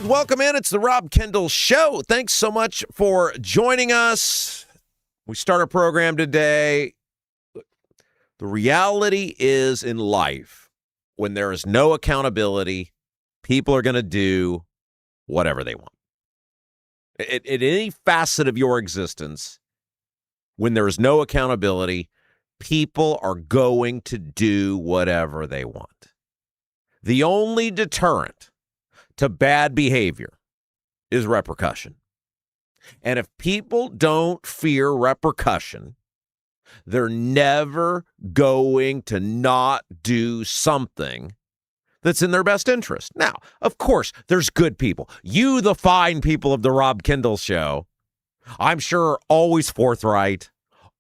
Welcome in. It's the Rob Kendall Show. Thanks so much for joining us. We start our program today. The reality is in life, when there is no accountability, people are going to do whatever they want. In any facet of your existence, when there is no accountability, people are going to do whatever they want. The only deterrent to bad behavior is repercussion. And if people don't fear repercussion, they're never going to not do something that's in their best interest. Now, of course, there's good people. You, the fine people of the Rob Kendall Show, I'm sure are always forthright,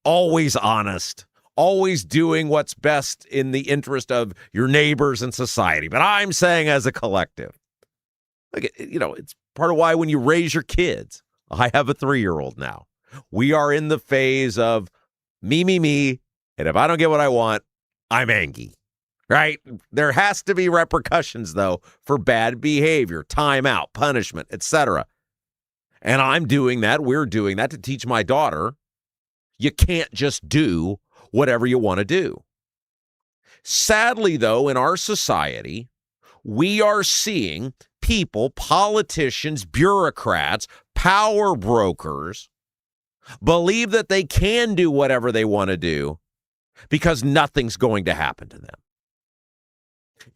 always honest, always doing what's best in the interest of your neighbors and society. But I'm saying as a collective, like, you know, it's part of why when you raise your kids, I have a 3-year-old now. We are in the phase of me, and if I don't get what I want, I'm angry, right? There has to be repercussions, though, for bad behavior, timeout, punishment, etc. And I'm doing that. We're doing that to teach my daughter you can't just do whatever you want to do. Sadly, though, in our society, we are seeing people, politicians, bureaucrats, power brokers believe that they can do whatever they want to do because nothing's going to happen to them.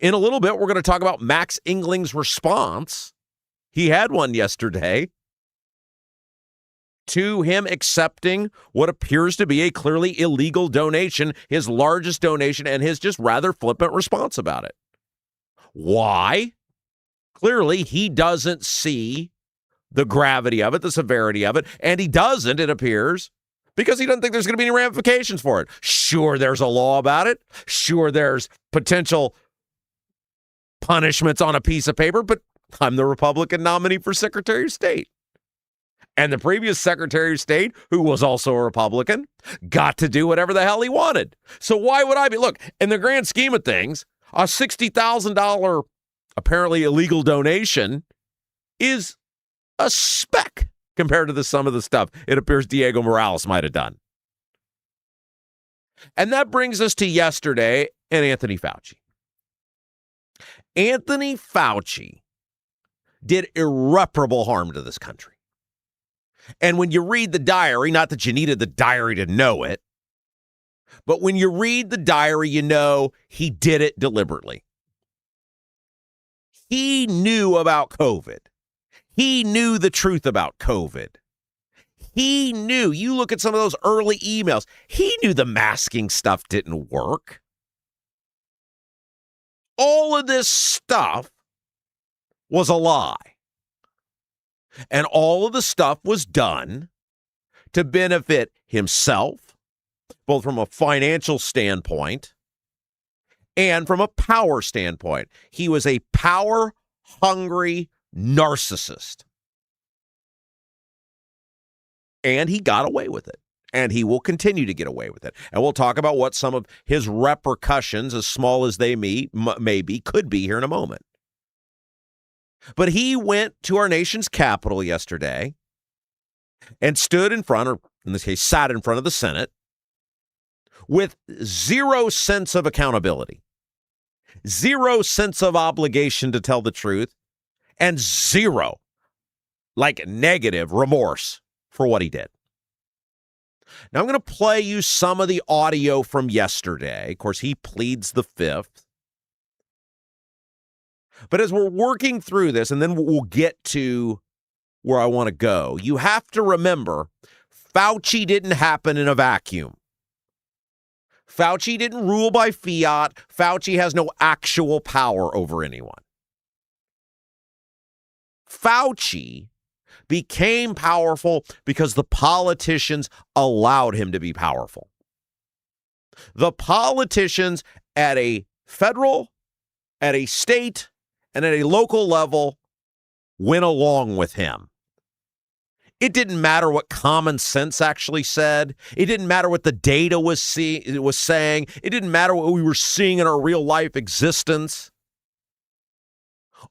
In a little bit, we're going to talk about Max Engling's response. He had one yesterday to him accepting what appears to be a clearly illegal donation, his largest donation, and his just rather flippant response about it. Why? Clearly, he doesn't see the gravity of it, the severity of it, and he doesn't, it appears, because he doesn't think there's going to be any ramifications for it. Sure, there's a law about it. Sure, there's potential punishments on a piece of paper, but I'm the Republican nominee for Secretary of State. And the previous Secretary of State, who was also a Republican, got to do whatever the hell he wanted. So why would I be? Look, in the grand scheme of things, a $60,000 apparently illegal donation is a speck compared to some of the stuff it appears Diego Morales might have done. And that brings us to yesterday and Anthony Fauci. Anthony Fauci did irreparable harm to this country. And when you read the diary, not that you needed the diary to know it, but when you read the diary, you know he did it deliberately. He knew about COVID. He knew the truth about COVID. He knew. You look at some of those early emails. He knew the masking stuff didn't work. All of this stuff was a lie. And all of the stuff was done to benefit himself, both from a financial standpoint and from a power standpoint. He was a power-hungry narcissist. And he got away with it. And he will continue to get away with it. And we'll talk about what some of his repercussions, as small as they may be, could be here in a moment. But he went to our nation's capital yesterday and stood in front, or in this case, sat in front of the Senate with zero sense of accountability, zero sense of obligation to tell the truth, and zero, like negative remorse for what he did. Now, I'm going to play you some of the audio from yesterday. Of course, he pleads the fifth. But as we're working through this, and then we'll get to where I want to go, you have to remember, Fauci didn't happen in a vacuum. Fauci didn't rule by fiat. Fauci has no actual power over anyone. Fauci became powerful because the politicians allowed him to be powerful. The politicians at a federal, at a state, and at a local level went along with him. It didn't matter what common sense actually said. It didn't matter what the data was saying. It didn't matter what we were seeing in our real life existence.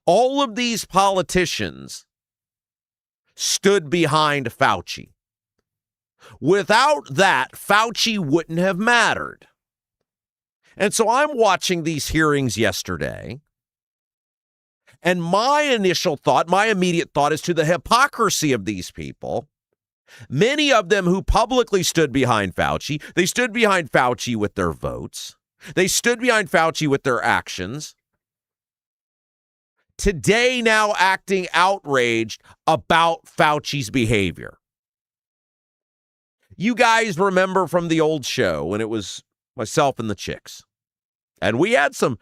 All of these politicians stood behind Fauci. Without that, Fauci wouldn't have mattered. And so I'm watching these hearings yesterday, and my initial thought, my immediate thought is to the hypocrisy of these people. Many of them who publicly stood behind Fauci, they stood behind Fauci with their votes. They stood behind Fauci with their actions. Today now acting outraged about Fauci's behavior. You guys remember from the old show when it was myself and the chicks. And we had some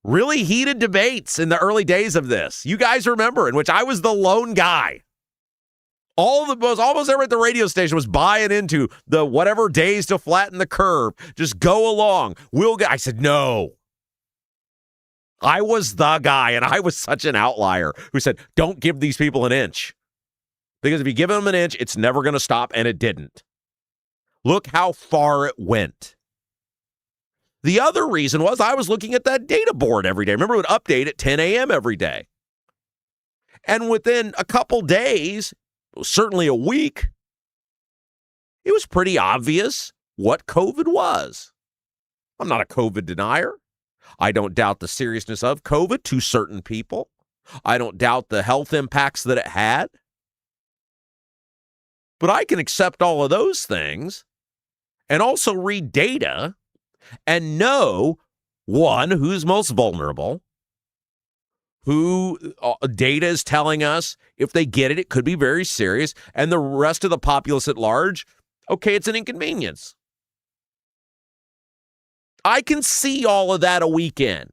really heated debates in the early days of this. You guys remember, in which I was the lone guy. Almost everyone at the radio station was buying into the whatever days to flatten the curve. Just go along. I said, no. I was the guy, and I was such an outlier who said, don't give these people an inch. Because if you give them an inch, it's never going to stop, and it didn't. Look how far it went. The other reason was I was looking at that data board every day. Remember, it would update at 10 a.m. every day. And within a couple days, certainly a week, it was pretty obvious what COVID was. I'm not a COVID denier. I don't doubt the seriousness of COVID to certain people. I don't doubt the health impacts that it had. But I can accept all of those things and also read data and know, one, who's most vulnerable, who data is telling us if they get it, it could be very serious, and the rest of the populace at large, okay, it's an inconvenience. I can see all of that a weekend.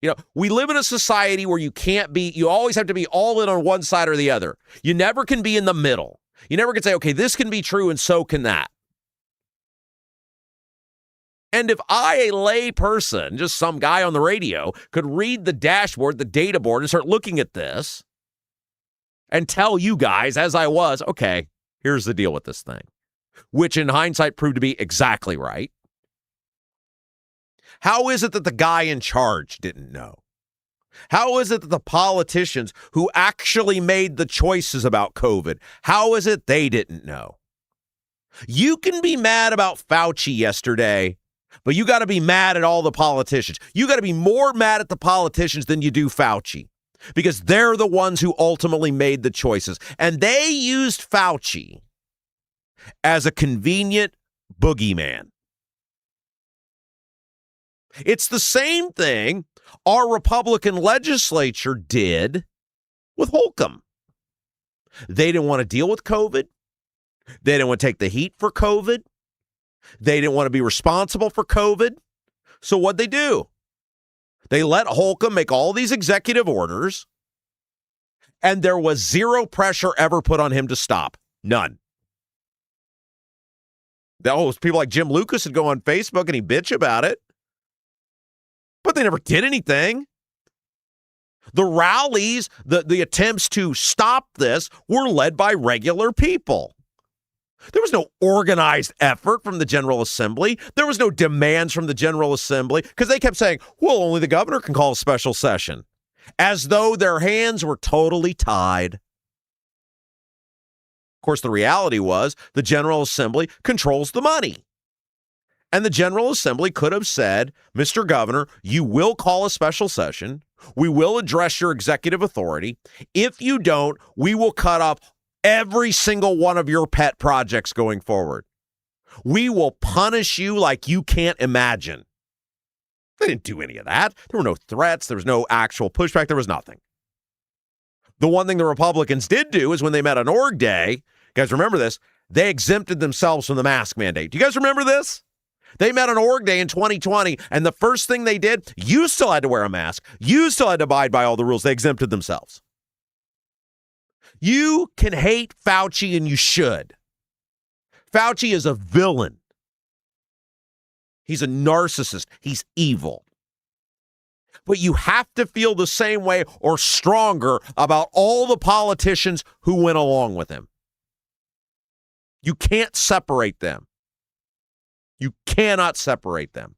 You know, we live in a society where you always have to be all in on one side or the other. You never can be in the middle. You never can say, okay, this can be true and so can that. And if I, a lay person, just some guy on the radio, could read the dashboard, the data board, and start looking at this and tell you guys, as I was, okay, here's the deal with this thing, which in hindsight proved to be exactly right. How is it that the guy in charge didn't know? How is it that the politicians who actually made the choices about COVID, how is it they didn't know? You can be mad about Fauci yesterday, but you got to be mad at all the politicians. You got to be more mad at the politicians than you do Fauci, because they're the ones who ultimately made the choices. And they used Fauci as a convenient boogeyman. It's the same thing our Republican legislature did with Holcomb. They didn't want to deal with COVID. They didn't want to take the heat for COVID. They didn't want to be responsible for COVID. So what'd they do? They let Holcomb make all these executive orders, and there was zero pressure ever put on him to stop. None. Those people like Jim Lucas would go on Facebook and he'd bitch about it. But they never did anything. The rallies, the attempts to stop this were led by regular people. There was no organized effort from the General Assembly. There was no demands from the General Assembly because they kept saying, well, only the governor can call a special session, as though their hands were totally tied. Of course, the reality was the General Assembly controls the money. And the General Assembly could have said, Mr. Governor, you will call a special session. We will address your executive authority. If you don't, we will cut off every single one of your pet projects going forward. We will punish you like you can't imagine. They didn't do any of that. There were no threats. There was no actual pushback. There was nothing. The one thing the Republicans did do is when they met on org day, you guys remember this, they exempted themselves from the mask mandate. Do you guys remember this? They met on org day in 2020, and the first thing they did, you still had to wear a mask. You still had to abide by all the rules. They exempted themselves. You can hate Fauci, and you should. Fauci is a villain. He's a narcissist. He's evil. But you have to feel the same way or stronger about all the politicians who went along with him. You can't separate them. You cannot separate them.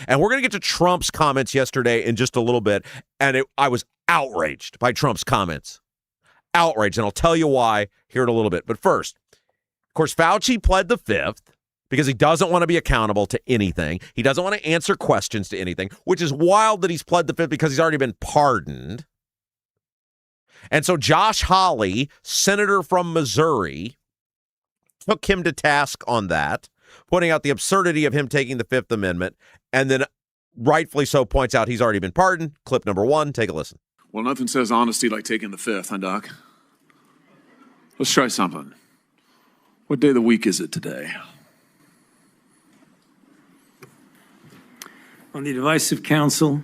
And we're going to get to Trump's comments yesterday in just a little bit. And I was outraged by Trump's comments. Outraged. And I'll tell you why here in a little bit. But first, of course, Fauci pled the fifth because he doesn't want to be accountable to anything. He doesn't want to answer questions to anything, which is wild that he's pled the fifth because he's already been pardoned. And so Josh Hawley, senator from Missouri, took him to task on that, pointing out the absurdity of him taking the Fifth Amendment, and then rightfully so points out he's already been pardoned. Clip number one, take a listen. Well, nothing says honesty like taking the fifth, huh, Doc? Let's try something. What day of the week is it today? On the advice of counsel,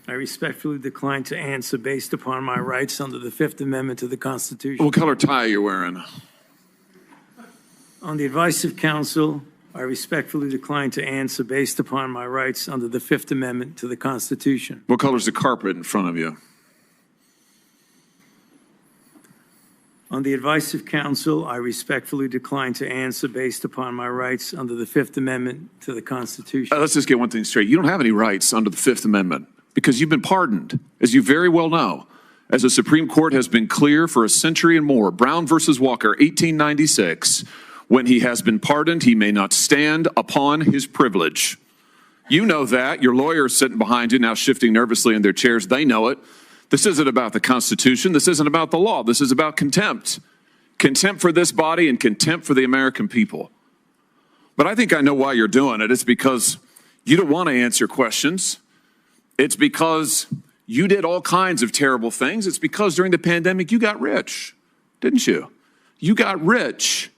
I respectfully decline to answer based upon my rights under the Fifth Amendment to the Constitution. What color tie are you wearing? On the advice of counsel, I respectfully decline to answer based upon my rights under the Fifth Amendment to the Constitution. What color's the carpet in front of you? On the advice of counsel, I respectfully decline to answer based upon my rights under the Fifth Amendment to the Constitution. Let's just get one thing straight. You don't have any rights under the Fifth Amendment because you've been pardoned, as you very well know. As the Supreme Court has been clear for a century and more, Brown versus Walker, 1896, when he has been pardoned, he may not stand upon his privilege. You know that. Your lawyers sitting behind you now shifting nervously in their chairs. They know it. This isn't about the Constitution. This isn't about the law. This is about contempt. Contempt for this body and contempt for the American people. But I think I know why you're doing it. It's because you don't want to answer questions. It's because you did all kinds of terrible things. It's because during the pandemic, you got rich, didn't you? You got rich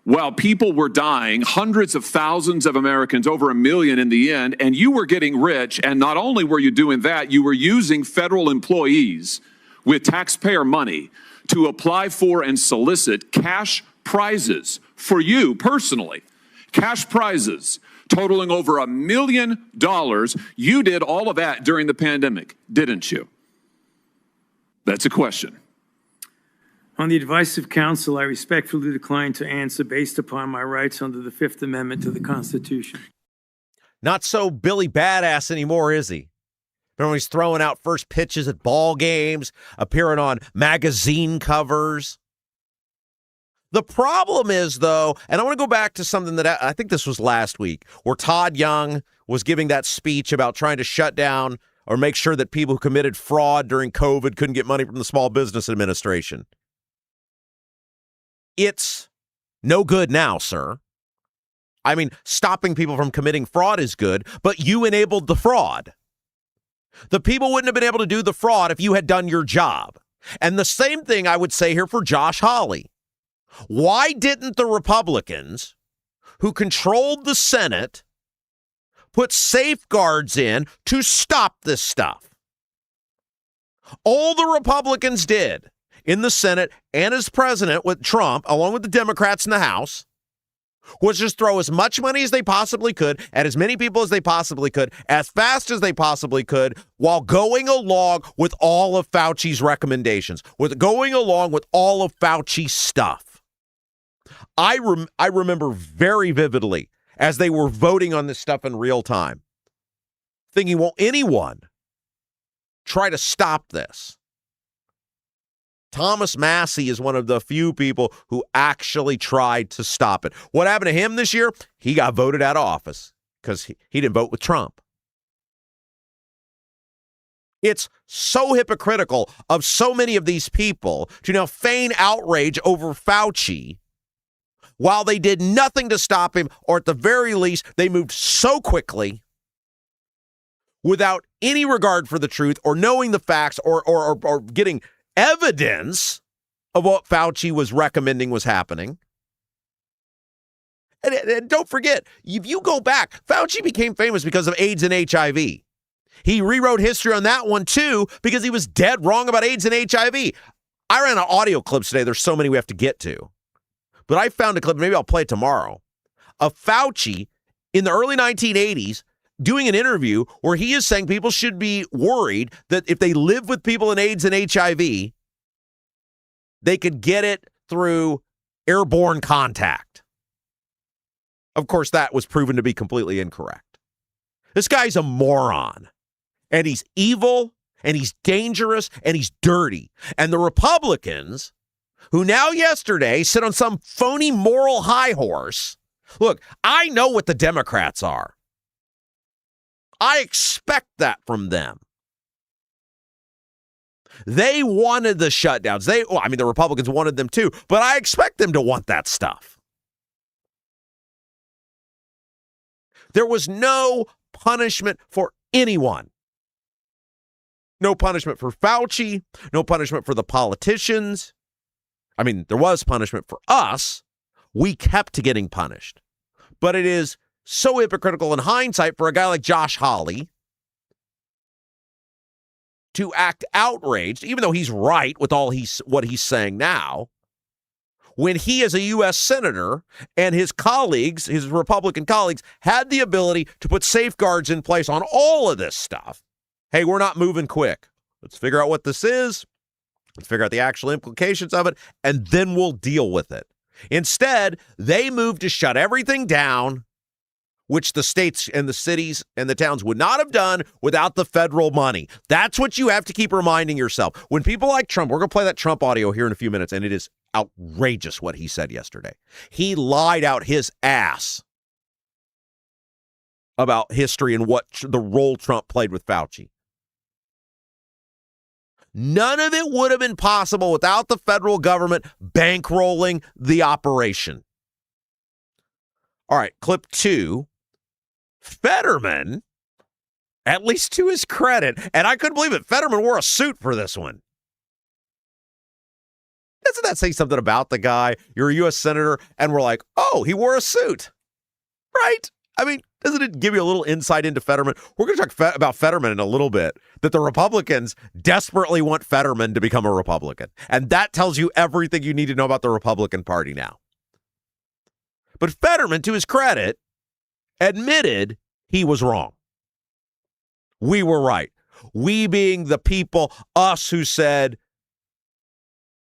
while people were dying, hundreds of thousands of Americans, over 1 million in the end, and you were getting rich. And not only were you doing that, you were using federal employees with taxpayer money to apply for and solicit cash prizes for you personally. Cash prizes totaling over $1 million. You did all of that during the pandemic, didn't you? That's a question. On the advice of counsel, I respectfully decline to answer based upon my rights under the Fifth Amendment to the Constitution. Not so Billy Badass anymore, is he? Remember when he's throwing out first pitches at ball games, appearing on magazine covers? The problem is, though, and I want to go back to something that I think this was last week, where Todd Young was giving that speech about trying to shut down or make sure that people who committed fraud during COVID couldn't get money from the Small Business Administration. It's no good now, sir. I mean, stopping people from committing fraud is good, but you enabled the fraud. The people wouldn't have been able to do the fraud if you had done your job. And the same thing I would say here for Josh Hawley. Why didn't the Republicans who controlled the Senate put safeguards in to stop this stuff? All the Republicans did in the Senate and as president with Trump, along with the Democrats in the House, was just throw as much money as they possibly could at as many people as they possibly could, as fast as they possibly could, while going along with all of Fauci's recommendations, with going along with all of Fauci's stuff. I remember very vividly as they were voting on this stuff in real time, thinking, will anyone try to stop this? Thomas Massie is one of the few people who actually tried to stop it. What happened to him this year? He got voted out of office because he didn't vote with Trump. It's so hypocritical of so many of these people to now feign outrage over Fauci while they did nothing to stop him, or at the very least, they moved so quickly without any regard for the truth or knowing the facts or getting evidence of what Fauci was recommending was happening. And don't forget, if you go back, Fauci became famous because of AIDS and HIV. He rewrote history on that one, too, because he was dead wrong about AIDS and HIV. I ran an audio clip today. There's so many we have to get to. But I found a clip, maybe I'll play it tomorrow, of Fauci in the early 1980s doing an interview where he is saying people should be worried that if they live with people in AIDS and HIV, they could get it through airborne contact. Of course, that was proven to be completely incorrect. This guy's a moron. And he's evil, and he's dangerous, and he's dirty. And the Republicans, who now yesterday sit on some phony moral high horse. Look, I know what the Democrats are. I expect that from them. They wanted the shutdowns. The Republicans wanted them too, but I expect them to want that stuff. There was no punishment for anyone. No punishment for Fauci, no punishment for the politicians. There was punishment for us. We kept getting punished. But it is so hypocritical in hindsight for a guy like Josh Hawley to act outraged, even though he's right with what he's saying now, when he as a U.S. senator and his colleagues, his Republican colleagues, had the ability to put safeguards in place on all of this stuff. Hey, we're not moving quick. Let's figure out what this is. Let's figure out the actual implications of it, and then we'll deal with it. Instead, they moved to shut everything down, which the states and the cities and the towns would not have done without the federal money. That's what you have to keep reminding yourself. When people like Trump, we're going to play that Trump audio here in a few minutes, and it is outrageous what he said yesterday. He lied out his ass about history and what the role Trump played with Fauci. None of it would have been possible without the federal government bankrolling the operation. All right, clip 2. Fetterman, at least to his credit, and I couldn't believe it, Fetterman wore a suit for this one. Doesn't that say something about the guy? You're a U.S. senator, and we're like, oh, he wore a suit, right? Doesn't it give you a little insight into Fetterman? We're going to talk about Fetterman in a little bit, that the Republicans desperately want Fetterman to become a Republican. And that tells you everything you need to know about the Republican Party now. But Fetterman, to his credit, admitted he was wrong. We were right. We being the people, us who said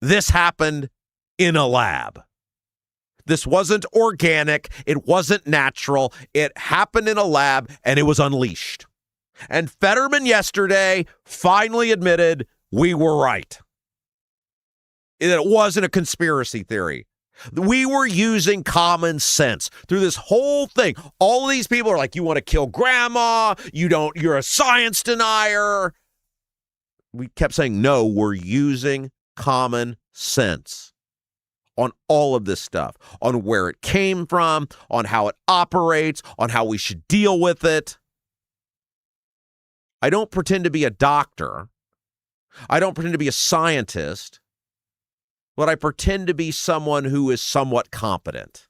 this happened in a lab. This wasn't organic. It wasn't natural. It happened in a lab, and it was unleashed. And Fetterman yesterday finally admitted we were right. That it wasn't a conspiracy theory. We were using common sense through this whole thing. All of these people are like, you want to kill grandma. You're a science denier. We kept saying, no, we're using common sense on all of this stuff, on where it came from, on how it operates, on how we should deal with it. I don't pretend to be a doctor. I don't pretend to be a scientist, but I pretend to be someone who is somewhat competent.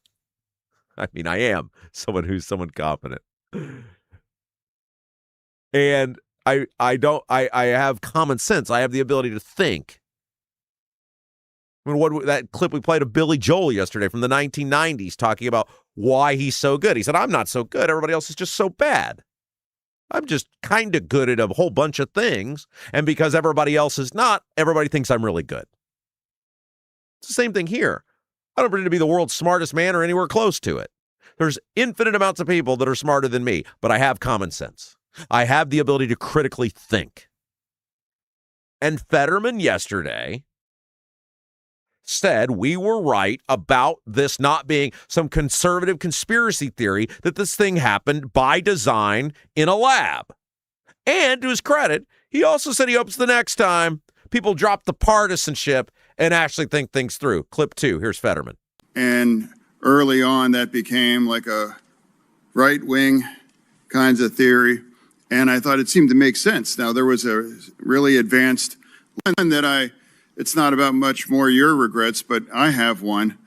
I am someone who's somewhat competent. And I have common sense. I have the ability to think. That clip we played of Billy Joel yesterday from the 1990s talking about why he's so good. He said, I'm not so good. Everybody else is just so bad. I'm just kind of good at a whole bunch of things. And because everybody else is not, everybody thinks I'm really good. It's the same thing here. I don't pretend to be the world's smartest man or anywhere close to it. There's infinite amounts of people that are smarter than me, but I have common sense. I have the ability to critically think. And Fetterman yesterday said we were right about this not being some conservative conspiracy theory, that this thing happened by design in a lab. And to his credit, he also said he hopes the next time people drop the partisanship and actually think things through. Clip 2, here's Fetterman. And early on, that became like a right-wing kinds of theory, and I thought it seemed to make sense. Now, there was a really advanced one that it's not about much more your regrets, but I have one.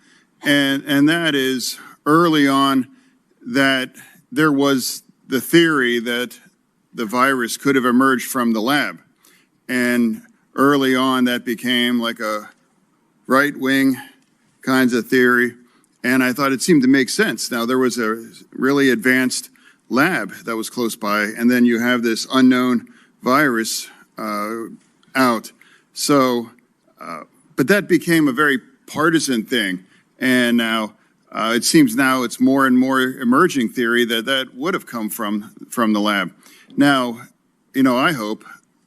And that is early on that there was the theory that the virus could have emerged from the lab. And early on that became like a right-wing kinds of theory. And I thought it seemed to make sense. Now, there was a really advanced lab that was close by, and then you have this unknown virus out. So, but that became a very partisan thing. And now It seems now it's more and more emerging theory that would have come from the lab. Now,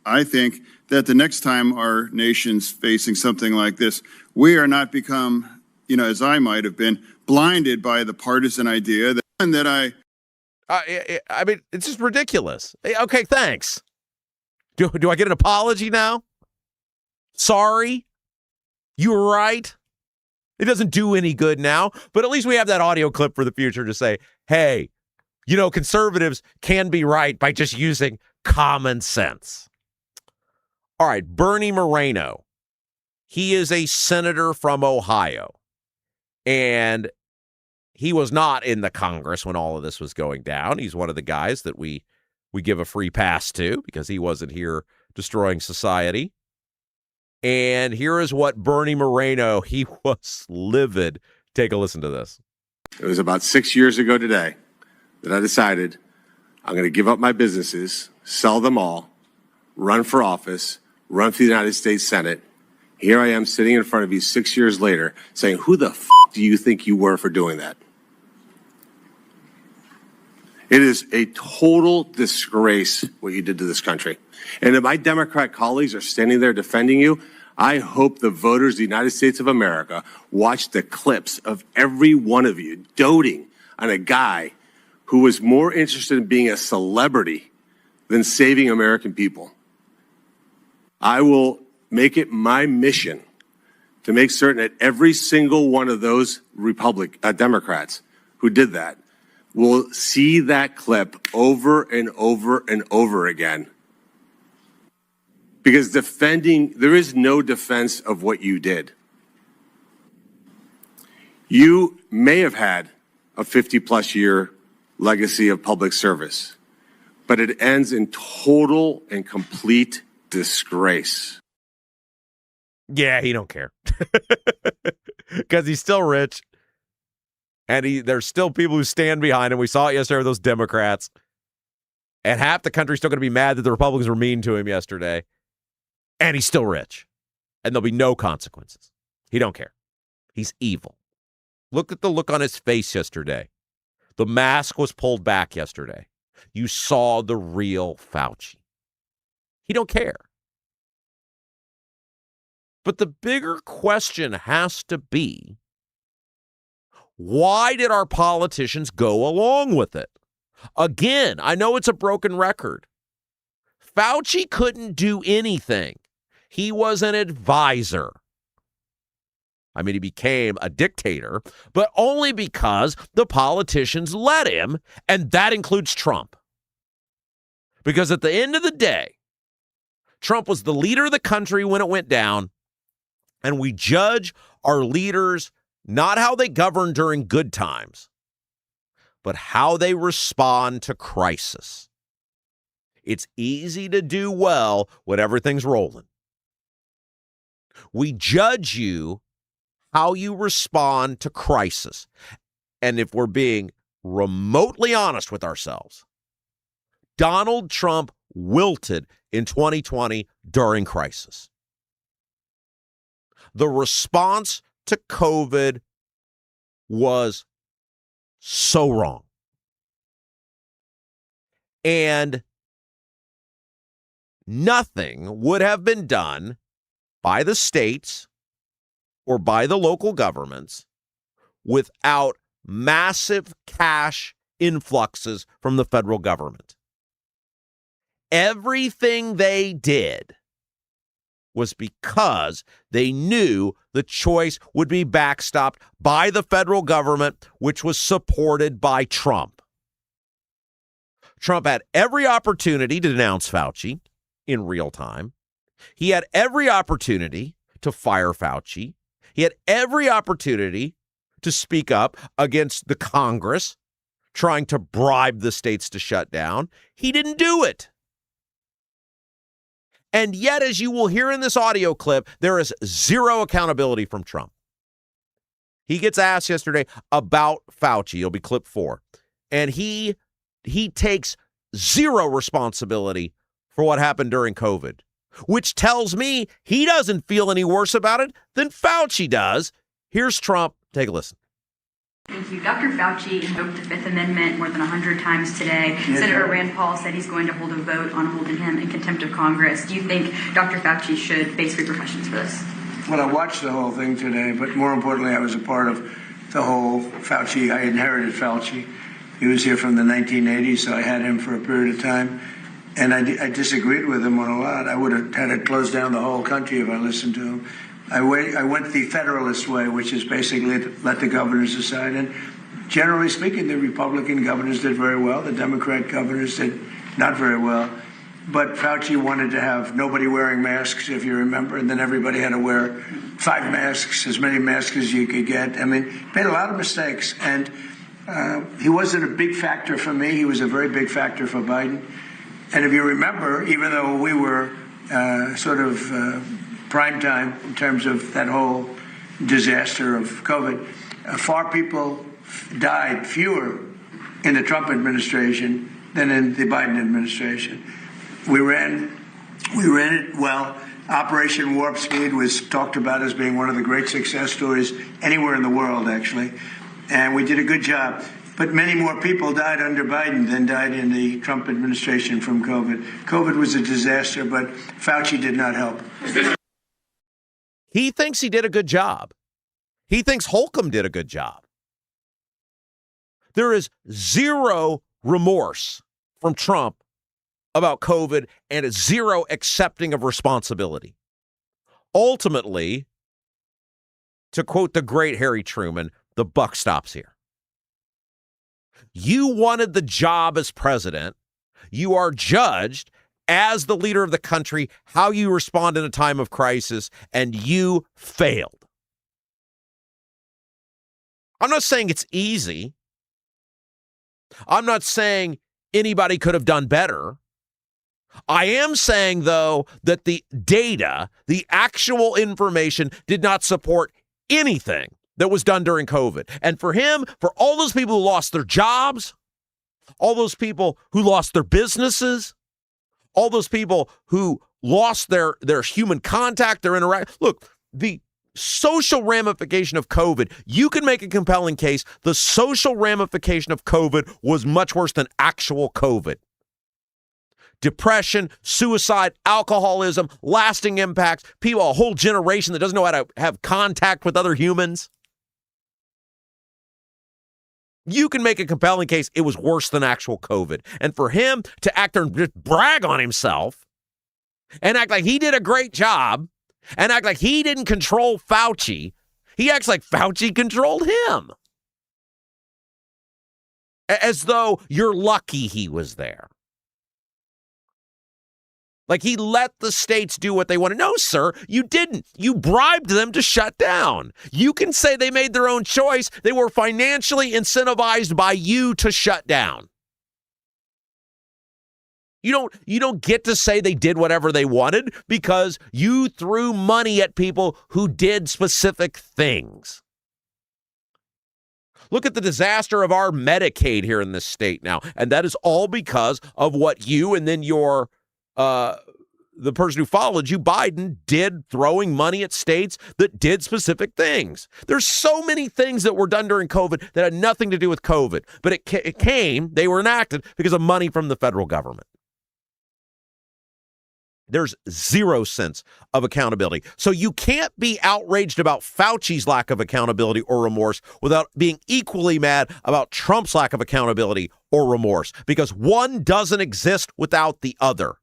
I think that the next time our nation's facing something like this, we are not become, as I might have been, blinded by the partisan idea that I mean, it's just ridiculous. Okay, thanks. Do I get an apology now? Sorry? You were right? It doesn't do any good now, but at least we have that audio clip for the future to say, hey, conservatives can be right by just using common sense. All right, Bernie Moreno. He is a senator from Ohio, and he was not in the Congress when all of this was going down. He's one of the guys that we give a free pass to because he wasn't here destroying society. And here is what Bernie Moreno, he was livid. Take a listen to this. It was about 6 years ago today that I decided I'm going to give up my businesses, sell them all, run for office, run for the United States Senate. Here I am sitting in front of you 6 years later saying, who the f*** do you think you were for doing that? It is a total disgrace what you did to this country. And if my Democrat colleagues are standing there defending you, I hope the voters of the United States of America watch the clips of every one of you doting on a guy who was more interested in being a celebrity than saving American people. I will make it my mission to make certain that every single one of those Democrats who did that will see that clip over and over and over again. Because there is no defense of what you did. You may have had a 50-plus year legacy of public service, but it ends in total and complete disgrace. Yeah, he don't care. Because he's still rich. And there's still people who stand behind him. We saw it yesterday with those Democrats. And half the country's still going to be mad that the Republicans were mean to him yesterday. And he's still rich. And there'll be no consequences. He don't care. He's evil. Look at the look on his face yesterday. The mask was pulled back yesterday. You saw the real Fauci. He don't care. But the bigger question has to be, why did our politicians go along with it? Again, I know it's a broken record. Fauci couldn't do anything. He was an advisor. I mean, he became a dictator, but only because the politicians let him, and that includes Trump. Because at the end of the day, Trump was the leader of the country when it went down, and we judge our leaders not how they govern during good times, but how they respond to crisis. It's easy to do well when everything's rolling. We judge you how you respond to crisis. And if we're being remotely honest with ourselves, Donald Trump wilted in 2020 during crisis. The response to COVID was so wrong. And nothing would have been done by the states or by the local governments without massive cash influxes from the federal government. Everything they did was because they knew the choice would be backstopped by the federal government, which was supported by Trump. Trump had every opportunity to denounce Fauci in real time. He had every opportunity to fire Fauci. He had every opportunity to speak up against the Congress trying to bribe the states to shut down. He didn't do it. And yet, as you will hear in this audio clip, there is zero accountability from Trump. He gets asked yesterday about Fauci. It'll be clip 4. And he takes zero responsibility for what happened during COVID, which tells me he doesn't feel any worse about it than Fauci does. Here's Trump. Take a listen. Thank you. Dr. Fauci invoked the Fifth Amendment more than 100 times today. Yes, Senator Rand Paul said he's going to hold a vote on holding him in contempt of Congress. Do you think Dr. Fauci should face repercussions for this? Well, I watched the whole thing today, but more importantly, I was a part of the whole Fauci. I inherited Fauci. He was here from the 1980s, so I had him for a period of time. And I disagreed with him on a lot. I would have had to close down the whole country if I listened to him. I went the Federalist way, which is basically let the governors decide. And generally speaking, the Republican governors did very well. The Democrat governors did not very well. But Fauci wanted to have nobody wearing masks, if you remember, and then everybody had to wear 5 masks, as many masks as you could get. I mean, he made a lot of mistakes. And he wasn't a big factor for me. He was a very big factor for Biden. And if you remember, even though we were prime time in terms of that whole disaster of COVID, far people died fewer in the Trump administration than in the Biden administration. We ran it well. Operation Warp Speed was talked about as being one of the great success stories anywhere in the world, actually. And we did a good job. But many more people died under Biden than died in the Trump administration from COVID. COVID was a disaster, but Fauci did not help. He thinks he did a good job. He thinks Holcomb did a good job. There is zero remorse from Trump about COVID and a zero accepting of responsibility. Ultimately, to quote the great Harry Truman, the buck stops here. You wanted the job as president. You are judged as the leader of the country, how you respond in a time of crisis, and you failed. I'm not saying it's easy. I'm not saying anybody could have done better. I am saying, though, that the data, the actual information did not support anything that was done during COVID. And for him, for all those people who lost their jobs, all those people who lost their businesses, all those people who lost their human contact, their interaction. Look, the social ramification of COVID, you can make a compelling case. The social ramification of COVID was much worse than actual COVID. Depression, suicide, alcoholism, lasting impacts, people, a whole generation that doesn't know how to have contact with other humans. You can make a compelling case it was worse than actual COVID. And for him to act there and just brag on himself and act like he did a great job and act like he didn't control Fauci, he acts like Fauci controlled him. As though you're lucky he was there. Like he let the states do what they wanted. No, sir, you didn't. You bribed them to shut down. You can say they made their own choice. They were financially incentivized by you to shut down. You don't get to say they did whatever they wanted because you threw money at people who did specific things. Look at the disaster of our Medicaid here in this state now. And that is all because of what you and then your the person who followed you, Biden, did, throwing money at states that did specific things. There's so many things that were done during COVID that had nothing to do with COVID, but they were enacted because of money from the federal government. There's zero sense of accountability. So you can't be outraged about Fauci's lack of accountability or remorse without being equally mad about Trump's lack of accountability or remorse, because one doesn't exist without the other.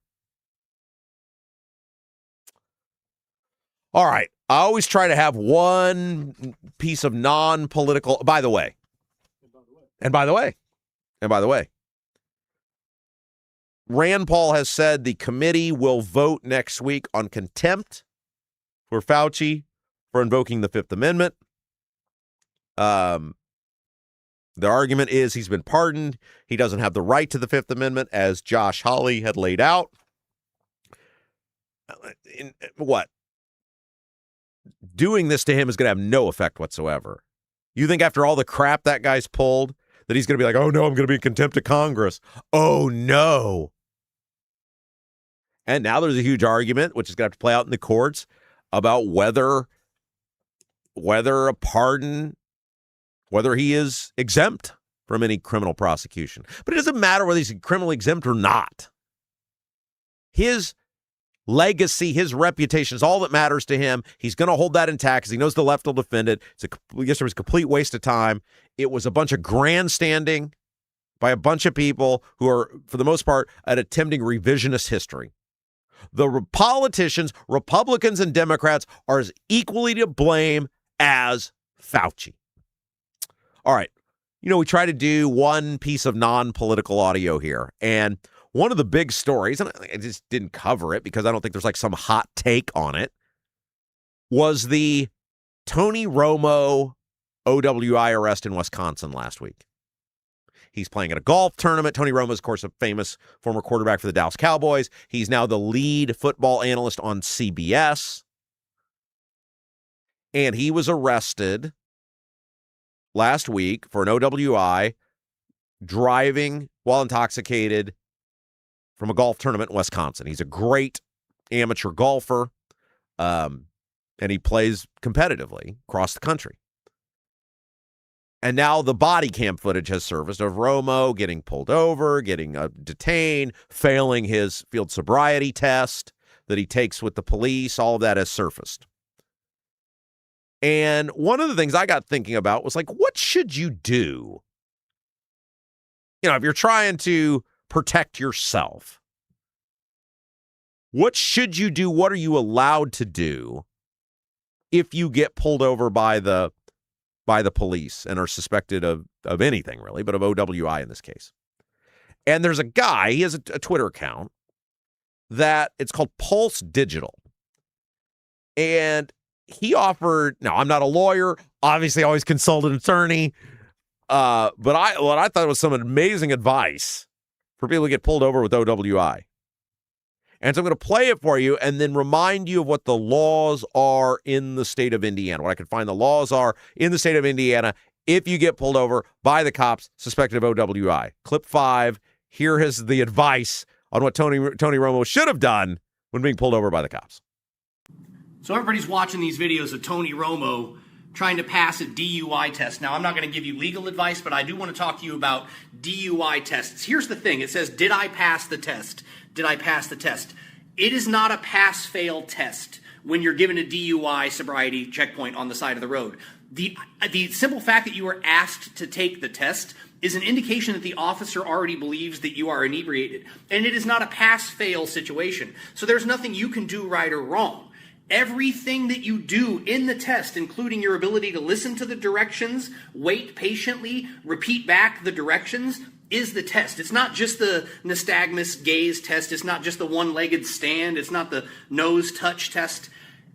All right. I always try to have one piece of non-political, by the way, Rand Paul has said the committee will vote next week on contempt for Fauci for invoking the Fifth Amendment. The argument is he's been pardoned. He doesn't have the right to the Fifth Amendment, as Josh Hawley had laid out. What? Doing this to him is going to have no effect whatsoever. You think after all the crap that guy's pulled that he's going to be like, oh, no, I'm going to be in contempt of Congress. Oh, no. And now there's a huge argument, which is going to have to play out in the courts, about whether a pardon whether he is exempt from any criminal prosecution. But it doesn't matter whether he's criminally exempt or not. His legacy, his reputation is all that matters to him. He's going to hold that intact because he knows the left will defend it. Yesterday was a complete waste of time. It was a bunch of grandstanding by a bunch of people who are, for the most part, attempting revisionist history. The politicians, Republicans and Democrats, are as equally to blame as Fauci. All right. We try to do one piece of non-political audio here. And one of the big stories, and I just didn't cover it because I don't think there's like some hot take on it, was the Tony Romo OWI arrest in Wisconsin last week. He's playing at a golf tournament. Tony Romo is, of course, a famous former quarterback for the Dallas Cowboys. He's now the lead football analyst on CBS. And he was arrested last week for an OWI, driving while intoxicated from a golf tournament in Wisconsin. He's a great amateur golfer, and he plays competitively across the country. And now the body cam footage has surfaced of Romo getting pulled over, getting detained, failing his field sobriety test that he takes with the police. All of that has surfaced. And one of the things I got thinking about was like, what should you do? If you're trying to protect yourself, what should you do? What are you allowed to do if you get pulled over by the police and are suspected of anything really, but of OWI in this case? And there's a guy, he has a Twitter account that it's called Pulse Digital. And he offered, now I'm not a lawyer, obviously always consult an attorney, but what I thought was some amazing advice for people who get pulled over with OWI. And so I'm going to play it for you and then remind you of what the laws are in the state of Indiana, what I can find the laws are in the state of Indiana if you get pulled over by the cops suspected of OWI. Clip 5, here is the advice on what Tony Romo should have done when being pulled over by the cops. So everybody's watching these videos of Tony Romo trying to pass a DUI test. Now, I'm not going to give you legal advice, but I do want to talk to you about DUI tests. Here's the thing. It says, did I pass the test? Did I pass the test? It is not a pass-fail test when you're given a DUI sobriety checkpoint on the side of the road. The simple fact that you were asked to take the test is an indication that the officer already believes that you are inebriated. And it is not a pass-fail situation. So there's nothing you can do right or wrong. Everything that you do in the test, including your ability to listen to the directions, wait patiently, repeat back the directions, is the test. It's not just the nystagmus gaze test. It's not just the one-legged stand. It's not the nose touch test.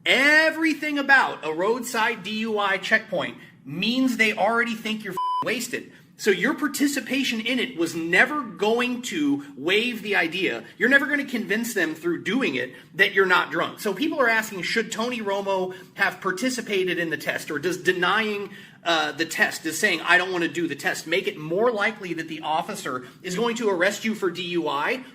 Everything about a roadside DUI checkpoint means they already think you're wasted. So your participation in it was never going to waive the idea. You're never going to convince them through doing it that you're not drunk. So people are asking, should Tony Romo have participated in the test? Or does denying the test, does saying, I don't want to do the test, make it more likely that the officer is going to arrest you for DUI?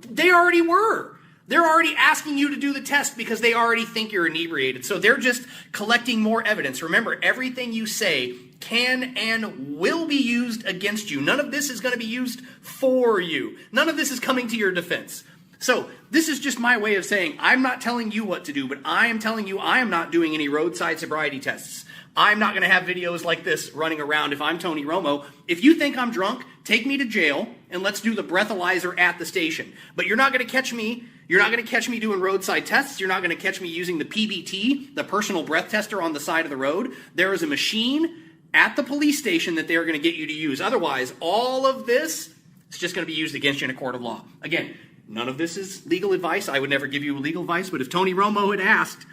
They already were. They're already asking you to do the test because they already think you're inebriated. So they're just collecting more evidence. Remember, everything you say can and will be used against you. None of this is going to be used for you. None of this is coming to your defense. So this is just my way of saying, I'm not telling you what to do, but I am telling you I am not doing any roadside sobriety tests. I'm not going to have videos like this running around if I'm Tony Romo. If you think I'm drunk, take me to jail and let's do the breathalyzer at the station. But you're not going to catch me. You're not going to catch me doing roadside tests. You're not going to catch me using the PBT, the personal breath tester on the side of the road. There is a machine at the police station that they're going to get you to use. Otherwise, all of this is just going to be used against you in a court of law. Again, none of this is legal advice. I would never give you legal advice, but if Tony Romo had asked,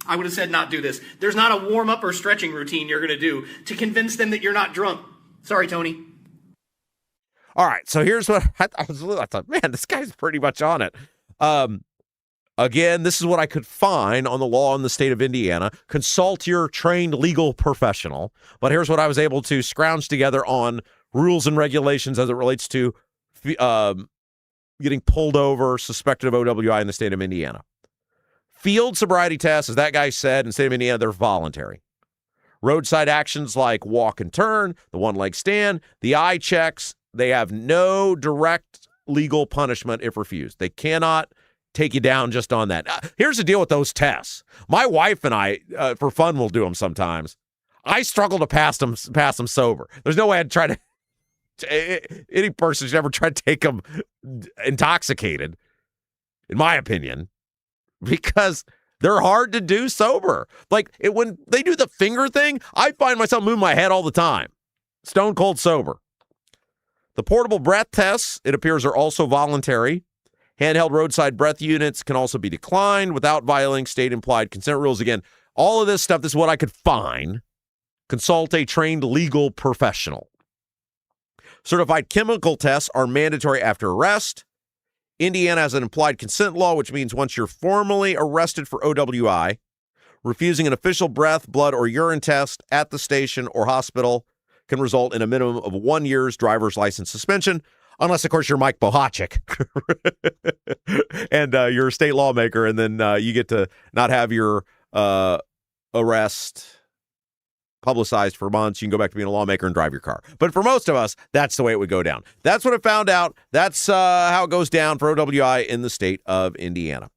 I would have said not do this. There's not a warm-up or stretching routine you're going to do to convince them that you're not drunk. Sorry, Tony. All right, so here's what I thought, man, this guy's pretty much on it. Again, this is what I could find on the law in the state of Indiana. Consult your trained legal professional. But here's what I was able to scrounge together on rules and regulations as it relates to getting pulled over, suspected of OWI in the state of Indiana. Field sobriety tests, as that guy said, in the state of Indiana, they're voluntary. Roadside actions like walk and turn, the one-leg stand, the eye checks, they have no direct legal punishment if refused. They cannot take you down just on that. Here's the deal with those tests. My wife and I, for fun, will do them sometimes. I struggle to pass them sober. There's no way I'd try to. Any person should ever try to take them intoxicated, in my opinion, because they're hard to do sober. Like when they do the finger thing, I find myself moving my head all the time. Stone cold sober. The portable breath tests, it appears, are also voluntary. Handheld roadside breath units can also be declined without violating state-implied consent rules. Again, all of this stuff, this is what I could find. Consult a trained legal professional. Certified chemical tests are mandatory after arrest. Indiana has an implied consent law, which means once you're formally arrested for OWI, refusing an official breath, blood, or urine test at the station or hospital can result in a minimum of 1 year's driver's license suspension, unless, of course, you're Mike Bohachik and you're a state lawmaker, and then you get to not have your arrest publicized for months. You can go back to being a lawmaker and drive your car. But for most of us, that's the way it would go down. That's what I found out. That's how it goes down for OWI in the state of Indiana.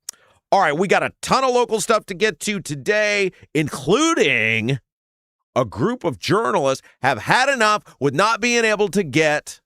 All right, we got a ton of local stuff to get to today, including a group of journalists have had enough with not being able to get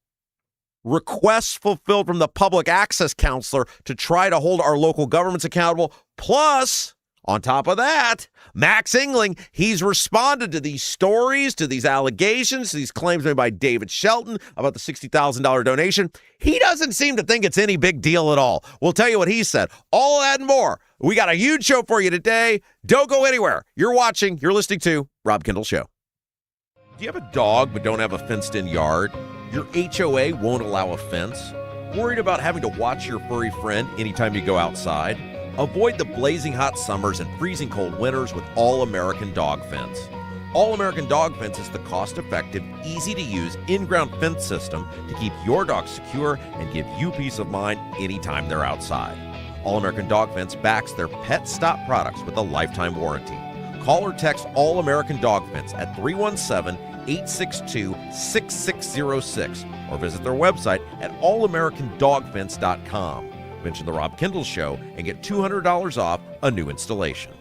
requests fulfilled from the public access counselor to try to hold our local governments accountable. Plus, on top of that, Max Engling, he's responded to these stories, to these allegations, to these claims made by David Shelton about the $60,000 donation. He doesn't seem to think it's any big deal at all. We'll tell you what he said. All of that and more. We got a huge show for you today. Don't go anywhere. You're listening to Rob Kendall Show. Do you have a dog but don't have a fenced-in yard? Your HOA won't allow a fence? Worried about having to watch your furry friend anytime you go outside? Avoid the blazing hot summers and freezing cold winters with All-American Dog Fence. All-American Dog Fence is the cost-effective, easy-to-use, in-ground fence system to keep your dog secure and give you peace of mind anytime they're outside. All-American Dog Fence backs their Pet Stop products with a lifetime warranty. Call or text All-American Dog Fence at 317-862-6606 or visit their website at allamericandogfence.com. Mention the Rob Kendall Show and get $200 off a new installation.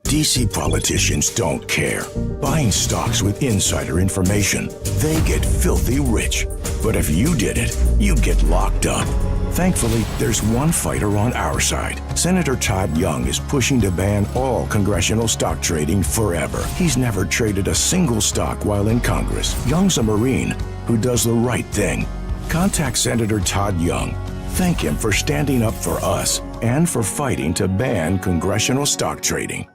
DC politicians don't care. Buying stocks with insider information, they get filthy rich. But if you did it, you'd get locked up. Thankfully, there's one fighter on our side. Senator Todd Young is pushing to ban all congressional stock trading forever. He's never traded a single stock while in Congress. Young's a Marine who does the right thing. Contact Senator Todd Young. Thank him for standing up for us and for fighting to ban congressional stock trading.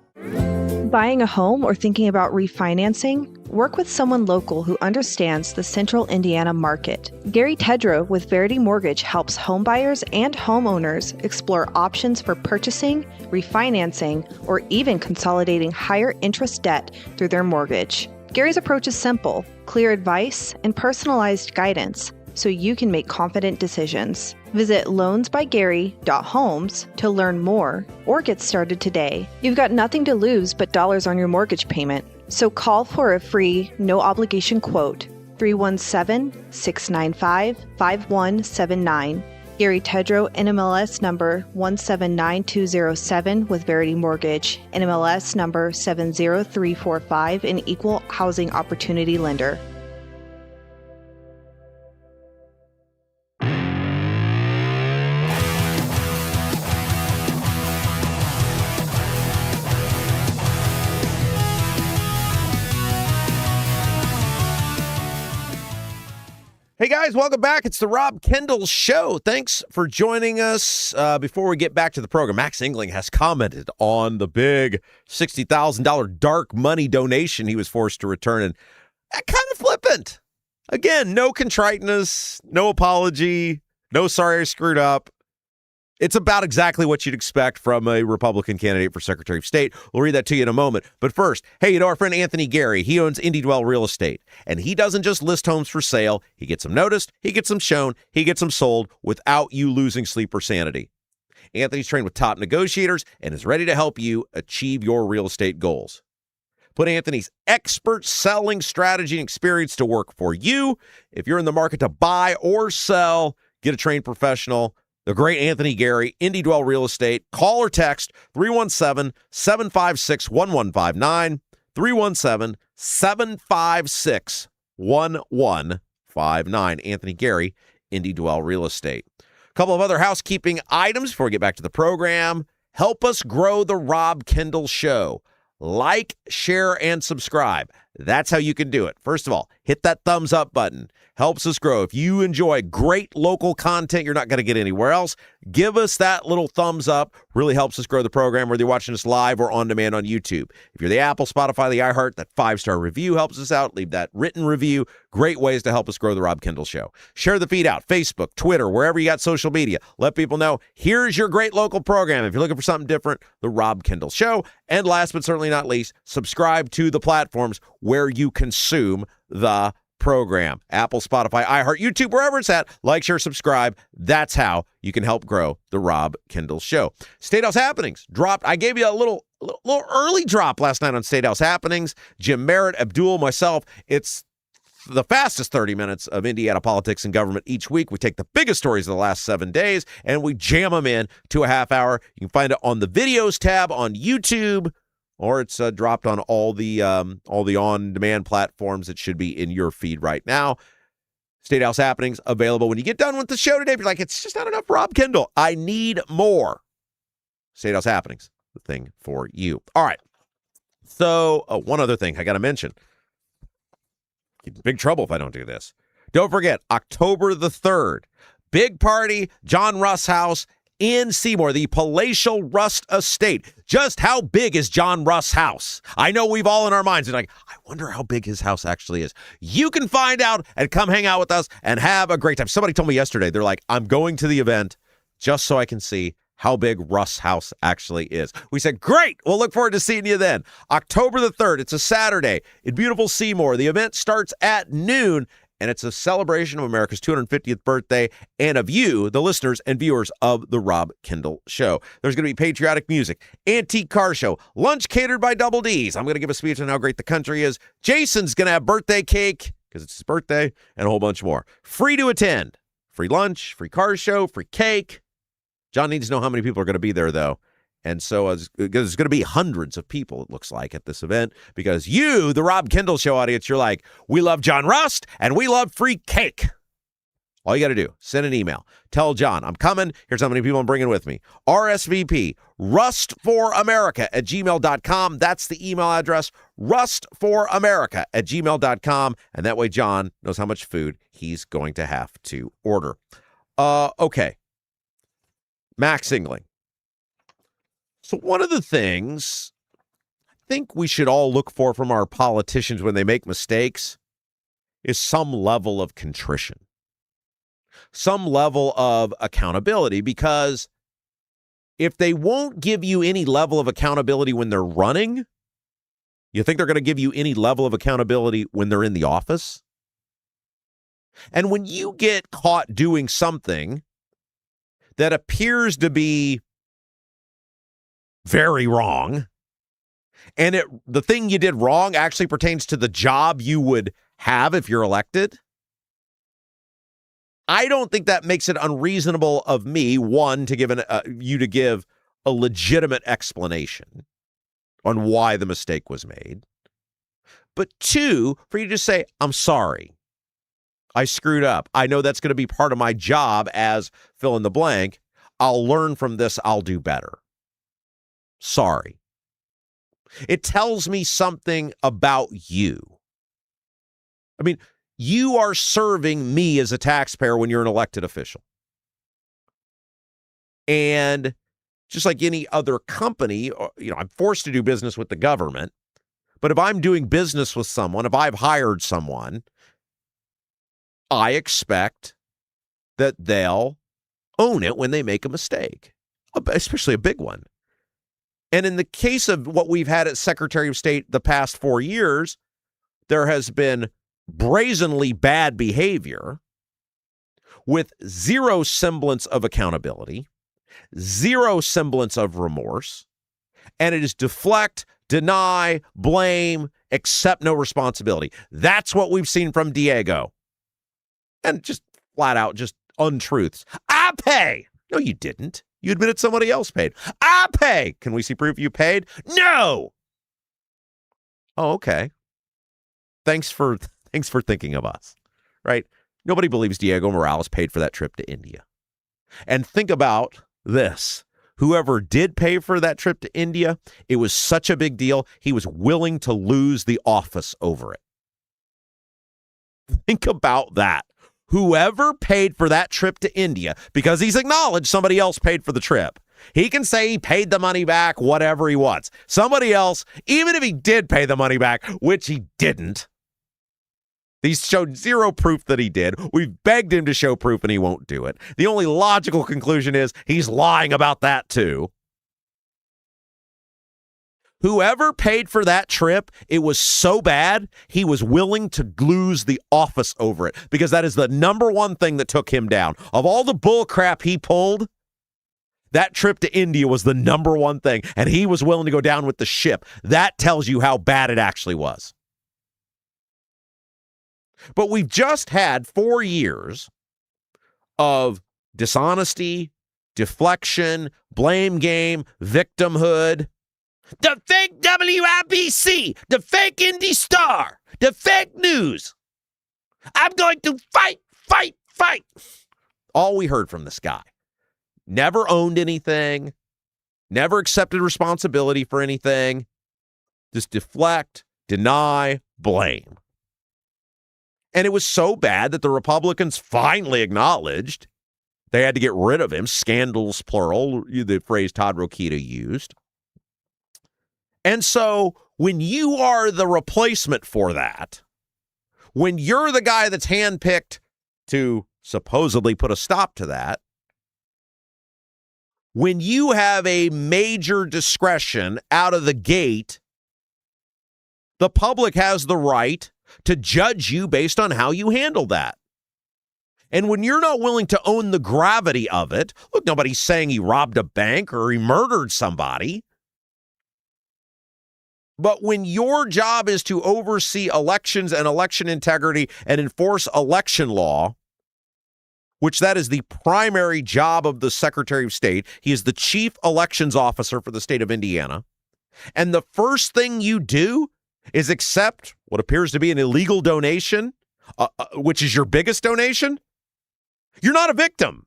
Buying a home or thinking about refinancing? Work with someone local who understands the central Indiana market. Gary Tedrow with Verity Mortgage helps homebuyers and homeowners explore options for purchasing, refinancing, or even consolidating higher interest debt through their mortgage. Gary's approach is simple, clear advice, and personalized guidance, so you can make confident decisions. Visit loansbygary.homes to learn more or get started today. You've got nothing to lose but dollars on your mortgage payment. So call for a free, no-obligation quote, 317-695-5179. Gary Tedrow, NMLS number 179207 with Verity Mortgage, NMLS number 70345, an equal housing opportunity lender. Hey guys, welcome back. It's the Rob Kendall Show. Thanks for joining us. Before we get back to the program, Max Engling has commented on the big $60,000 dark money donation he was forced to return, and that kind of flippant. Again, no contriteness, no apology, no sorry I screwed up. It's about exactly what you'd expect from a Republican candidate for Secretary of State. We'll read that to you in a moment. But first, hey, you know our friend Anthony Gary, he owns IndieDwell Real Estate. And he doesn't just list homes for sale. He gets them noticed, he gets them shown, he gets them sold without you losing sleep or sanity. Anthony's trained with top negotiators and is ready to help you achieve your real estate goals. Put Anthony's expert selling strategy and experience to work for you. If you're in the market to buy or sell, get a trained professional. The great Anthony Gary, Indy Dwell Real Estate. Call or text 317-756-1159. 317-756-1159. Anthony Gary, Indy Dwell Real Estate. A couple of other housekeeping items before we get back to the program. Help us grow the Rob Kendall Show. Like, share, and subscribe. That's how you can do it. First of all, hit that thumbs up button. Helps us grow. If you enjoy great local content you're not going to get anywhere else, give us that little thumbs up. Really helps us grow the program, whether you're watching us live or on demand on YouTube. If you're the Apple, Spotify, the iHeart, that 5-star review helps us out. Leave that written review. Great ways to help us grow the Rob Kendall Show. Share the feed out, Facebook, Twitter, wherever you got social media. Let people know, here's your great local program. If you're looking for something different, the Rob Kendall Show. And last but certainly not least, subscribe to the platforms where you consume the program. Apple, Spotify, iHeart, YouTube, wherever it's at. Like, share, subscribe. That's how you can help grow the Rob Kendall Show. Statehouse Happenings dropped. I gave you a little early drop last night on Statehouse Happenings. Jim Merritt, Abdul, myself. It's the fastest 30 minutes of Indiana politics and government each week. We take the biggest stories of the last 7 days and we jam them in to a half hour. You can find it on the videos tab on YouTube, or it's dropped on all the on-demand platforms. It should be in your feed right now. Statehouse Happenings available when you get done with the show today. If you're like, it's just not enough Rob Kendall, I need more. Statehouse Happenings, the thing for you. All right. So one other thing I got to mention. Get in big trouble if I don't do this. Don't forget, October the 3rd, big party, John Russ House in Seymour, the palatial Rust Estate. Just how big is John Russ' house? I know we've all in our minds been like, I wonder how big his house actually is. You can find out and come hang out with us and have a great time. Somebody told me yesterday, they're like, I'm going to the event just so I can see how big Russ' house actually is. We said, great. We'll look forward to seeing you then. October the 3rd. It's a Saturday in beautiful Seymour. The event starts at noon. And it's a celebration of America's 250th birthday and of you, the listeners and viewers of the Rob Kendall Show. There's going to be patriotic music, antique car show, lunch catered by Double D's. I'm going to give a speech on how great the country is. Jason's going to have birthday cake because it's his birthday and a whole bunch more. Free to attend. Free lunch, free car show, free cake. John needs to know how many people are going to be there, though. And so there's going to be hundreds of people, it looks like, at this event because you, the Rob Kendall Show audience, you're like, we love John Rust and we love free cake. All you got to do, send an email. Tell John, I'm coming. Here's how many people I'm bringing with me. RSVP, rustforamerica@gmail.com. That's the email address, rustforamerica@gmail.com. And that way John knows how much food he's going to have to order. Okay. Max Singling. So one of the things I think we should all look for from our politicians when they make mistakes is some level of contrition, some level of accountability, because if they won't give you any level of accountability when they're running, you think they're going to give you any level of accountability when they're in the office? And when you get caught doing something that appears to be very wrong, and the thing you did wrong actually pertains to the job you would have if you're elected, I don't think that makes it unreasonable of me, one, to give you to give a legitimate explanation on why the mistake was made, but two, for you to just say, I'm sorry, I screwed up. I know that's going to be part of my job as fill in the blank. I'll learn from this. I'll do better. Sorry. It tells me something about you. I mean, you are serving me as a taxpayer when you're an elected official. And just like any other company, I'm forced to do business with the government. But if I'm doing business with someone, if I've hired someone, I expect that they'll own it when they make a mistake, especially a big one. And in the case of what we've had as Secretary of State the past 4 years, there has been brazenly bad behavior with zero semblance of accountability, zero semblance of remorse, and it is deflect, deny, blame, accept no responsibility. That's what we've seen from Diego. And just flat out, just untruths. I pay. No, you didn't. You admitted somebody else paid. I pay. Can we see proof you paid? No. Oh, okay. Thanks for thinking of us, right? Nobody believes Diego Morales paid for that trip to India. And think about this. Whoever did pay for that trip to India, it was such a big deal, he was willing to lose the office over it. Think about that. Whoever paid for that trip to India, because he's acknowledged somebody else paid for the trip. He can say he paid the money back, whatever he wants. Somebody else, even if he did pay the money back, which he didn't, he's showed zero proof that he did. We've begged him to show proof and he won't do it. The only logical conclusion is he's lying about that too. Whoever paid for that trip, it was so bad, he was willing to lose the office over it because that is the number one thing that took him down. Of all the bull crap he pulled, that trip to India was the number one thing, and he was willing to go down with the ship. That tells you how bad it actually was. But we've just had 4 years of dishonesty, deflection, blame game, victimhood. The fake WIBC, the fake Indy Star, the fake news. I'm going to fight. All we heard from this guy. Never owned anything, never accepted responsibility for anything. Just deflect, deny, blame. And it was so bad that the Republicans finally acknowledged they had to get rid of him. Scandals, plural, the phrase Todd Rokita used. And so when you are the replacement for that, when you're the guy that's handpicked to supposedly put a stop to that, when you have a major discretion out of the gate, the public has the right to judge you based on how you handle that. And when you're not willing to own the gravity of it, look, nobody's saying he robbed a bank or he murdered somebody. But when your job is to oversee elections and election integrity and enforce election law, which that is the primary job of the Secretary of State, he is the chief elections officer for the state of Indiana, and the first thing you do is accept what appears to be an illegal donation, which is your biggest donation, you're not a victim.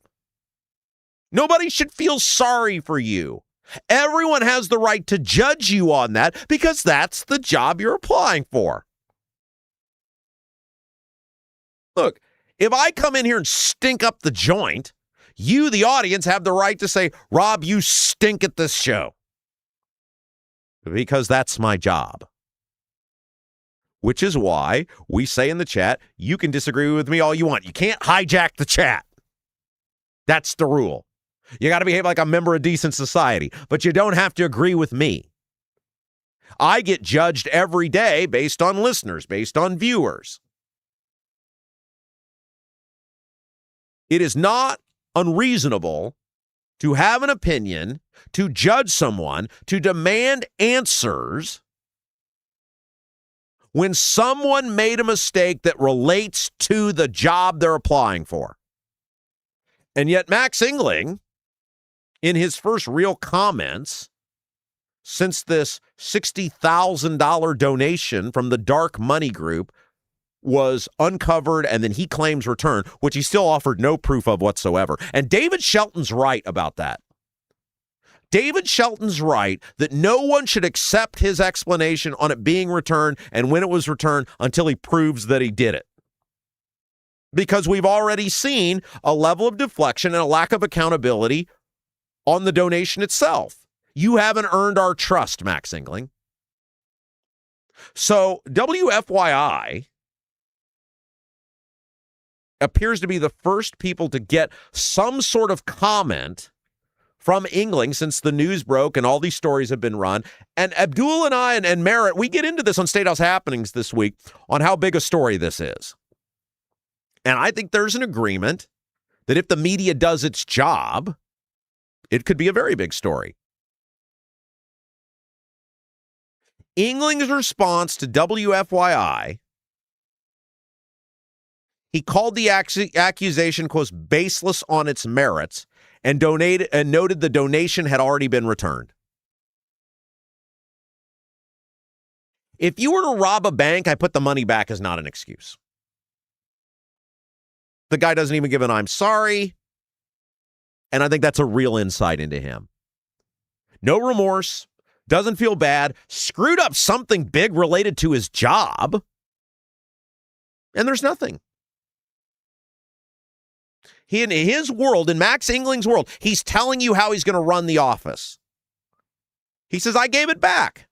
Nobody should feel sorry for you. Everyone has the right to judge you on that because that's the job you're applying for. Look, if I come in here and stink up the joint, you, the audience, have the right to say, Rob, you stink at this show. Because that's my job. Which is why we say in the chat, you can disagree with me all you want. You can't hijack the chat. That's the rule. You got to behave like a member of decent society, but you don't have to agree with me. I get judged every day based on listeners, based on viewers. It is not unreasonable to have an opinion, to judge someone, to demand answers when someone made a mistake that relates to the job they're applying for. And yet Max Engling, in his first real comments since this $60,000 donation from the dark money group was uncovered and then he claims returned, which he still offered no proof of whatsoever. And David Shelton's right about that. David Shelton's right that no one should accept his explanation on it being returned and when it was returned until he proves that he did it. Because we've already seen a level of deflection and a lack of accountability on the donation itself. You haven't earned our trust, Max Engling. So WFYI appears to be the first people to get some sort of comment from Engling since the news broke and all these stories have been run. And Abdul and I and Merritt, we get into this on Statehouse Happenings this week on how big a story this is. And I think there's an agreement that if the media does its job, it could be a very big story. Engling's response to WFYI, he called the accusation, quote, baseless on its merits and noted the donation had already been returned. If you were to rob a bank, I put the money back as not an excuse. The guy doesn't even give an I'm sorry. And I think that's a real insight into him. No remorse, doesn't feel bad, screwed up something big related to his job, and there's nothing. In his world, in Max Engling's world, he's telling you how he's going to run the office. He says, I gave it back.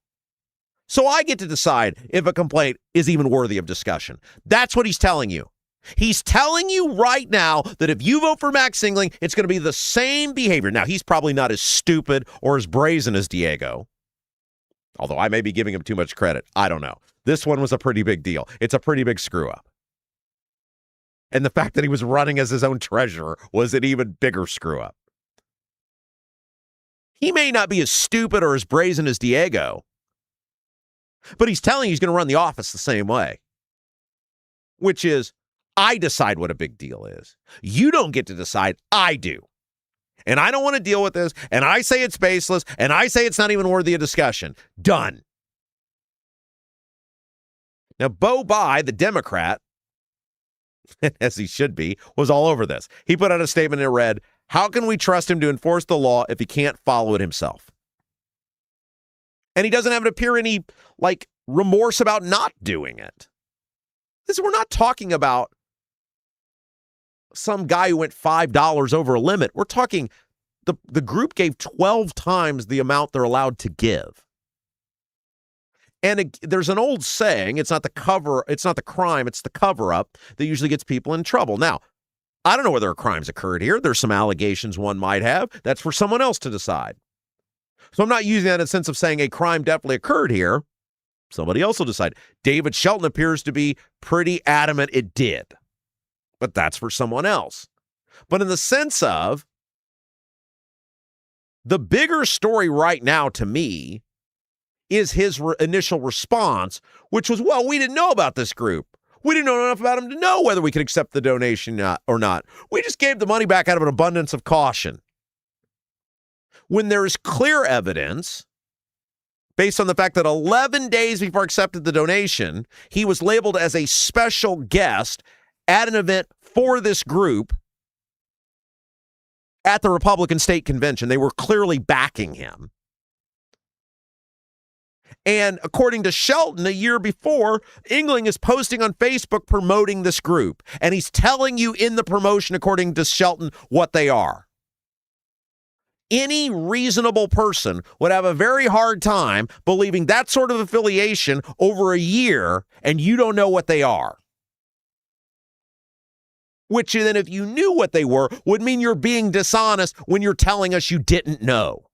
So I get to decide if a complaint is even worthy of discussion. That's what he's telling you. He's telling you right now that if you vote for Max Engling, it's going to be the same behavior. Now, he's probably not as stupid or as brazen as Diego, although I may be giving him too much credit. I don't know. This one was a pretty big deal. It's a pretty big screw up. And the fact that he was running as his own treasurer was an even bigger screw up. He may not be as stupid or as brazen as Diego, but he's telling you he's going to run the office the same way, which is, I decide what a big deal is. You don't get to decide. I do. And I don't want to deal with this. And I say it's baseless. And I say it's not even worthy of discussion. Done. Now, Bo Bai, the Democrat, as he should be, was all over this. He put out a statement that read, how can we trust him to enforce the law if he can't follow it himself? And he doesn't have to appear any, remorse about not doing it. We're not talking about some guy who went $5 over a limit. We're talking the group gave 12 times the amount they're allowed to give. And there's an old saying, it's not the crime, it's the cover-up that usually gets people in trouble. Now, I don't know whether crimes occurred here. There's some allegations one might have. That's for someone else to decide. So I'm not using that in the sense of saying a crime definitely occurred here. Somebody else will decide. David Shelton appears to be pretty adamant it did. But that's for someone else. But in the sense of the bigger story right now to me is his initial response, which was, well, we didn't know about this group. We didn't know enough about him to know whether we could accept the donation or not. We just gave the money back out of an abundance of caution. When there is clear evidence, based on the fact that 11 days before accepted the donation, he was labeled as a special guest at an event for this group at the Republican State Convention. They were clearly backing him. And according to Shelton, a year before, Engling is posting on Facebook promoting this group. And he's telling you in the promotion, according to Shelton, what they are. Any reasonable person would have a very hard time believing that sort of affiliation over a year and you don't know what they are. Which then, if you knew what they were, would mean you're being dishonest when you're telling us you didn't know.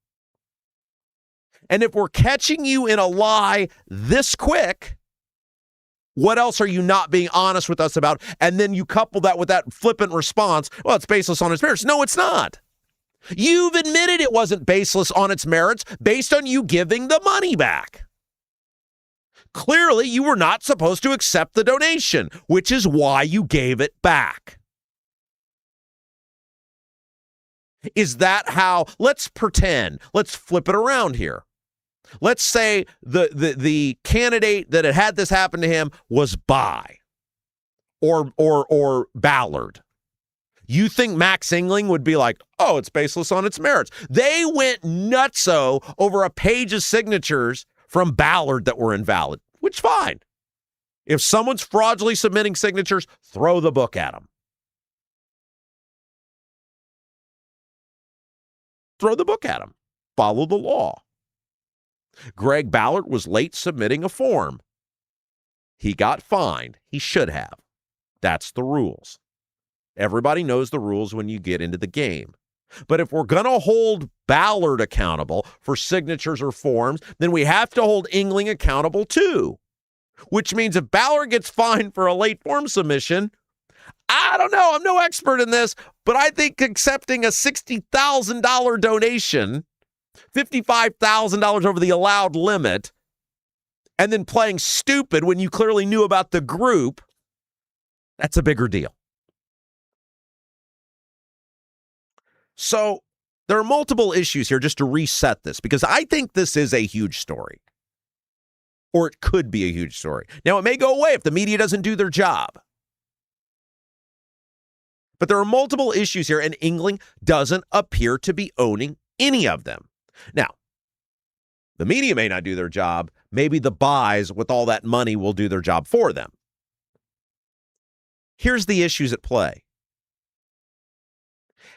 And if we're catching you in a lie this quick, what else are you not being honest with us about? And then you couple that with that flippant response, well, it's baseless on its merits. No, it's not. You've admitted it wasn't baseless on its merits based on you giving the money back. Clearly, you were not supposed to accept the donation, which is why you gave it back. Is that how? Let's pretend. Let's flip it around here. Let's say the candidate that had this happen to him was Bai or Ballard. You think Max Engling would be like, oh, it's baseless on its merits. They went nutso over a page of signatures from Ballard that were invalid, which fine. If someone's fraudulently submitting signatures, throw the book at them. Throw the book at them. Follow the law. Greg Ballard was late submitting a form. He got fined. He should have. That's the rules. Everybody knows the rules when you get into the game. But if we're going to hold Ballard accountable for signatures or forms, then we have to hold Engling accountable too. Which means if Ballard gets fined for a late form submission, I don't know, I'm no expert in this, but I think accepting a $60,000 donation, $55,000 over the allowed limit, and then playing stupid when you clearly knew about the group, that's a bigger deal. So there are multiple issues here just to reset this, because I think this is a huge story, or it could be a huge story. Now, it may go away if the media doesn't do their job. But there are multiple issues here, and England doesn't appear to be owning any of them. Now, the media may not do their job. Maybe the buys with all that money will do their job for them. Here's the issues at play.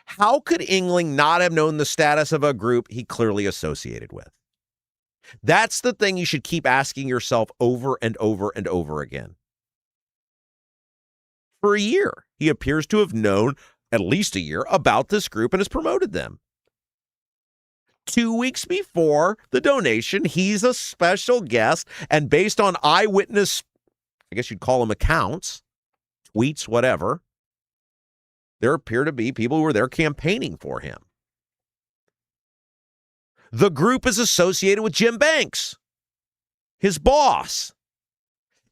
How could England not have known the status of a group he clearly associated with? That's the thing you should keep asking yourself over and over and over again. For a year, he appears to have known, at least a year, about this group and has promoted them. 2 weeks before the donation, he's a special guest, and based on eyewitness, I guess you'd call them accounts, tweets, whatever, there appear to be people who were there campaigning for him. The group is associated with Jim Banks, his boss.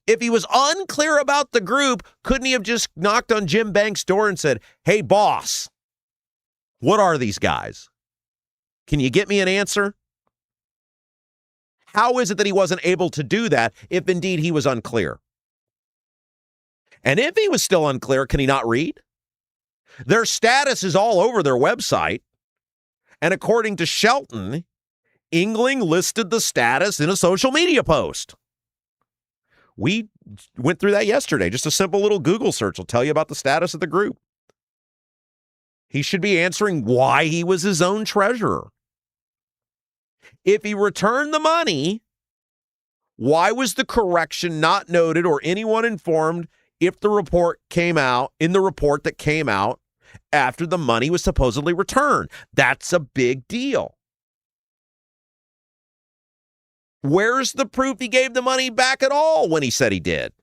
If he was unclear about the group, couldn't he have just knocked on Jim Banks' door and said, "Hey, boss, what are these guys? Can you get me an answer?" How is it that he wasn't able to do that if indeed he was unclear? And if he was still unclear, can he not read? Their status is all over their website. And according to Shelton, England listed the status in a social media post. We went through that yesterday. Just a simple little Google search will tell you about the status of the group. He should be answering why he was his own treasurer. If he returned the money, why was the correction not noted or anyone informed if the report came out, in the report that came out after the money was supposedly returned? That's a big deal. Where's the proof he gave the money back at all when he said he did?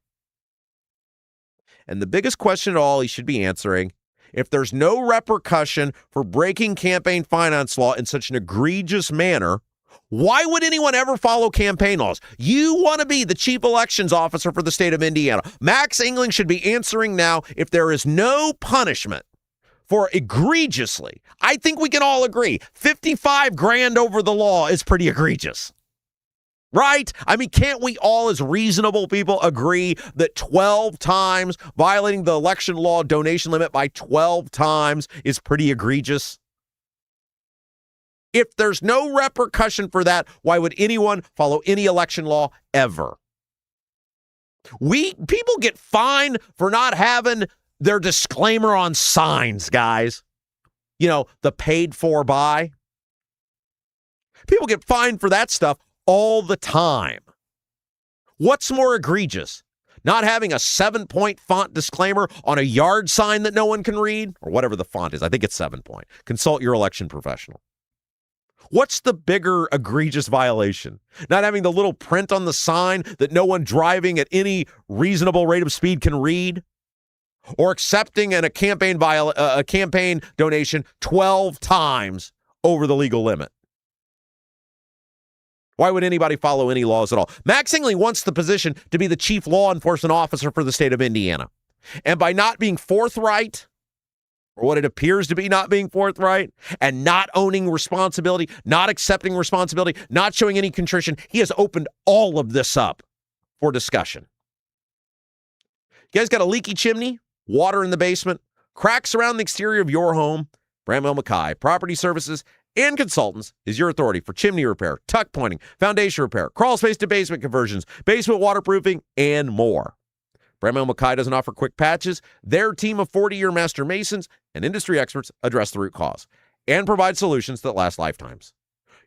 And the biggest question at all he should be answering, if there's no repercussion for breaking campaign finance law in such an egregious manner, why would anyone ever follow campaign laws? You want to be the chief elections officer for the state of Indiana. Max England should be answering now if there is no punishment for egregiously. I think we can all agree, 55 grand over the law is pretty egregious. Right? I mean, can't we all as reasonable people agree that 12 times violating the election law donation limit by 12 times is pretty egregious? If there's no repercussion for that, why would anyone follow any election law ever? People get fined for not having their disclaimer on signs, guys. You know, the paid for by. People get fined for that stuff all the time. What's more egregious? Not having a 7-point font disclaimer on a yard sign that no one can read? Or whatever the font is. I think it's 7-point. Consult your election professional. What's the bigger egregious violation? Not having the little print on the sign that no one driving at any reasonable rate of speed can read? Or accepting a campaign donation 12 times over the legal limit? Why would anybody follow any laws at all? Max England wants the position to be the chief law enforcement officer for the state of Indiana. And by not being forthright, or what it appears to be not being forthright, and not owning responsibility, not accepting responsibility, not showing any contrition, he has opened all of this up for discussion. You guys got a leaky chimney, water in the basement, cracks around the exterior of your home? Bramwell Mackay Property Services and Consultants is your authority for chimney repair, tuck pointing, foundation repair, crawl space to basement conversions, basement waterproofing, and more. Bramwell Mackay doesn't offer quick patches. Their team of 40-year master masons and industry experts address the root cause and provide solutions that last lifetimes.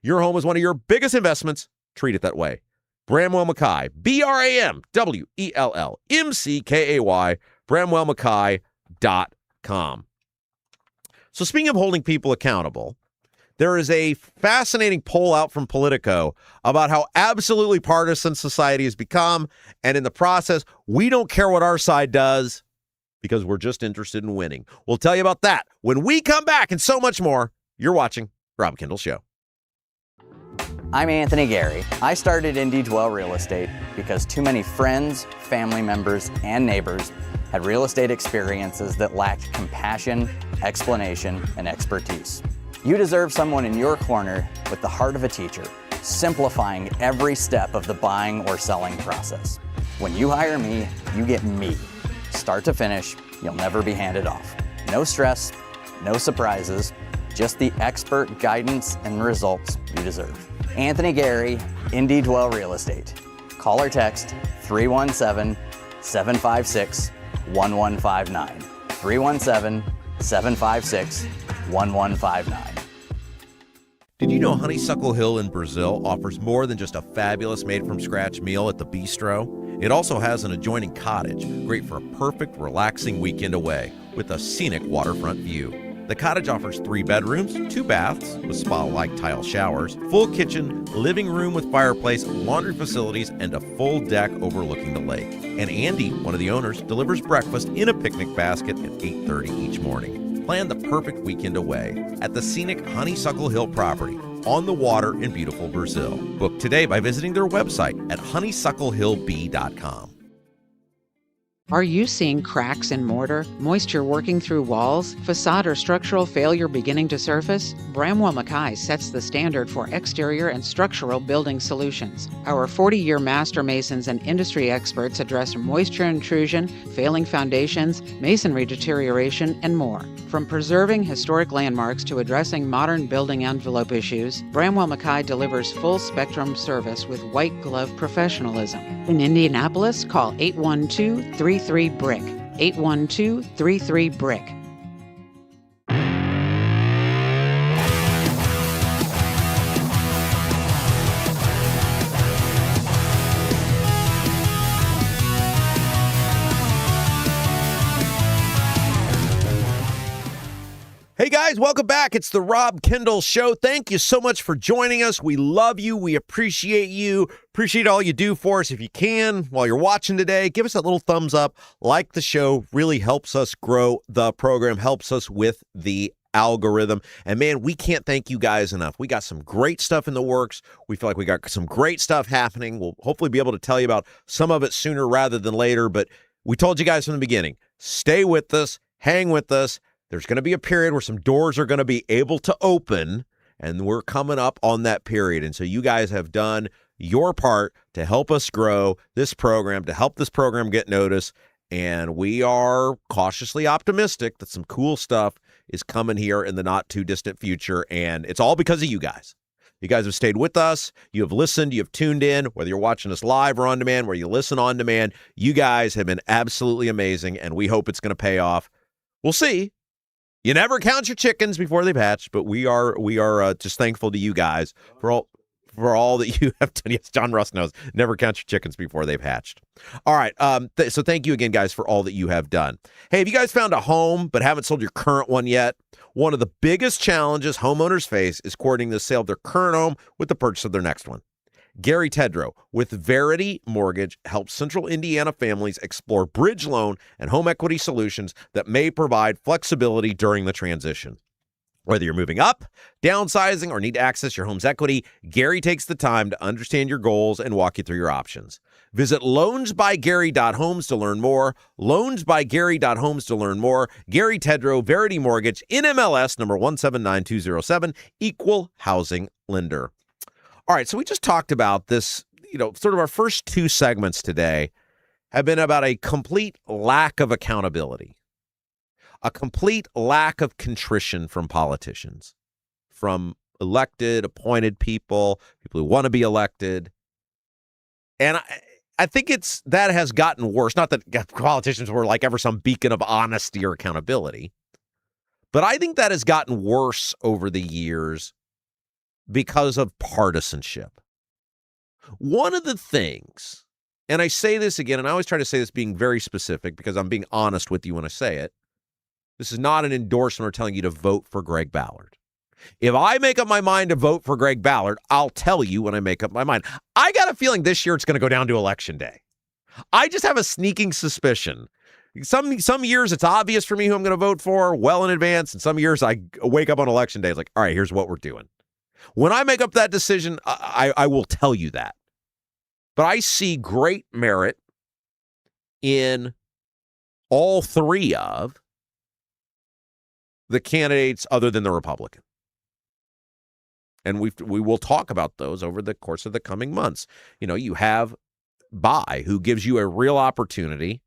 Your home is one of your biggest investments. Treat it that way. Bramwell Mackay, BRAMWELLMCKAY, BramwellMackay.com. So speaking of holding people accountable, there is a fascinating poll out from Politico about how absolutely partisan society has become. And in the process, we don't care what our side does because we're just interested in winning. We'll tell you about that when we come back and so much more. You're watching Rob Kendall Show. I'm Anthony Gary. I started Indy Dwell Real Estate because too many friends, family members, and neighbors had real estate experiences that lacked compassion, explanation, and expertise. You deserve someone in your corner with the heart of a teacher, simplifying every step of the buying or selling process. When you hire me, you get me. Start to finish, you'll never be handed off. No stress, no surprises, just the expert guidance and results you deserve. Anthony Gary, Indy Dwell Real Estate. Call or text 317-756-1159. 317-756-1159. Did you know Honeysuckle Hill in Brazil offers more than just a fabulous made-from-scratch meal at the bistro? It also has an adjoining cottage, great for a perfect, relaxing weekend away with a scenic waterfront view. The cottage offers 3 bedrooms, 2 baths with spa-like tile showers, full kitchen, living room with fireplace, laundry facilities, and a full deck overlooking the lake. And Andy, one of the owners, delivers breakfast in a picnic basket at 8:30 each morning. Plan the perfect weekend away at the scenic Honeysuckle Hill property on the water in beautiful Brazil. Book today by visiting their website at honeysucklehillb.com. Are you seeing cracks in mortar, moisture working through walls, facade or structural failure beginning to surface? Bramwell Mackay sets the standard for exterior and structural building solutions. Our 40-year master masons and industry experts address moisture intrusion, failing foundations, masonry deterioration, and more. From preserving historic landmarks to addressing modern building envelope issues, Bramwell Mackay delivers full-spectrum service with white-glove professionalism. In Indianapolis, call 812-33-BRICK. 812-33-BRICK. Hey guys, welcome back. It's the Rob Kendall Show. Thank you so much for joining us. We love you. We appreciate you. Appreciate all you do for us. If you can, while you're watching today, give us a little thumbs up. Like the show. Really helps us grow the program, helps us with the algorithm. And man, we can't thank you guys enough. We got some great stuff in the works. We feel like we got some great stuff happening. We'll hopefully be able to tell you about some of it sooner rather than later. But we told you guys from the beginning, stay with us, hang with us. There's going to be a period where some doors are going to be able to open, and we're coming up on that period. And so you guys have done your part to help us grow this program, to help this program get noticed. And we are cautiously optimistic that some cool stuff is coming here in the not too distant future. And it's all because of you guys. You guys have stayed with us. You have listened. You have tuned in, whether you're watching us live or on demand, where you listen on demand. You guys have been absolutely amazing, and we hope it's going to pay off. We'll see. You never count your chickens before they've hatched, but we are just thankful to you guys for all that you have done. Yes, John Russ knows. Never count your chickens before they've hatched. All right. So thank you again, guys, for all that you have done. Hey, have you guys found a home but haven't sold your current one yet? One of the biggest challenges homeowners face is coordinating the sale of their current home with the purchase of their next one. Gary Tedrow with Verity Mortgage helps Central Indiana families explore bridge loan and home equity solutions that may provide flexibility during the transition. Whether you're moving up, downsizing, or need to access your home's equity, Gary takes the time to understand your goals and walk you through your options. Visit loansbygary.homes to learn more. Loansbygary.homes to learn more. Gary Tedrow, Verity Mortgage, NMLS number 179207, equal housing lender. All right, so we just talked about this, sort of our first 2 segments today have been about a complete lack of accountability, a complete lack of contrition from politicians, from elected, appointed people who want to be elected. And I think that has gotten worse. Not that politicians were like ever some beacon of honesty or accountability, but I think that has gotten worse over the years because of partisanship. One of the things, and I say this again, and I always try to say this being very specific because I'm being honest with you when I say it. This is not an endorsement or telling you to vote for Greg Ballard. If I make up my mind to vote for Greg Ballard, I'll tell you when I make up my mind. I got a feeling this year it's going to go down to Election Day. I just have a sneaking suspicion. Some years it's obvious for me who I'm going to vote for well in advance, and some years I wake up on Election Day. It's like, all right, here's what we're doing. When I make up that decision, I will tell you that. But I see great merit in all three of the candidates other than the Republican. And we will talk about those over the course of the coming months. You know, you have Bai, who gives you a real opportunity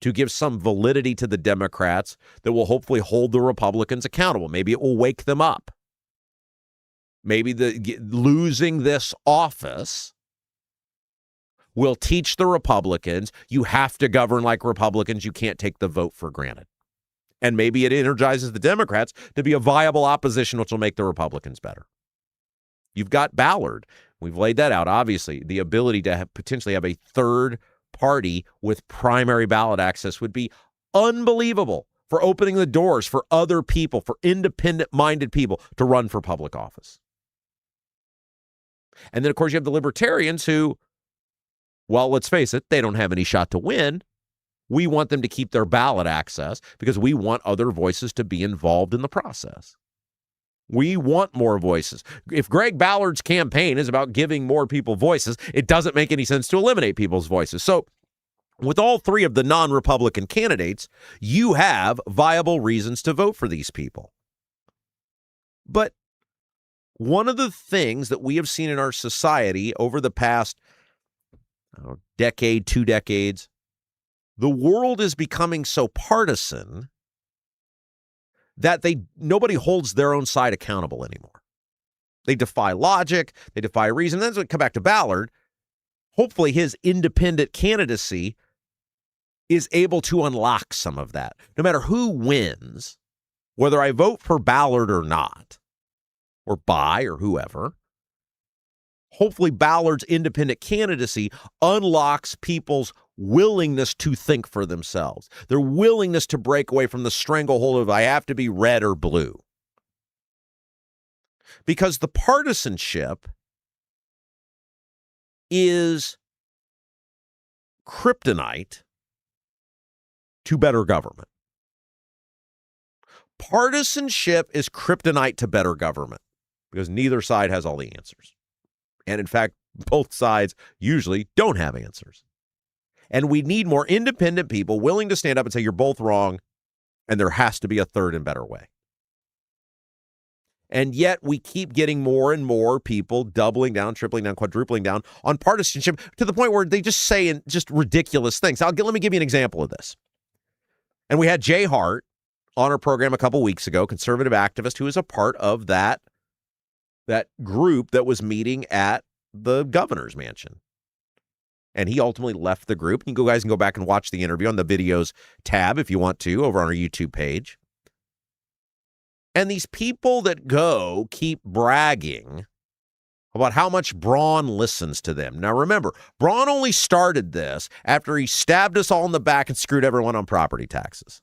to give some validity to the Democrats that will hopefully hold the Republicans accountable. Maybe it will wake them up. Maybe losing this office will teach the Republicans you have to govern like Republicans. You can't take the vote for granted. And maybe it energizes the Democrats to be a viable opposition, which will make the Republicans better. You've got Ballard. We've laid that out, obviously. The ability to potentially have a third party with primary ballot access would be unbelievable for opening the doors for other people, for independent-minded people to run for public office. And then, of course, you have the Libertarians who, well, let's face it, they don't have any shot to win. We want them to keep their ballot access because we want other voices to be involved in the process. We want more voices. If Greg Ballard's campaign is about giving more people voices, it doesn't make any sense to eliminate people's voices. So with all three of the non-Republican candidates, you have viable reasons to vote for these people. But one of the things that we have seen in our society over the past decade, 2 decades, the world is becoming so partisan that nobody holds their own side accountable anymore. They defy logic, they defy reason. Then as we come back to Ballard, hopefully his independent candidacy is able to unlock some of that. No matter who wins, whether I vote for Ballard or not, or Bai or whoever, hopefully Ballard's independent candidacy unlocks people's willingness to think for themselves, their willingness to break away from the stranglehold of I have to be red or blue. Because the partisanship is kryptonite to better government. Partisanship is kryptonite to better government because neither side has all the answers. And in fact, both sides usually don't have answers. And we need more independent people willing to stand up and say, you're both wrong, and there has to be a third and better way. And yet we keep getting more and more people doubling down, tripling down, quadrupling down on partisanship to the point where they just say just ridiculous things. Let me give you an example of this. And we had Jay Hart on our program a couple weeks ago, conservative activist who is a part of that group that was meeting at the governor's mansion. And he ultimately left the group. You guys can go back and watch the interview on the videos tab if you want to over on our YouTube page. And these people that go keep bragging about how much Braun listens to them. Now remember, Braun only started this after he stabbed us all in the back and screwed everyone on property taxes.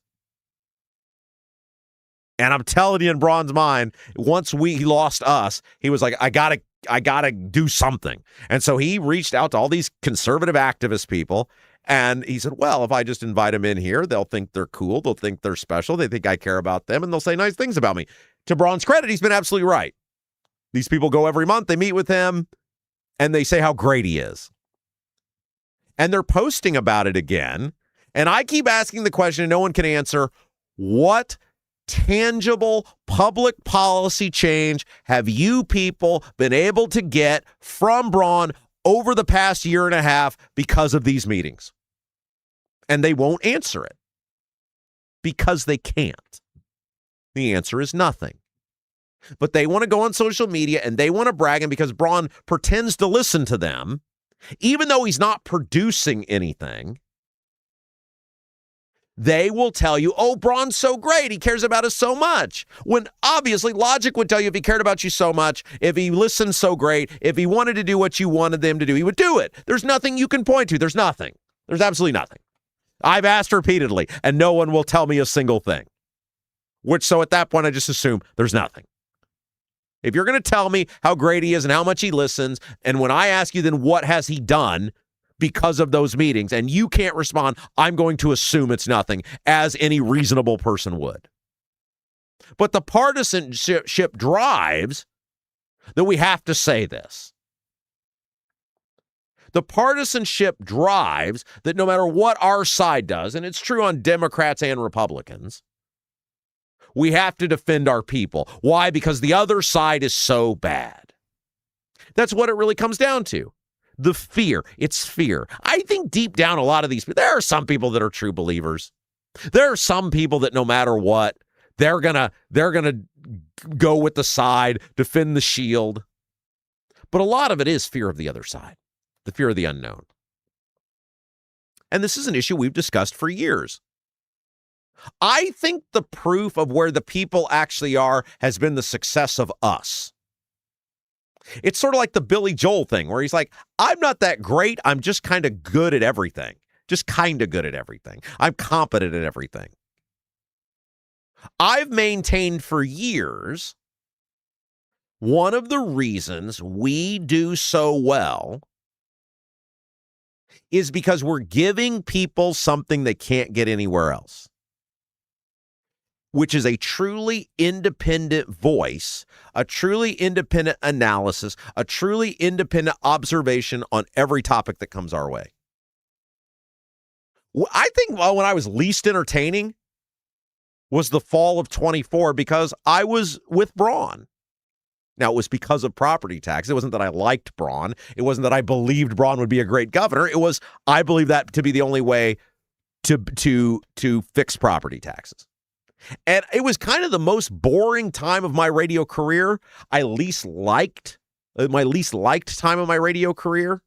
And I'm telling you, in Braun's mind, once he lost us, he was like, I gotta do something. And so he reached out to all these conservative activist people. And he said, well, if I just invite them in here, they'll think they're cool. They'll think they're special. They think I care about them. And they'll say nice things about me. To Braun's credit, he's been absolutely right. These people go every month. They meet with him and they say how great he is. And they're posting about it again. And I keep asking the question and no one can answer, what tangible public policy change have you people been able to get from Braun over the past year and a half because of these meetings? And they won't answer it because they can't. The answer is nothing. But they want to go on social media and they want to brag, and because Braun pretends to listen to them, even though he's not producing anything, they will tell you, oh, Braun's so great. He cares about us so much. When obviously logic would tell you if he cared about you so much, if he listened so great, if he wanted to do what you wanted them to do, he would do it. There's nothing you can point to. There's nothing. There's absolutely nothing. I've asked repeatedly, and no one will tell me a single thing. So at that point, I just assume there's nothing. If you're going to tell me how great he is and how much he listens, and when I ask you, then what has he done because of those meetings, and you can't respond, I'm going to assume it's nothing, as any reasonable person would. But the partisanship drives that we have to say this. The partisanship drives that no matter what our side does, and it's true on Democrats and Republicans, we have to defend our people. Why? Because the other side is so bad. That's what it really comes down to. The fear. It's fear. I think deep down, a lot of these people, there are some people that are true believers. There are some people that no matter what, they're gonna go with the side, defend the shield. But a lot of it is fear of the other side, the fear of the unknown. And this is an issue we've discussed for years. I think the proof of where the people actually are has been the success of us. It's sort of like the Billy Joel thing where he's like, I'm not that great. I'm just kind of good at everything. Just kind of good at everything. I'm competent at everything. I've maintained for years one of the reasons we do so well is because we're giving people something they can't get anywhere else, which is a truly independent voice, a truly independent analysis, a truly independent observation on every topic that comes our way. I think when I was least entertaining was the fall of 24 because I was with Braun. Now, it was because of property tax. It wasn't that I liked Braun. It wasn't that I believed Braun would be a great governor. It was I believe that to be the only way to fix property taxes. And it was kind of the most boring time of my radio career. My least liked time of my radio career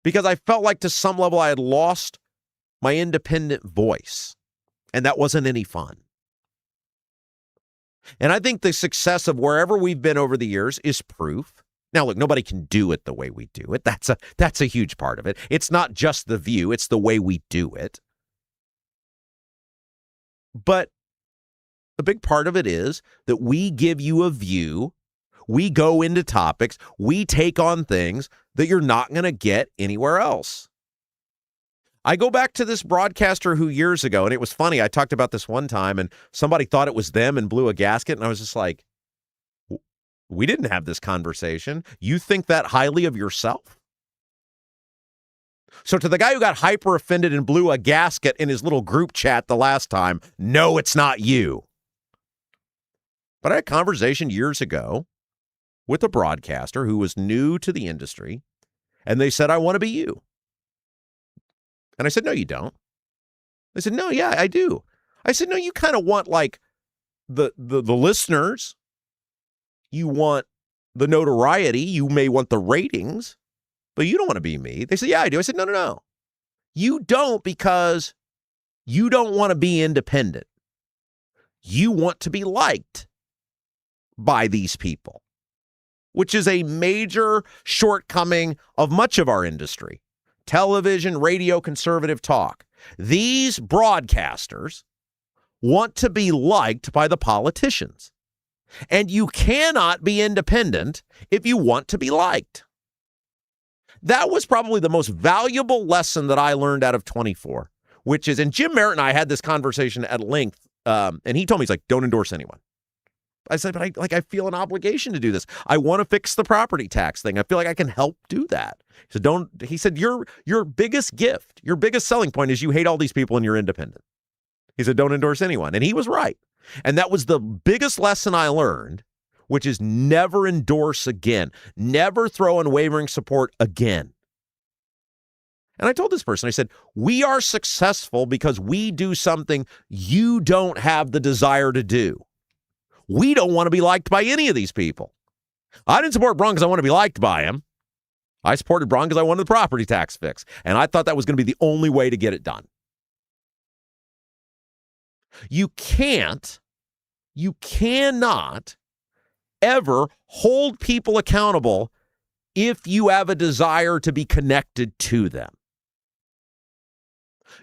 because I felt like to some level I had lost my independent voice, and that wasn't any fun. And I think the success of wherever we've been over the years is proof. Now, look, nobody can do it the way we do it. That's a huge part of it. It's not just the view, it's the way we do it. But a big part of it is that we give you a view, we go into topics, we take on things that you're not going to get anywhere else. I go back to this broadcaster who years ago, and it was funny, I talked about this one time, and somebody thought it was them and blew a gasket, and I was just like, we didn't have this conversation. You think that highly of yourself? So to the guy who got hyper offended and blew a gasket in his little group chat the last time, no, it's not you. But I had a conversation years ago with a broadcaster who was new to the industry, and they said, I want to be you. And I said, no, you don't. They said, no, yeah, I do. I said, no, you kind of want like the listeners. You want the notoriety. You may want the ratings, but you don't want to be me. They said, yeah, I do. I said, no. You don't because you don't want to be independent. You want to be liked by these people, which is a major shortcoming of much of our industry. Television, radio, conservative talk. These broadcasters want to be liked by the politicians. And you cannot be independent if you want to be liked. That was probably the most valuable lesson that I learned out of 24, which is, and Jim Merritt and I had this conversation at length, and he told me, he's like, don't endorse anyone. I said, but I feel an obligation to do this. I want to fix the property tax thing. I feel like I can help do that. He said, your biggest gift, your biggest selling point is you hate all these people and you're independent. He said, don't endorse anyone. And he was right. And that was the biggest lesson I learned, which is never endorse again. Never throw unwavering support again. And I told this person, I said, we are successful because we do something you don't have the desire to do. We don't want to be liked by any of these people. I didn't support Braun because I want to be liked by him. I supported Braun because I wanted the property tax fix. And I thought that was going to be the only way to get it done. You cannot ever hold people accountable if you have a desire to be connected to them.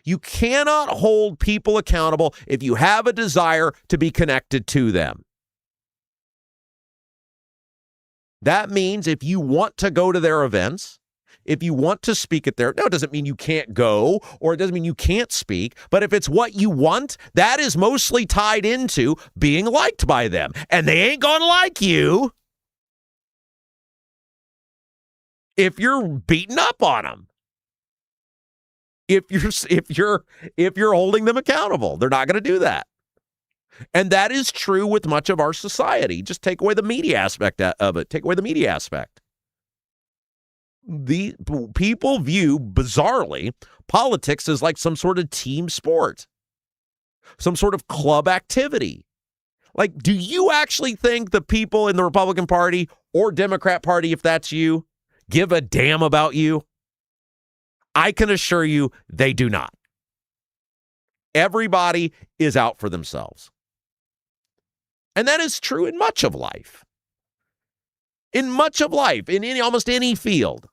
You cannot hold people accountable if you have a desire to be connected to them. That means if you want to go to their events, If you want to speak it there, no, it doesn't mean you can't go, or it doesn't mean you can't speak. But if it's what you want, that is mostly tied into being liked by them. And they ain't going to like you if you're beating up on them. If you're holding them accountable, they're not going to do that. And that is true with much of our society. Just take away the media aspect of it. Take away the media aspect. The people view, bizarrely, politics as like some sort of team sport, some sort of club activity. Like, do you actually think the people in the Republican Party or Democrat Party, if that's you, give a damn about you? I can assure you they do not. Everybody is out for themselves. And that is true in much of life. In much of life, in almost any field,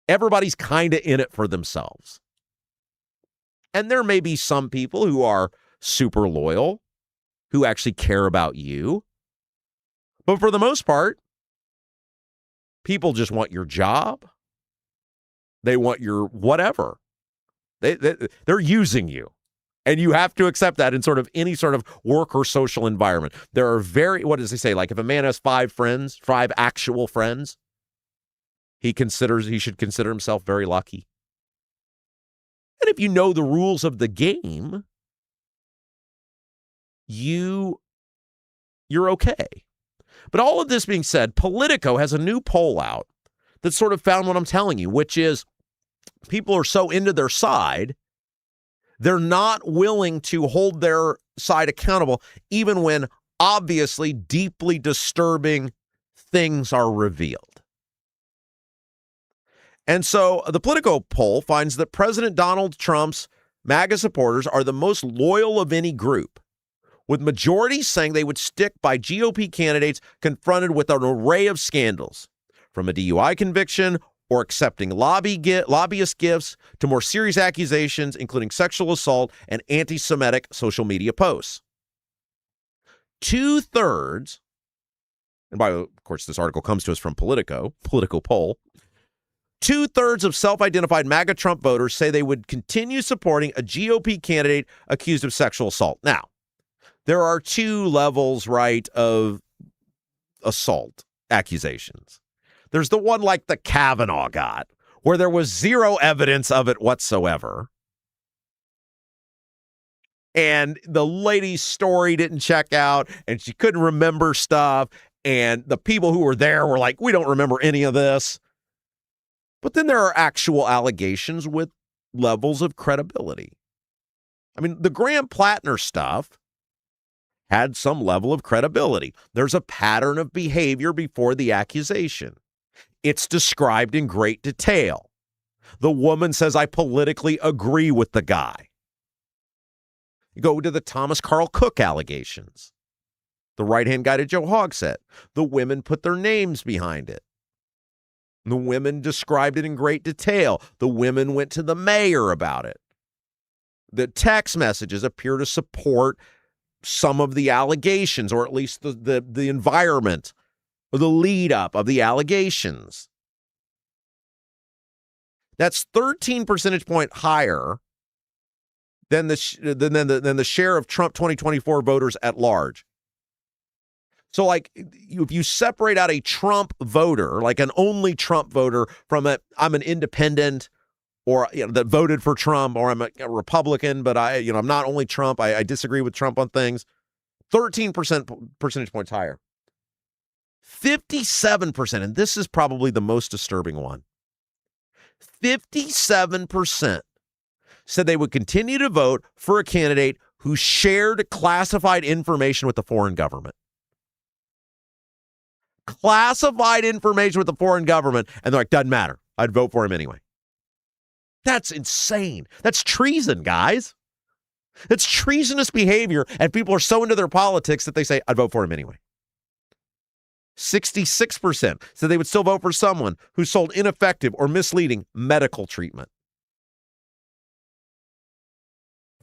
everybody's kind of in it for themselves. And there may be some people who are super loyal, who actually care about you. But for the most part, people just want your job. They want your whatever. They're using you. And you have to accept that in sort of any sort of work or social environment. There are what does he say? Like if a man has 5 friends, 5 actual friends, he should consider himself very lucky. And if you know the rules of the game, you're okay. But all of this being said, Politico has a new poll out that sort of found what I'm telling you, which is people are so into their side, they're not willing to hold their side accountable, even when obviously deeply disturbing things are revealed. And so the Politico poll finds that President Donald Trump's MAGA supporters are the most loyal of any group, with majorities saying they would stick by GOP candidates confronted with an array of scandals, from a DUI conviction or accepting lobbyist gifts to more serious accusations, including sexual assault and anti-Semitic social media posts. 2/3, and of course, this article comes to us from Politico poll, 2/3 of self-identified MAGA Trump voters say they would continue supporting a GOP candidate accused of sexual assault. Now, there are 2 levels, right, of assault accusations. There's the one like the Kavanaugh got, where there was 0 evidence of it whatsoever. And the lady's story didn't check out, and she couldn't remember stuff. And the people who were there were like, we don't remember any of this. But then there are actual allegations with levels of credibility. I mean, the Graham Plattner stuff had some level of credibility. There's a pattern of behavior before the accusation. It's described in great detail. The woman says, I politically agree with the guy. You go to the Thomas Carl Cook allegations. The right-hand guy to Joe Hogsett. The women put their names behind it. The women described it in great detail. The women went to the mayor about it. The text messages appear to support some of the allegations, or at least the environment or the lead up of the allegations. That's 13 percentage point higher than the share of Trump 2024 voters at large. So, like, if you separate out a Trump voter, like an only Trump voter, from I'm an independent, or that voted for Trump, or I'm a Republican, but I'm not only Trump. I disagree with Trump on things. 13 percentage points higher. 57%, and this is probably the most disturbing one. 57% said they would continue to vote for a candidate who shared classified information with the foreign government. Classified information with the foreign government, and they're like, doesn't matter. I'd vote for him anyway. That's insane. That's treason, guys. That's treasonous behavior, and people are so into their politics that they say, I'd vote for him anyway. 66% said they would still vote for someone who sold ineffective or misleading medical treatment.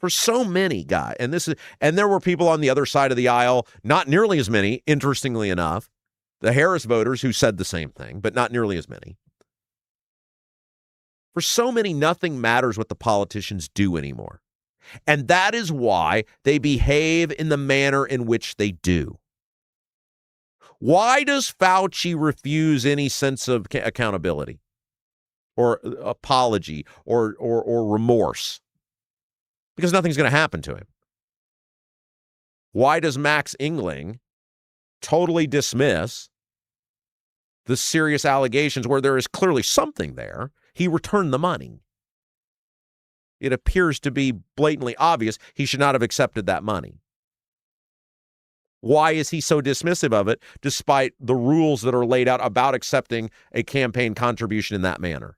For so many guys, and there were people on the other side of the aisle, not nearly as many, interestingly enough, the Harris voters who said the same thing, but not nearly as many. For so many, nothing matters what the politicians do anymore. And that is why they behave in the manner in which they do. Why does Fauci refuse any sense of accountability or apology or remorse? Because nothing's going to happen to him. Why does Max Engling totally dismiss the serious allegations where there is clearly something there? He returned the money. It appears to be blatantly obvious he should not have accepted that money. Why is he so dismissive of it, despite the rules that are laid out about accepting a campaign contribution in that manner?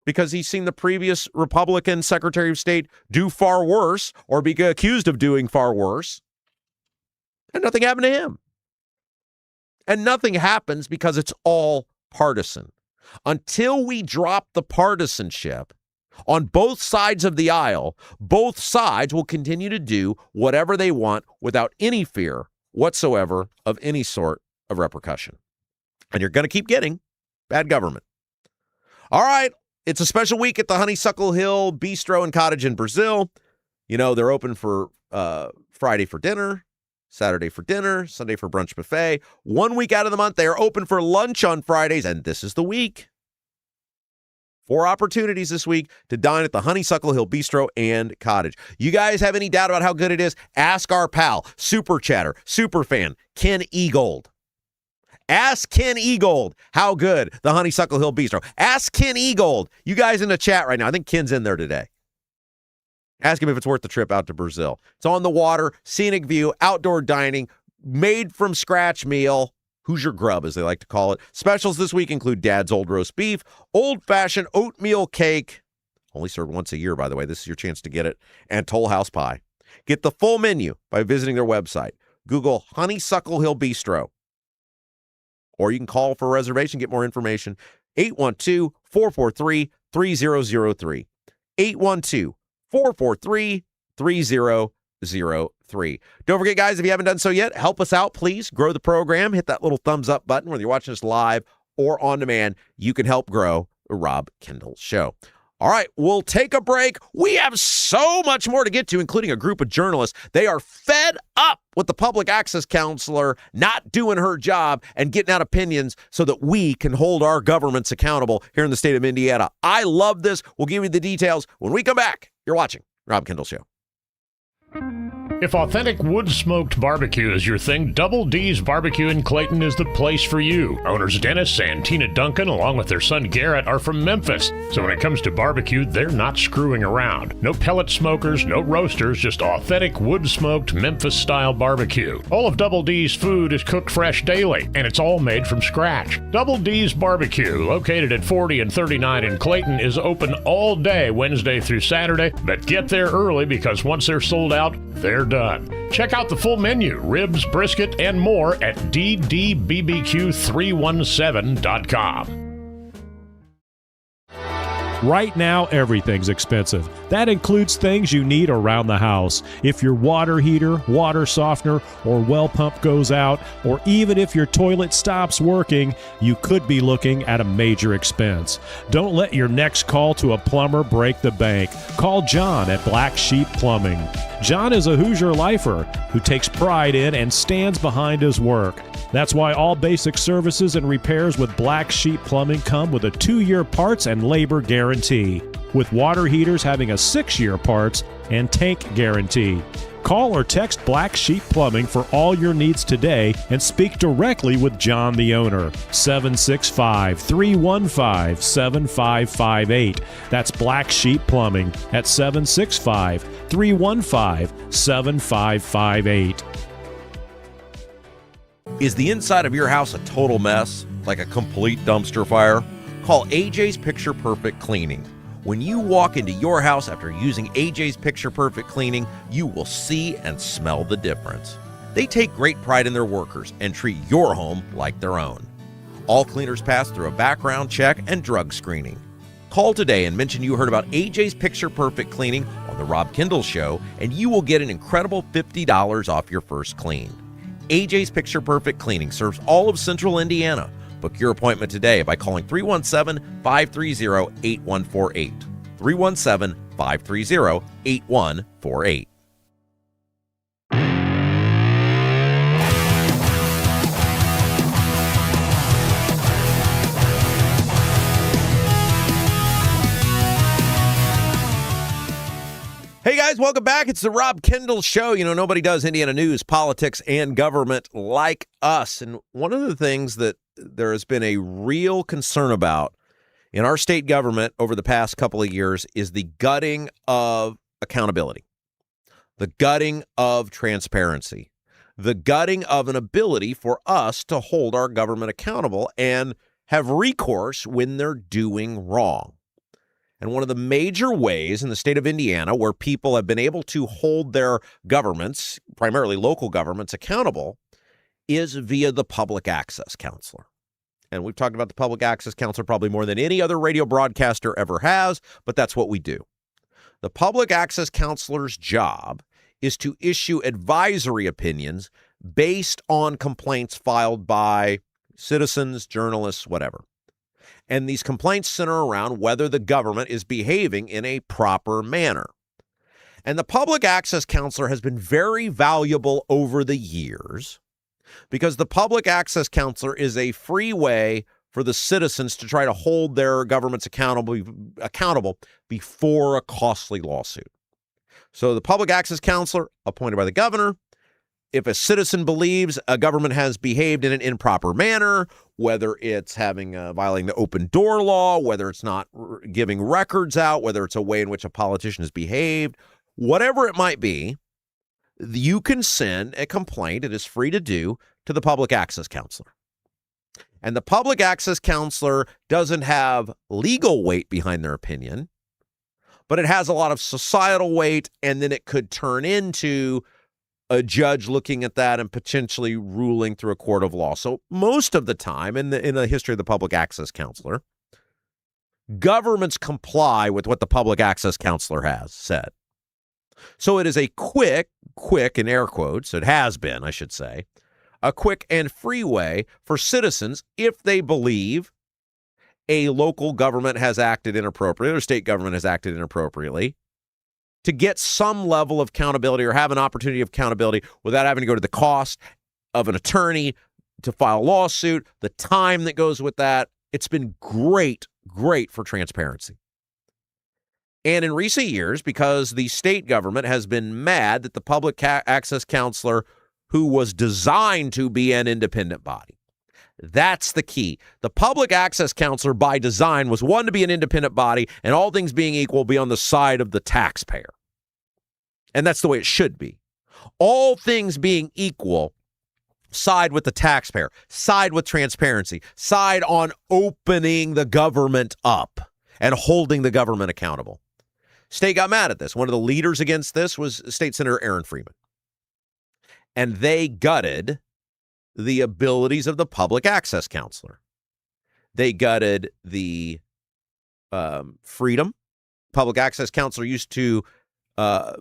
Because he's seen the previous Republican Secretary of State do far worse or be accused of doing far worse, and nothing happened to him. And nothing happens because it's all partisan. Until we drop the partisanship on both sides of the aisle, both sides will continue to do whatever they want without any fear whatsoever of any sort of repercussion. And you're going to keep getting bad government. All right. It's a special week at the Honeysuckle Hill Bistro and Cottage in Brazil. You know, they're open for Friday for dinner, Saturday for dinner, Sunday for brunch buffet. 1 week out of the month, they are open for lunch on Fridays, and this is the week. 4 opportunities this week to dine at the Honeysuckle Hill Bistro and Cottage. You guys have any doubt about how good it is? Ask our pal, super chatter, super fan, Ken Egold. Ask Ken Egold how good the Honeysuckle Hill Bistro. Ask Ken Egold. You guys in the chat right now. I think Ken's in there today. Ask him if it's worth the trip out to Brazil. It's on the water, scenic view, outdoor dining, made from scratch meal. Hoosier grub, as they like to call it. Specials this week include Dad's Old Roast Beef, old-fashioned oatmeal cake, only served once a year, by the way. This is your chance to get it, and Toll House Pie. Get the full menu by visiting their website. Google Honeysuckle Hill Bistro. Or you can call for a reservation, get more information, 812-443-3003. 812-443-3003. Don't forget, guys, if you haven't done so yet, help us out, please. Grow the program. Hit that little thumbs up button, whether you're watching us live or on demand. You can help grow the Rob Kendall Show. All right, we'll take a break. We have so much more to get to, including a group of journalists. They are fed up with the public access counselor not doing her job and getting out opinions so that we can hold our governments accountable here in the state of Indiana. I love this. We'll give you the details when we come back. You're watching Rob Kendall Show. If authentic wood-smoked barbecue is your thing, Double D's Barbecue in Clayton is the place for you. Owners Dennis and Tina Duncan, along with their son Garrett, are from Memphis. So when it comes to barbecue, they're not screwing around. No pellet smokers, no roasters, just authentic wood-smoked Memphis-style barbecue. All of Double D's food is cooked fresh daily, and it's all made from scratch. Double D's Barbecue, located at 40 and 39 in Clayton, is open all day Wednesday through Saturday, but get there early because once they're sold out, they're done. Check out the full menu, ribs, brisket, and more at ddbbq317.com. Right now, everything's expensive. That includes things you need around the house. If your water heater, water softener, or well pump goes out, or even if your toilet stops working, you could be looking at a major expense. Don't let your next call to a plumber break the bank. Call John at Black Sheep Plumbing. John is a Hoosier lifer who takes pride in and stands behind his work. That's why all basic services and repairs with Black Sheep Plumbing come with a 2-year parts and labor guarantee, with water heaters having a 6-year parts and tank guarantee. Call or text Black Sheep Plumbing for all your needs today and speak directly with John, the owner. 765-315-7558. That's Black Sheep Plumbing at 765-315-7558. Is the inside of your house a total mess, like a complete dumpster fire? Call AJ's Picture Perfect Cleaning. When you walk into your house after using AJ's Picture Perfect Cleaning, you will see and smell the difference. They take great pride in their workers and treat your home like their own. All cleaners pass through a background check and drug screening. Call today and mention you heard about AJ's Picture Perfect Cleaning on the Rob Kendall Show, and you will get an incredible $50 off your first clean. AJ's Picture Perfect Cleaning serves all of Central Indiana, Book your appointment today by calling 317-530-8148. 317-530-8148. Hey guys, welcome back. It's the Rob Kendall Show. You know, nobody does Indiana news, politics, and government like us. And one of the things that there has been a real concern about in our state government over the past couple of years is the gutting of accountability, the gutting of transparency, the gutting of an ability for us to hold our government accountable and have recourse when they're doing wrong. And one of the major ways in the state of Indiana where people have been able to hold their governments, primarily local governments, accountable is via the public access counselor. And we've talked about the public access counselor probably more than any other radio broadcaster ever has, but that's what we do. The public access counselor's job is to issue advisory opinions based on complaints filed by citizens, journalists, whatever. And these complaints center around whether the government is behaving in a proper manner. And the public access counselor has been very valuable over the years because the public access counselor is a free way for the citizens to try to hold their governments accountable before a costly lawsuit. So the public access counselor appointed by the governor, if a citizen believes a government has behaved in an improper manner, whether it's violating the open door law, whether it's not giving records out, whether it's a way in which a politician has behaved, whatever it might be, you can send a complaint, it is free to do, to the public access counselor. And the public access counselor doesn't have legal weight behind their opinion, but it has a lot of societal weight, and then it could turn into a judge looking at that and potentially ruling through a court of law. So most of the time in the history of the public access counselor, governments comply with what the public access counselor has said. So it is a quick in air quotes, it has been, I should say, a quick and free way for citizens, if they believe a local government has acted inappropriately or state government has acted inappropriately, to get some level of accountability or have an opportunity of accountability without having to go to the cost of an attorney to file a lawsuit, the time that goes with that. It's been great for transparency. And in recent years, because the state government has been mad that the public access counselor, who was designed to be an independent body, that's the key. The public access counselor by design was one to be an independent body and all things being equal, be on the side of the taxpayer. And that's the way it should be. All things being equal, side with the taxpayer, side with transparency, side on opening the government up and holding the government accountable. State got mad at this. One of the leaders against this was State Senator Aaron Freeman. And they gutted the abilities of the public access counselor. They gutted the freedom. Public access counselor used to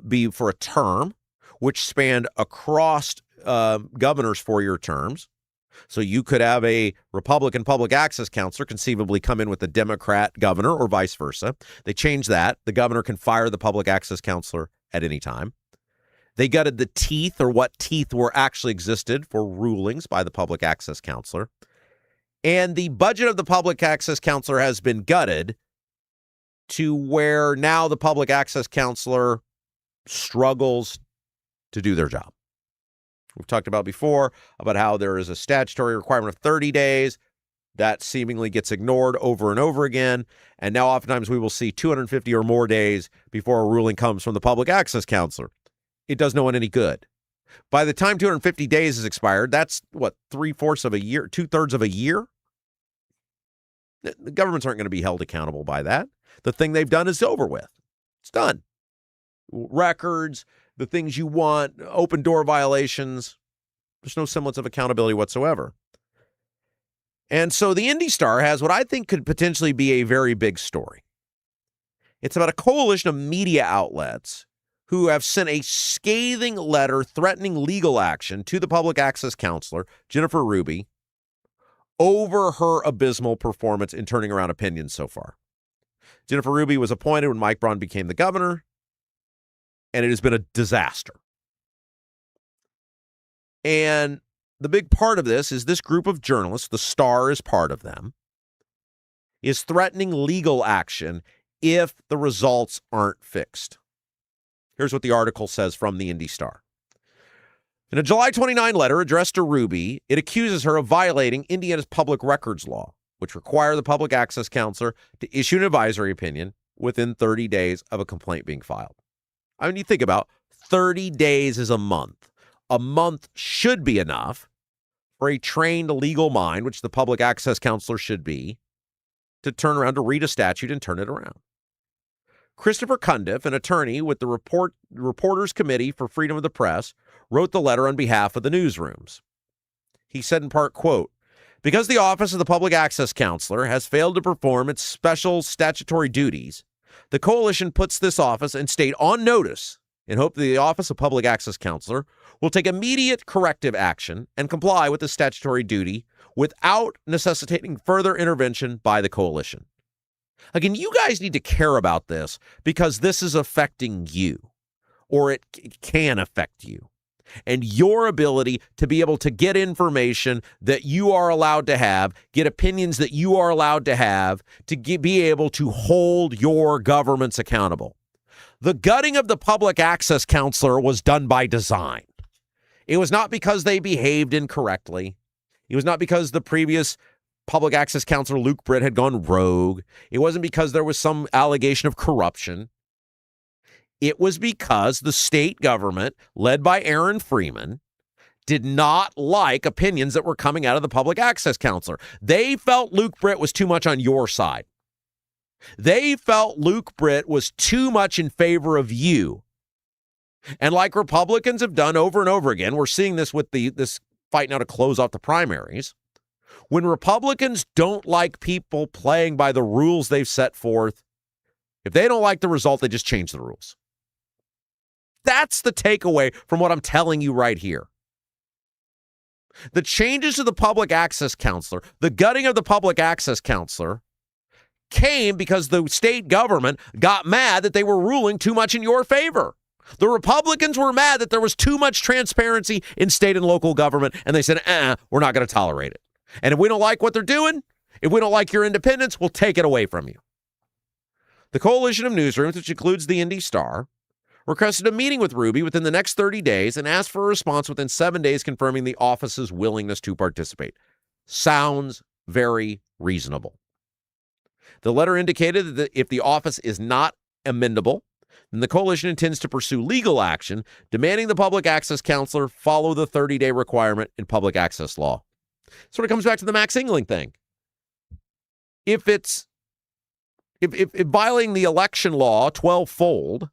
be for a term, which spanned across governors' 4-year terms. So you could have a Republican public access counselor conceivably come in with a Democrat governor or vice versa. They changed that. The governor can fire the public access counselor at any time. They gutted the teeth, or what teeth were actually existed for rulings by the public access counselor. And the budget of the public access counselor has been gutted to where now the public access counselor struggles to do their job. We've talked about before about how there is a statutory requirement of 30 days. That seemingly gets ignored over and over again. And now oftentimes we will see 250 or more days before a ruling comes from the public access counselor. It does no one any good. By the time 250 days is expired, that's what, 3/4 of a year, 2/3 of a year? The governments aren't going to be held accountable by that. The thing they've done is over with. It's done. Records, the things you want, open door violations. There's no semblance of accountability whatsoever. And so the Indy Star has what I think could potentially be a very big story. It's about a coalition of media outlets who have sent a scathing letter threatening legal action to the public access counselor, Jennifer Ruby, over her abysmal performance in turning around opinions so far. Jennifer Ruby was appointed when Mike Braun became the governor, and it has been a disaster. And the big part of this is this group of journalists, the Star is part of them, is threatening legal action if the results aren't fixed. Here's what the article says from the Indy Star. In a July 29 letter addressed to Ruby, it accuses her of violating Indiana's public records law, which require the public access counselor to issue an advisory opinion within 30 days of a complaint being filed. I mean, you think about 30 days is a month. A month should be enough for a trained legal mind, which the public access counselor should be, to turn around to read a statute and turn it around. Christopher Cundiff, an attorney with the Reporters Committee for Freedom of the Press, wrote the letter on behalf of the newsrooms. He said in part, quote, because the Office of the Public Access Counselor has failed to perform its special statutory duties, the coalition puts this office and state on notice in hope that the Office of Public Access Counselor will take immediate corrective action and comply with the statutory duty without necessitating further intervention by the coalition. Again, you guys need to care about this because this is affecting you, or it can affect you, and your ability to be able to get information that you are allowed to have, get opinions that you are allowed to have, to be able to hold your governments accountable. The gutting of the public access counselor was done by design. It was not because they behaved incorrectly. It was not because the previous public access counselor, Luke Britt, had gone rogue. It wasn't because there was some allegation of corruption. It was because the state government, led by Aaron Freeman, did not like opinions that were coming out of the public access counselor. They felt Luke Britt was too much on your side. They felt Luke Britt was too much in favor of you. And like Republicans have done over and over again, we're seeing this with this fight now to close off the primaries. When Republicans don't like people playing by the rules they've set forth, if they don't like the result, they just change the rules. That's the takeaway from what I'm telling you right here. The changes to the public access counselor, the gutting of the public access counselor, came because the state government got mad that they were ruling too much in your favor. The Republicans were mad that there was too much transparency in state and local government, and they said, we're not going to tolerate it. And if we don't like what they're doing, if we don't like your independence, we'll take it away from you. The coalition of newsrooms, which includes the Indy Star, requested a meeting with Ruby within the next 30 days and asked for a response within 7 days confirming the office's willingness to participate. Sounds very reasonable. The letter indicated that if the office is not amendable, then the coalition intends to pursue legal action, demanding the public access counselor follow the 30-day requirement in public access law. Sort of comes back to the Max Engling thing. If violating the election law 12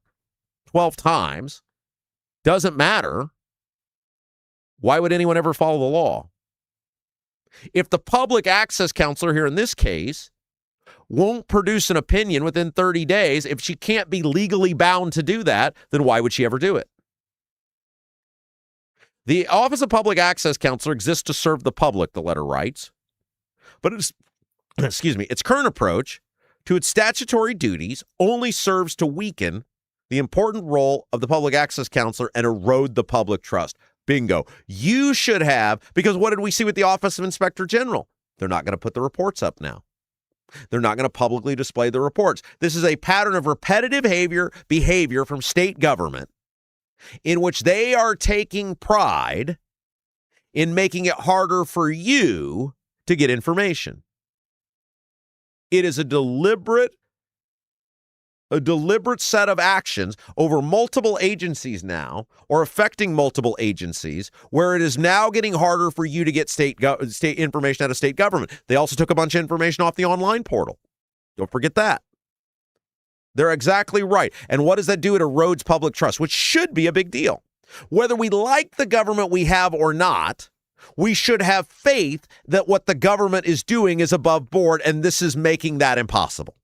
times doesn't matter, why would anyone ever follow the law? If the public access counselor here in this case won't produce an opinion within 30 days, if she can't be legally bound to do that, then why would she ever do it? The Office of Public Access Counselor exists to serve the public, the letter writes. But its current approach to its statutory duties only serves to weaken the important role of the public access counselor and erode the public trust. Bingo. You should have, because what did we see with the Office of Inspector General? They're not going to put the reports up now. They're not going to publicly display the reports. This is a pattern of repetitive behavior from state government in which they are taking pride in making it harder for you to get information. It is a deliberate set of actions over multiple agencies now, or affecting multiple agencies, where it is now getting harder for you to get state information out of state government. They also took a bunch of information off the online portal. Don't forget that. They're exactly right. And what does that do? It erodes public trust, which should be a big deal. Whether we like the government we have or not, we should have faith that what the government is doing is above board, and this is making that impossible.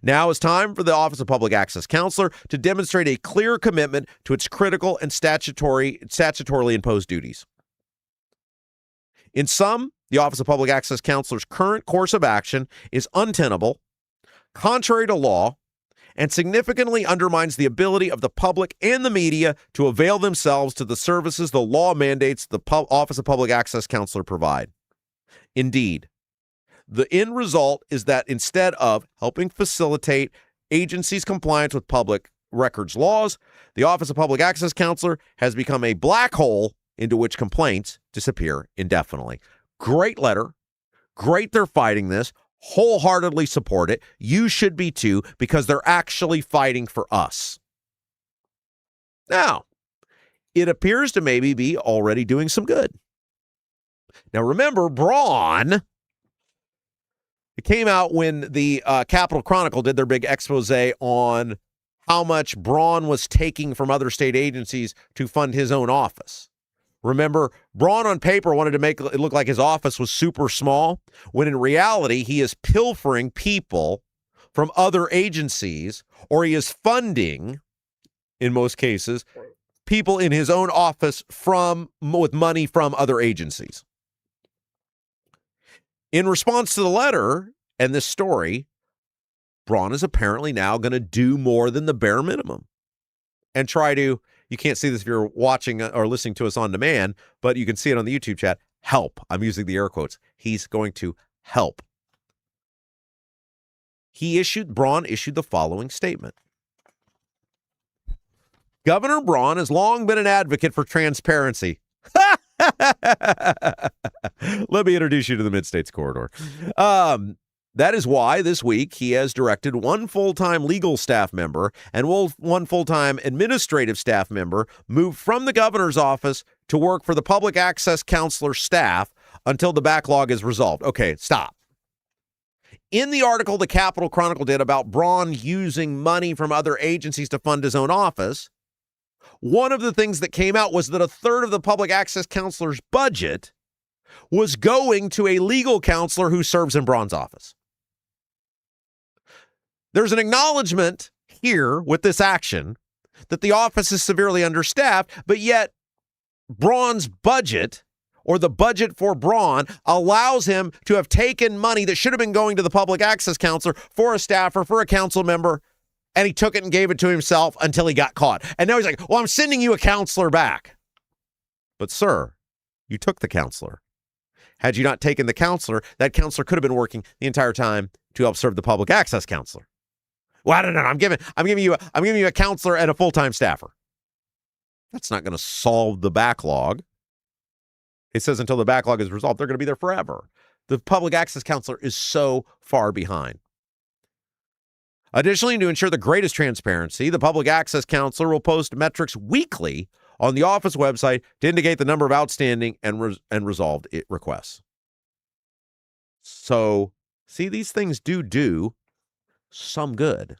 Now is time for the Office of Public Access Counselor to demonstrate a clear commitment to its critical and statutorily imposed duties. In sum, the Office of Public Access Counselor's current course of action is untenable, contrary to law, and significantly undermines the ability of the public and the media to avail themselves to the services the law mandates the Office of Public Access Counselor provide. Indeed, the end result is that instead of helping facilitate agencies' compliance with public records laws, the Office of Public Access Counselor has become a black hole into which complaints disappear indefinitely. Great letter. Great they're fighting this. Wholeheartedly support it. You should be too, because they're actually fighting for us. Now, it appears to maybe be already doing some good. Now, remember, Braun, it came out when the Capitol Chronicle did their big expose on how much Braun was taking from other state agencies to fund his own office. Remember, Braun on paper wanted to make it look like his office was super small, when in reality, he is pilfering people from other agencies, or he is funding, in most cases, people in his own office with money from other agencies. In response to the letter and this story, Braun is apparently now going to do more than the bare minimum and try to, you can't see this if you're watching or listening to us on demand, but you can see it on the YouTube chat, help. I'm using the air quotes. He's going to help. Braun issued the following statement. Governor Braun has long been an advocate for transparency. Let me introduce you to the Mid-States Corridor. That is why this week he has directed one full-time legal staff member and one full-time administrative staff member move from the governor's office to work for the public access counselor staff until the backlog is resolved. Okay, stop. In the article the Capitol Chronicle did about Braun using money from other agencies to fund his own office, one of the things that came out was that a third of the public access counselor's budget was going to a legal counselor who serves in Braun's office. There's an acknowledgement here with this action that the office is severely understaffed, but yet Braun's budget, or the budget for Braun, allows him to have taken money that should have been going to the public access counselor for a staffer, for a council member, and he took it and gave it to himself until he got caught. And now he's like, well, I'm sending you a counselor back. But sir, you took the counselor. Had you not taken the counselor, that counselor could have been working the entire time to help serve the public access counselor. Well, I don't know. I'm giving you a counselor and a full-time staffer. That's not going to solve the backlog. It says until the backlog is resolved, they're going to be there forever. The public access counselor is so far behind. Additionally, to ensure the greatest transparency, the public access counselor will post metrics weekly on the office website to indicate the number of outstanding and resolved requests. So, see, these things do some good.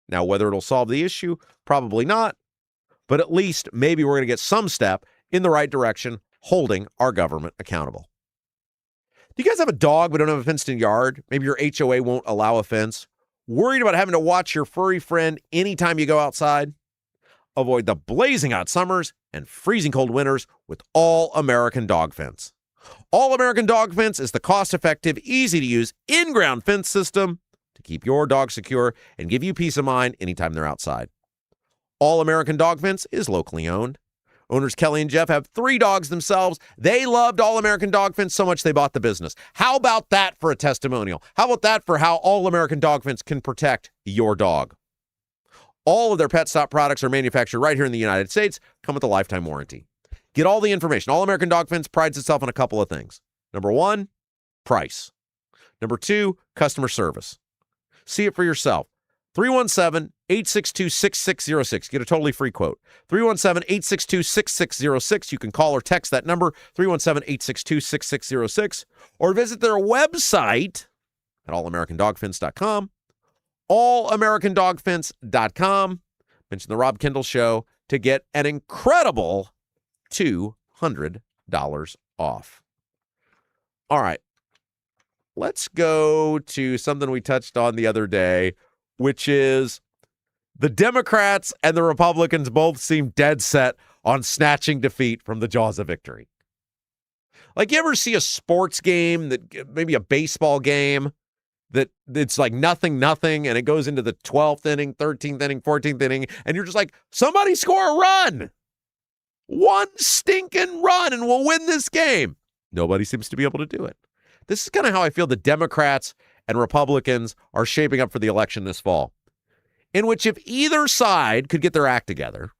Now, whether it'll solve the issue, probably not, but at least maybe we're going to get some step in the right direction, holding our government accountable. Do you guys have a dog but don't have a fenced-in yard? Maybe your HOA won't allow a fence? Worried about having to watch your furry friend anytime you go outside? Avoid the blazing hot summers and freezing cold winters with All American Dog Fence. All American Dog Fence is the cost-effective, easy-to-use in-ground fence system to keep your dog secure and give you peace of mind anytime they're outside. All American Dog Fence is locally owned. Owners Kelly and Jeff have 3 dogs themselves. They loved All American Dog Fence so much they bought the business. How about that for a testimonial? How about that for how All American Dog Fence can protect your dog? All of their Pet Stop products are manufactured right here in the United States, come with a lifetime warranty. Get all the information. All American Dog Fence prides itself on a couple of things. Number 1, price. Number 2, customer service. See it for yourself. 317-862-6606. Get a totally free quote. 317-862-6606. You can call or text that number, 317-862-6606, or visit their website at allamericandogfence.com. allamericandogfence.com. Mention the Rob Kendall Show to get an incredible $200 off. All right. Let's go to something we touched on the other day, which is the Democrats and the Republicans both seem dead set on snatching defeat from the jaws of victory. Like, you ever see a sports game, that maybe a baseball game, that it's like nothing, and it goes into the 12th inning, 13th inning, 14th inning, and you're just like, somebody score a run. One stinking run, and we'll win this game. Nobody seems to be able to do it. This is kind of how I feel the Democrats and Republicans are shaping up for the election this fall, in which if either side could get their act together,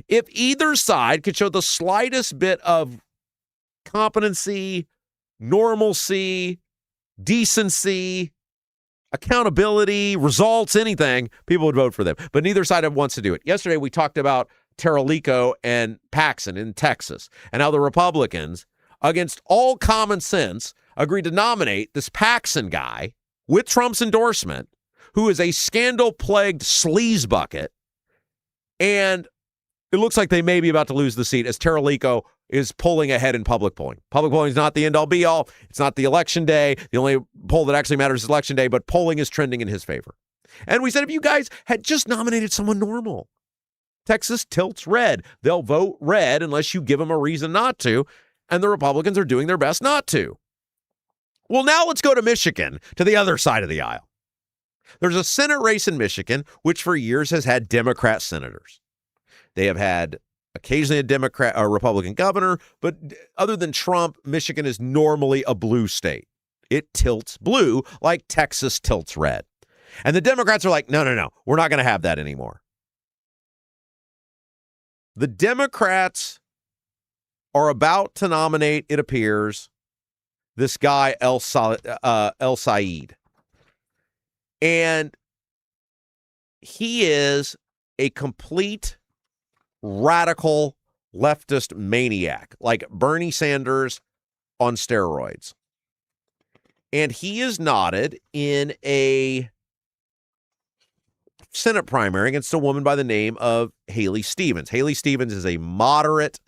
if either side could show the slightest bit of competency, normalcy, decency, accountability, results, anything, people would vote for them. But neither side wants to do it. Yesterday, we talked about Taralico and Paxson in Texas and how the Republicans, against all common sense, agreed to nominate this Paxson guy with Trump's endorsement, who is a scandal-plagued sleaze bucket. And it looks like they may be about to lose the seat as Taralico is pulling ahead in public polling. Public polling is not the end-all be-all. It's not the election day. The only poll that actually matters is election day, but polling is trending in his favor. And we said if you guys had just nominated someone normal, Texas tilts red. They'll vote red unless you give them a reason not to, and the Republicans are doing their best not to. Well, now let's go to Michigan, to the other side of the aisle. There's a Senate race in Michigan, which for years has had Democrat senators. They have had occasionally a Democrat or Republican governor, but other than Trump, Michigan is normally a blue state. It tilts blue like Texas tilts red. And the Democrats are like, no, we're not going to have that anymore. The Democrats are about to nominate, it appears, this guy, El Sayed. And he is a complete radical leftist maniac, like Bernie Sanders on steroids. And he is knotted in a Senate primary against a woman by the name of Haley Stevens. Haley Stevens is a moderate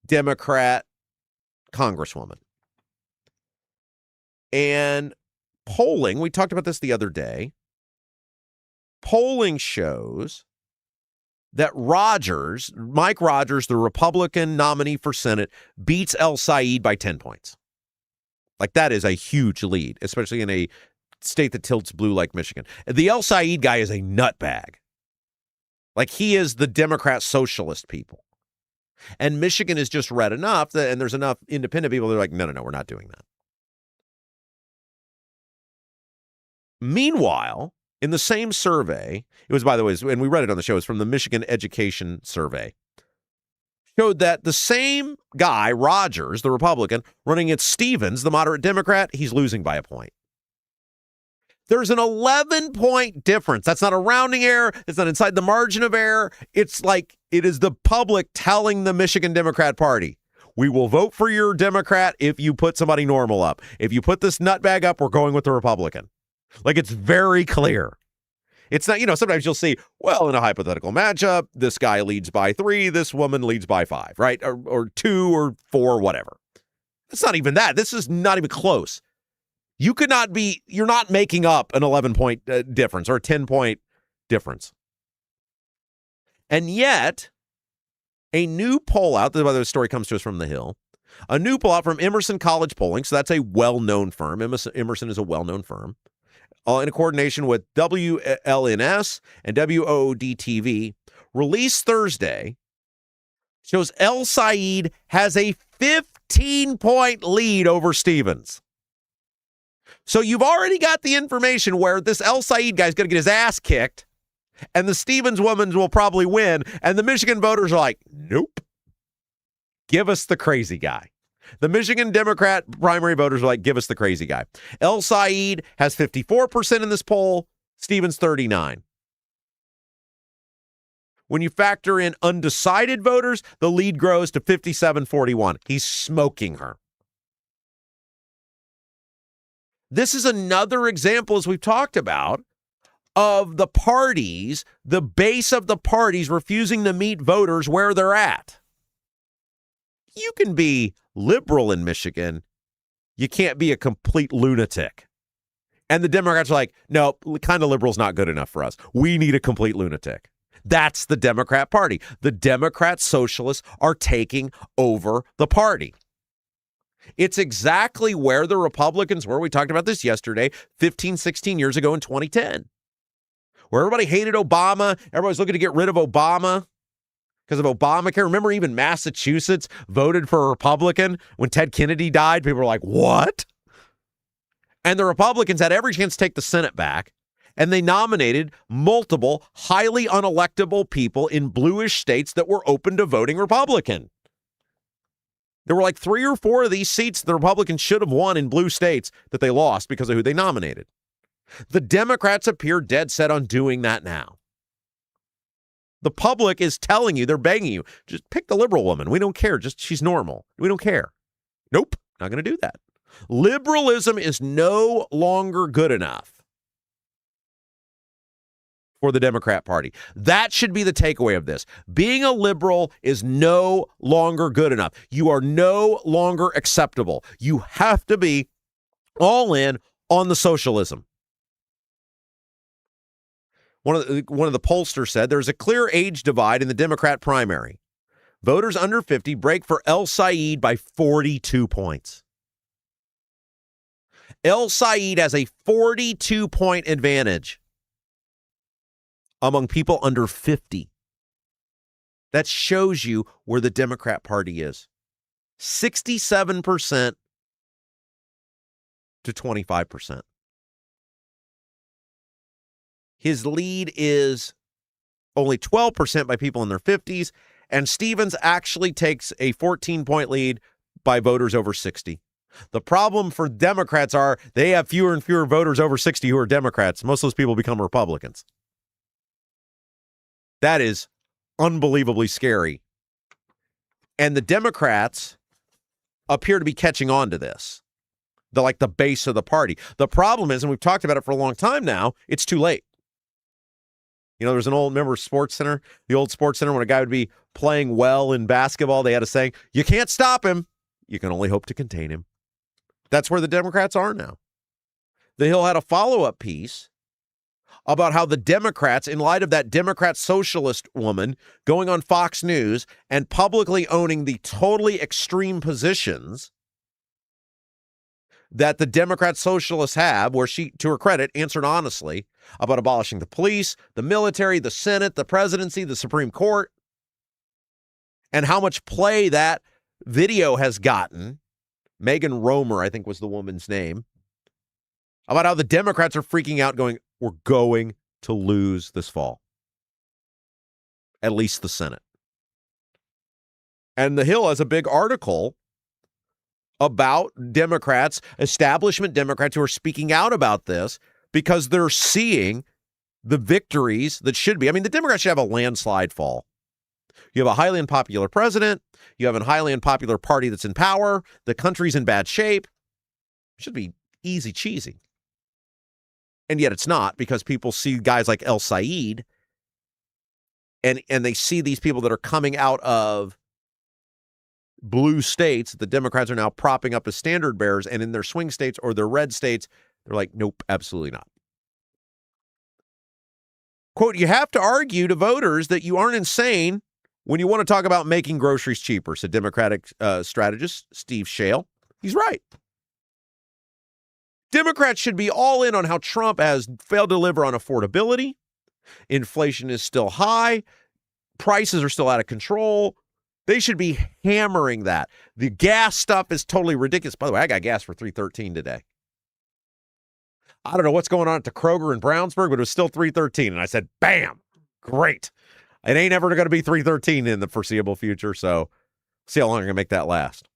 Democrat congresswoman. And polling, we talked about this the other day, polling shows that Mike Rogers, the Republican nominee for Senate, beats El Sayed by 10 points. Like, that is a huge lead, especially in a state that tilts blue like Michigan. The El Sayed guy is a nutbag. Like, he is the Democrat socialist people. And Michigan is just red enough and there's enough independent people that are like, no, we're not doing that. Meanwhile, in the same survey, it was, by the way, and we read it on the show, it's from the Michigan Education Survey, showed that the same guy, Rogers, the Republican, running against Stevens, the moderate Democrat, he's losing by a point. There's an 11-point difference. That's not a rounding error. It's not inside the margin of error. It's like it is the public telling the Michigan Democrat Party, we will vote for your Democrat if you put somebody normal up. If you put this nutbag up, we're going with the Republican. Like, it's very clear. It's not, sometimes you'll see, well, in a hypothetical matchup, this guy leads by 3, this woman leads by 5, right? Or 2 or 4, whatever. It's not even that. This is not even close. You're not making up an 11-point difference or a 10-point difference. And yet, a new poll out, by the way, the story comes to us from The Hill, a new poll out from Emerson College Polling, so that's a well-known firm. Emerson is a well-known firm. In coordination with WLNS and WOOD-TV, released Thursday, shows El Sayed has a 15-point lead over Stevens. So you've already got the information where this El Sayed guy's going to get his ass kicked, and the Stevens woman will probably win, and the Michigan voters are like, nope. Give us the crazy guy. The Michigan Democrat primary voters are like, give us the crazy guy. El Sayed has 54% in this poll, Stevens 39%. When you factor in undecided voters, the lead grows to 57-41. He's smoking her. This is another example, as we've talked about, of the parties, the base of the parties refusing to meet voters where they're at. You can be liberal in Michigan. You can't be a complete lunatic. And the Democrats are like, no, kind of liberal's not good enough for us. We need a complete lunatic. That's the Democrat Party. The Democrat socialists are taking over the party. It's exactly where the Republicans were. We talked about this yesterday, 15, 16 years ago in 2010, where everybody hated Obama. Everybody's looking to get rid of Obama because of Obamacare. Remember, even Massachusetts voted for a Republican when Ted Kennedy died. People were like, what? And the Republicans had every chance to take the Senate back, and they nominated multiple highly unelectable people in bluish states that were open to voting Republican. There were like 3 or 4 of these seats the Republicans should have won in blue states that they lost because of who they nominated. The Democrats appear dead set on doing that now. The public is telling you, they're begging you, just pick the liberal woman. We don't care. Just she's normal. We don't care. Nope, not going to do that. Liberalism is no longer good enough for the Democrat Party. That should be the takeaway of this. Being a liberal is no longer good enough. You are no longer acceptable. You have to be all in on the socialism. One of the pollsters said there's a clear age divide in the Democrat primary. Voters under 50 break for El Said by 42 points. El Said has a 42-point advantage among people under 50. That shows you where the Democrat Party is. 67% to 25%. His lead is only 12% by people in their 50s, and Stevens actually takes a 14-point lead by voters over 60. The problem for Democrats are they have fewer and fewer voters over 60 who are Democrats. Most of those people become Republicans. That is unbelievably scary. And the Democrats appear to be catching on to this. They're like the base of the party. The problem is, and we've talked about it for a long time now, it's too late. You know, there's an old, remember Sports Center? The old Sports Center, when a guy would be playing well in basketball, they had a saying, you can't stop him. You can only hope to contain him. That's where the Democrats are now. The Hill had a follow-up piece about how the Democrats, in light of that Democrat socialist woman going on Fox News and publicly owning the totally extreme positions that the Democrat socialists have, where she, to her credit, answered honestly about abolishing the police, the military, the Senate, the presidency, the Supreme Court, and how much play that video has gotten. Megan Romer, I think was the woman's name, about how the Democrats are freaking out going, we're going to lose this fall. At least the Senate. And the Hill has a big article about Democrats, establishment Democrats who are speaking out about this because they're seeing the victories that should be. I mean, the Democrats should have a landslide fall. You have a highly unpopular president. You have a highly unpopular party that's in power. The country's in bad shape. It should be easy cheesy. And yet it's not, because people see guys like El Said and they see these people that are coming out of blue states that the Democrats are now propping up as standard bearers, and in their swing states or their red states, they're like, nope, absolutely not. Quote, you have to argue to voters that you aren't insane when you want to talk about making groceries cheaper, said Democratic strategist Steve Shale. He's right. Democrats should be all in on how Trump has failed to deliver on affordability. Inflation is still high. Prices are still out of control. They should be hammering that. The gas stuff is totally ridiculous. By the way, I got gas for $3.13 today. I don't know what's going on at the Kroger in Brownsburg, but it was still $3.13. And I said, bam, great. It ain't ever going to be $3.13 in the foreseeable future. So see how long I'm going to make that last.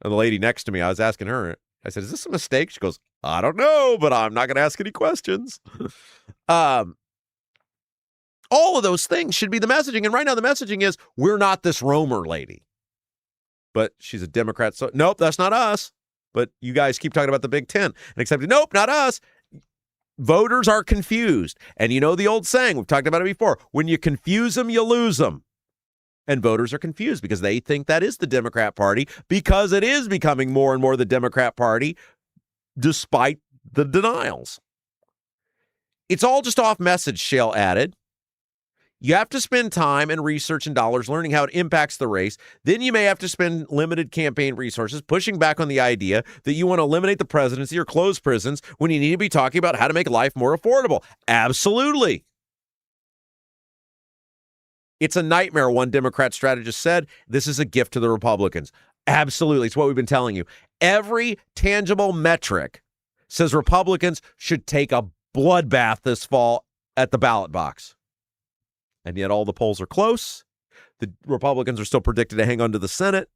And the lady next to me, I was asking her, I said, is this a mistake? She goes, I don't know, but I'm not going to ask any questions. All of those things should be the messaging. And right now the messaging is, we're not this Romer lady. But she's a Democrat. So nope, that's not us. But you guys keep talking about the Big Ten. And except, nope, not us. Voters are confused. And you know the old saying, we've talked about it before, when you confuse them, you lose them. And voters are confused because they think that is the Democrat Party, because it is becoming more and more the Democrat Party despite the denials. It's all just off message, Shale added. You have to spend time and research and dollars learning how it impacts the race. Then you may have to spend limited campaign resources pushing back on the idea that you want to eliminate the presidency or close prisons when you need to be talking about how to make life more affordable. Absolutely. It's a nightmare, one Democrat strategist said. This is a gift to the Republicans. Absolutely. It's what we've been telling you. Every tangible metric says Republicans should take a bloodbath this fall at the ballot box. And yet all the polls are close. The Republicans are still predicted to hang on to the Senate,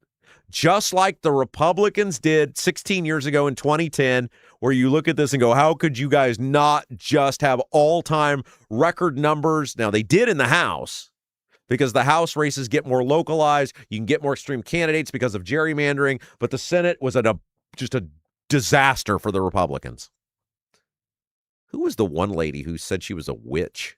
just like the Republicans did 16 years ago in 2010, where you look at this and go, how could you guys not just have all-time record numbers? Now, they did in the House, because the House races get more localized. You can get more extreme candidates because of gerrymandering, but the Senate was just a disaster for the Republicans. Who was the one lady who said she was a witch?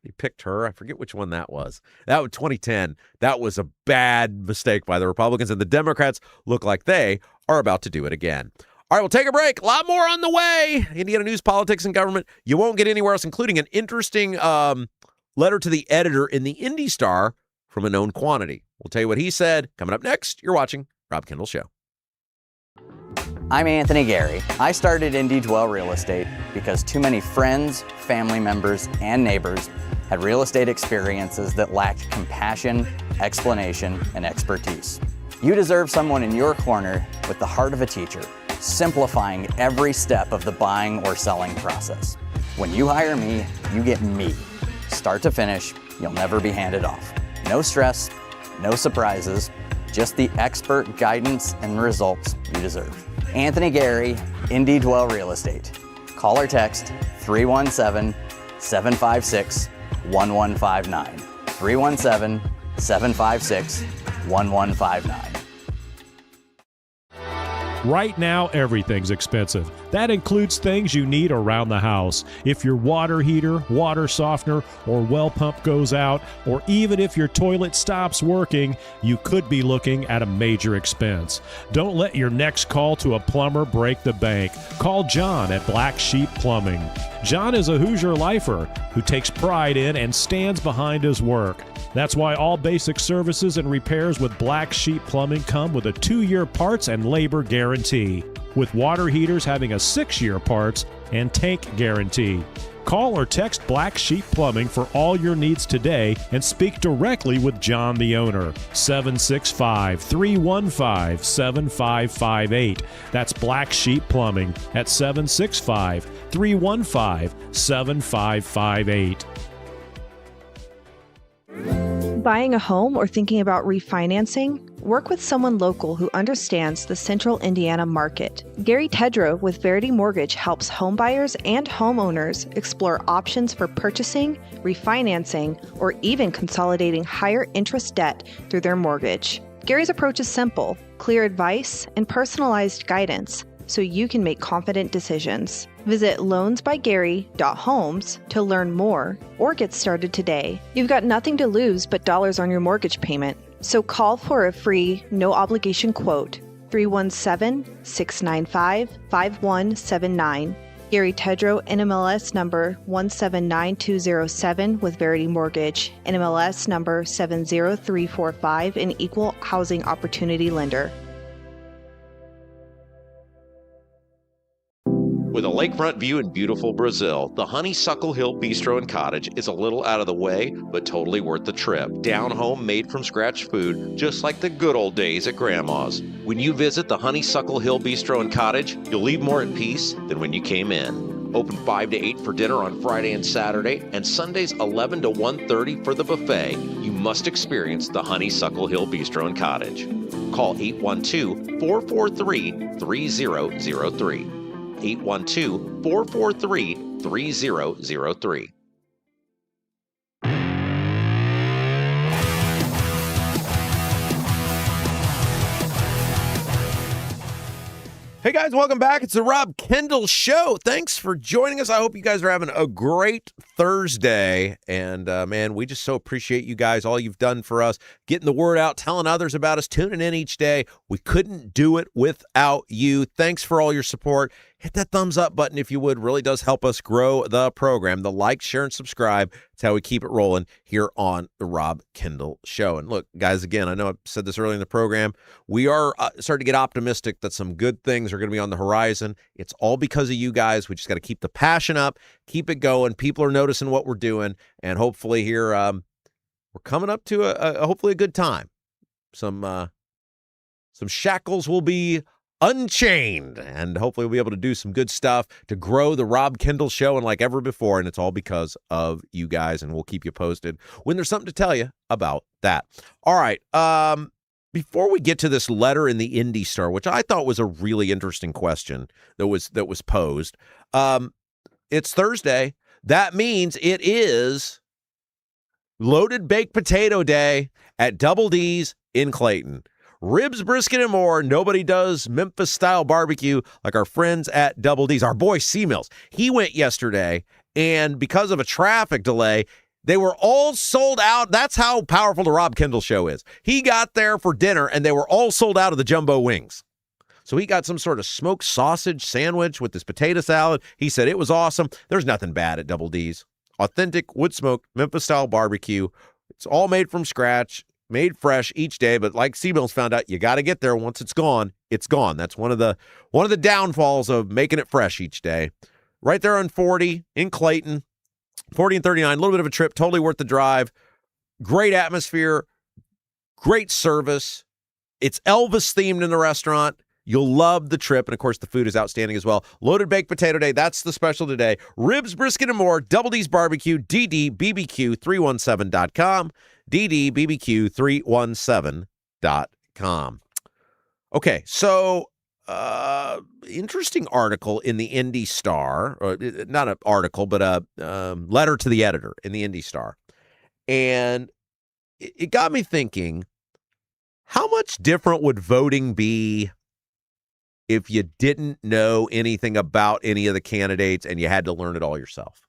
He picked her. I forget which one that was. That was 2010. That was a bad mistake by the Republicans, and the Democrats look like they are about to do it again. All right, we'll take a break. A lot more on the way. Indiana news, politics, and government. You won't get anywhere else, including an interesting letter to the editor in the Indy Star from a known quantity. We'll tell you what he said. Coming up next, you're watching Rob Kendall Show. I'm Anthony Gary. I started Indy Dwell Real Estate because too many friends, family members, and neighbors had real estate experiences that lacked compassion, explanation, and expertise. You deserve someone in your corner with the heart of a teacher, simplifying every step of the buying or selling process. When you hire me, you get me. Start to finish, you'll never be handed off. No stress, no surprises, just the expert guidance and results you deserve. Anthony Gary, Indy Dwell Real Estate. Call or text 317-756-1159. 317-756-1159. Right now, everything's expensive. That includes things you need around the house. If your water heater, water softener, or well pump goes out, or even if your toilet stops working, you could be looking at a major expense. Don't let your next call to a plumber break the bank. Call John at Black Sheep Plumbing. John is a Hoosier lifer who takes pride in and stands behind his work. That's why all basic services and repairs with Black Sheep Plumbing come with a 2-year parts and labor guarantee, with water heaters having a 6-year parts and tank guarantee. Call or text Black Sheep Plumbing for all your needs today and speak directly with John, the owner. 765-315-7558. That's Black Sheep Plumbing at 765-315-7558. Buying a home or thinking about refinancing? Work with someone local who understands the central Indiana market. Gary Tedrow with Verity Mortgage helps homebuyers and homeowners explore options for purchasing, refinancing, or even consolidating higher interest debt through their mortgage. Gary's approach is simple, clear advice, and personalized guidance, so you can make confident decisions. Visit loansbygary.homes to learn more or get started today. You've got nothing to lose but dollars on your mortgage payment. So call for a free, no-obligation quote, 317-695-5179. Gary Tedrow, NMLS number 179207 with Verity Mortgage, NMLS number 70345, an equal housing opportunity lender. With a lakefront view in beautiful Brazil, the Honeysuckle Hill Bistro and Cottage is a little out of the way, but totally worth the trip. Down home, made from scratch food, just like the good old days at Grandma's. When you visit the Honeysuckle Hill Bistro and Cottage, you'll leave more at peace than when you came in. Open 5 to 8 for dinner on Friday and Saturday, and Sundays 11 to 1:30 for the buffet. You must experience the Honeysuckle Hill Bistro and Cottage. Call 812-443-3003. 812-443-3003. Hey guys, welcome back. It's the Rob Kendall Show. Thanks for joining us. I hope you guys are having a great Thursday. And man, we just so appreciate you guys, all you've done for us, getting the word out, telling others about us, tuning in each day. We couldn't do it without you. Thanks for all your support. hit that thumbs up button if you would. Really does help us grow the program. The like, share, and subscribe. It's how we keep it rolling here on the Rob Kendall Show. And look, guys, again, I know I said this early in the program. We are starting to get optimistic that some good things are going to be on the horizon. It's all because of you guys. We just got to keep the passion up, keep it going. People are noticing what we're doing. And hopefully here, we're coming up to hopefully a good time. Some shackles will be unchained, and hopefully we'll be able to do some good stuff to grow the Rob Kendall Show and like ever before, and it's all because of you guys, and we'll keep you posted when there's something to tell you about that. All right, before we get to this letter in the Indy Star, which I thought was a really interesting question that was posed, it's Thursday. That means it is Loaded Baked Potato Day at Double D's in Clayton. Ribs, brisket, and more. Nobody does Memphis-style barbecue like our friends at Double D's. Our boy C-Mills. He went yesterday, and because of a traffic delay, they were all sold out. That's how powerful the Rob Kendall Show is. He got there for dinner, and they were all sold out of the jumbo wings. So he got some sort of smoked sausage sandwich with this potato salad. He said it was awesome. There's nothing bad at Double D's. Authentic, wood-smoked, Memphis-style barbecue. It's all made from scratch. Made fresh each day, but like C-Mills found out, you got to get there. Once it's gone, it's gone. That's one of the downfalls of making it fresh each day. Right there on 40 in Clayton, 40 and 39, a little bit of a trip, totally worth the drive. Great atmosphere, great service. It's Elvis themed in the restaurant. You'll love the trip, and of course, the food is outstanding as well. Loaded Baked Potato Day, that's the special today. Ribs, brisket, and more. Double D's Barbecue, DDBBQ317.com. DDBBQ317.com. Okay, so interesting article in the Indy Star, or not an article, but a letter to the editor in the Indy Star. And it got me thinking, how much different would voting be if you didn't know anything about any of the candidates and you had to learn it all yourself?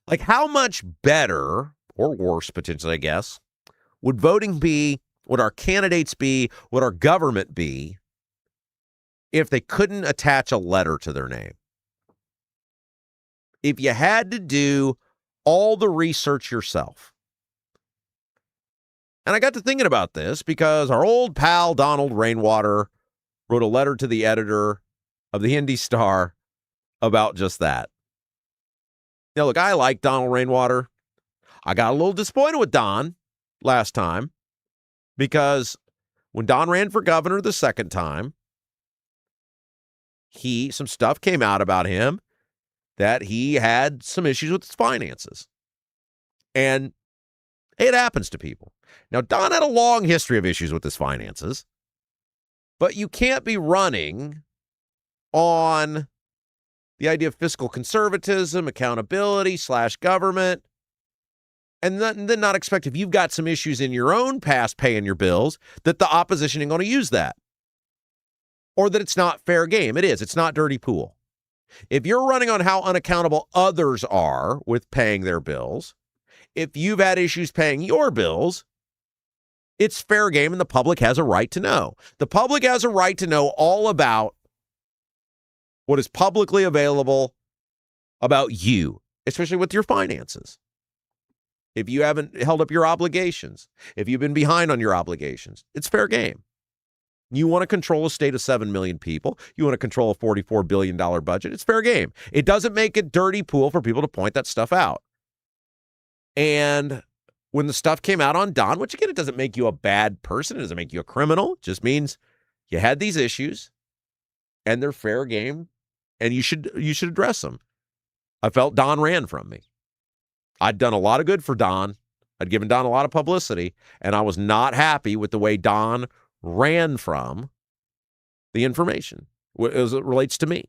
Like, how much better, or worse potentially, I guess, would voting be, would our candidates be, would our government be, if they couldn't attach a letter to their name? If you had to do all the research yourself. And I got to thinking about this because our old pal Donald Rainwater wrote a letter to the editor of the Indy Star about just that. Now, look, I like Donald Rainwater. I got a little disappointed with Don last time because when Don ran for governor the second time, some stuff came out about him that he had some issues with his finances. And it happens to people. Now, Don had a long history of issues with his finances, but you can't be running on the idea of fiscal conservatism, accountability, /government, and then not expect, if you've got some issues in your own past paying your bills, that the opposition ain't going to use that. Or that it's not fair game. It is. It's not dirty pool. If you're running on how unaccountable others are with paying their bills, if you've had issues paying your bills, it's fair game and the public has a right to know. The public has a right to know all about what is publicly available about you, especially with your finances. If you haven't held up your obligations, if you've been behind on your obligations, it's fair game. You want to control a state of 7 million people. You want to control a $44 billion budget. It's fair game. It doesn't make it dirty pool for people to point that stuff out. And when the stuff came out on Don, which again, it doesn't make you a bad person. It doesn't make you a criminal. It just means you had these issues and they're fair game and you should address them. I felt Don ran from me. I'd done a lot of good for Don. I'd given Don a lot of publicity, and I was not happy with the way Don ran from the information as it relates to me,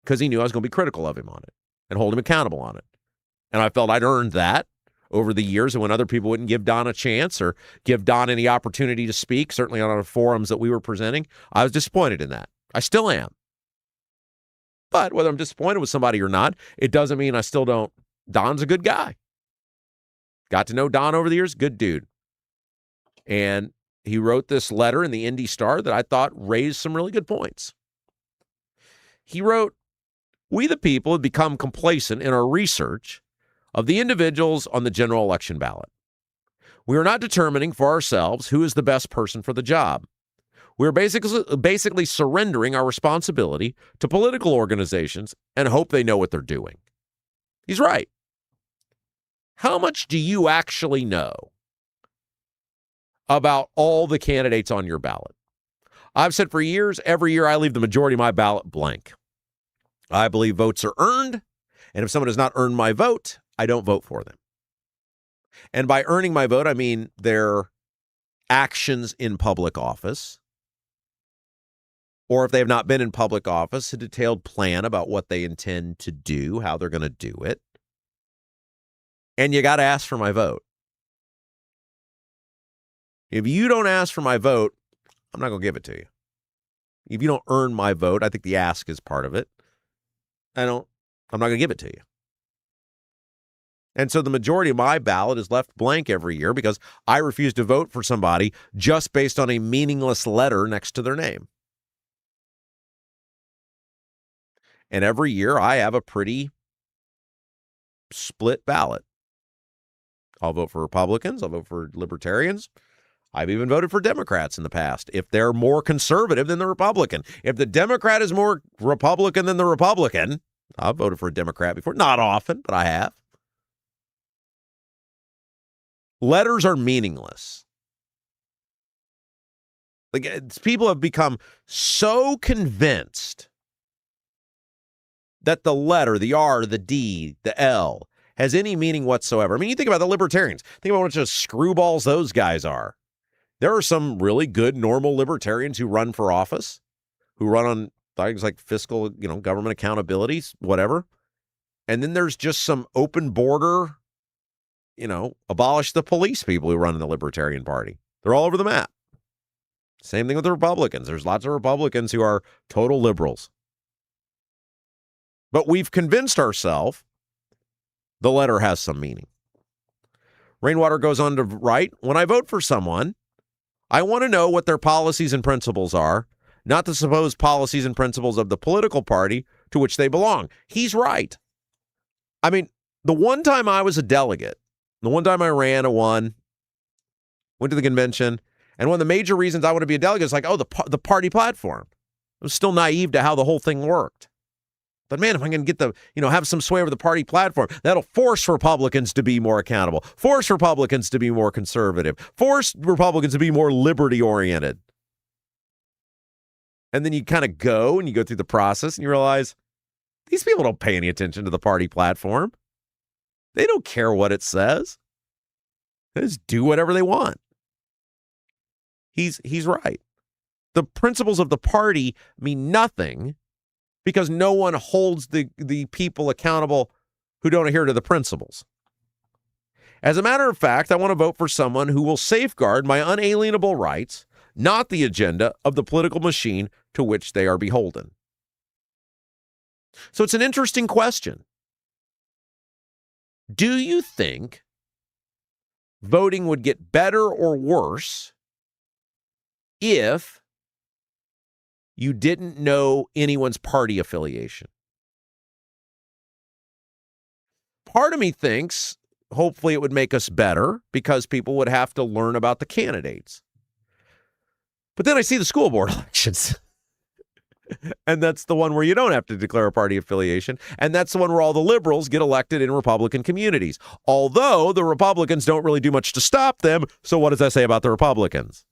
because he knew I was going to be critical of him on it and hold him accountable on it. And I felt I'd earned that over the years, and when other people wouldn't give Don a chance or give Don any opportunity to speak, certainly on our forums that we were presenting, I was disappointed in that. I still am. But whether I'm disappointed with somebody or not, it doesn't mean I still don't. Don's a good guy. Got to know Don over the years. Good dude. And he wrote this letter in the Indy Star that I thought raised some really good points. He wrote, "We the people have become complacent in our research of the individuals on the general election ballot. We are not determining for ourselves who is the best person for the job. We are basically surrendering our responsibility to political organizations and hope they know what they're doing." He's right. How much do you actually know about all the candidates on your ballot? I've said for years, every year I leave the majority of my ballot blank. I believe votes are earned, and if someone has not earned my vote, I don't vote for them. And by earning my vote, I mean their actions in public office, or if they have not been in public office, a detailed plan about what they intend to do, how they're going to do it. And you got to ask for my vote. If you don't ask for my vote, I'm not going to give it to you. If you don't earn my vote, I think the ask is part of it. I'm not going to give it to you. And so the majority of my ballot is left blank every year because I refuse to vote for somebody just based on a meaningless letter next to their name. And every year I have a pretty split ballot. I'll vote for Republicans. I'll vote for Libertarians. I've even voted for Democrats in the past if they're more conservative than the Republican. If the Democrat is more Republican than the Republican, I've voted for a Democrat before. Not often, but I have. Letters are meaningless. People have become so convinced that the letter, the R, the D, the L, has any meaning whatsoever. I mean, you think about the Libertarians. Think about what just screwballs those guys are. There are some really good, normal Libertarians who run for office, who run on things like fiscal, government accountability, whatever. And then there's just some open border, abolish the police people who run in the Libertarian Party. They're all over the map. Same thing with the Republicans. There's lots of Republicans who are total liberals. But we've convinced ourselves the letter has some meaning. Rainwater goes on to write, "When I vote for someone, I want to know what their policies and principles are, not the supposed policies and principles of the political party to which they belong." He's right. I mean, the one time I was a delegate, the one time I ran, went to the convention, and one of the major reasons I want to be a delegate is the party platform. I was still naive to how the whole thing worked. But man, if I'm going to get have some sway over the party platform, that'll force Republicans to be more accountable, force Republicans to be more conservative, force Republicans to be more liberty-oriented. And then you kind of go through the process and you realize these people don't pay any attention to the party platform. They don't care what it says. They just do whatever they want. He's right. The principles of the party mean nothing because no one holds the people accountable who don't adhere to the principles. As a matter of fact, I want to vote for someone who will safeguard my unalienable rights, not the agenda of the political machine to which they are beholden. So it's an interesting question. Do you think voting would get better or worse if you didn't know anyone's party affiliation? Part of me thinks hopefully it would make us better because people would have to learn about the candidates. But then I see the school board elections. And that's the one where you don't have to declare a party affiliation. And that's the one where all the liberals get elected in Republican communities. Although the Republicans don't really do much to stop them. So what does that say about the Republicans?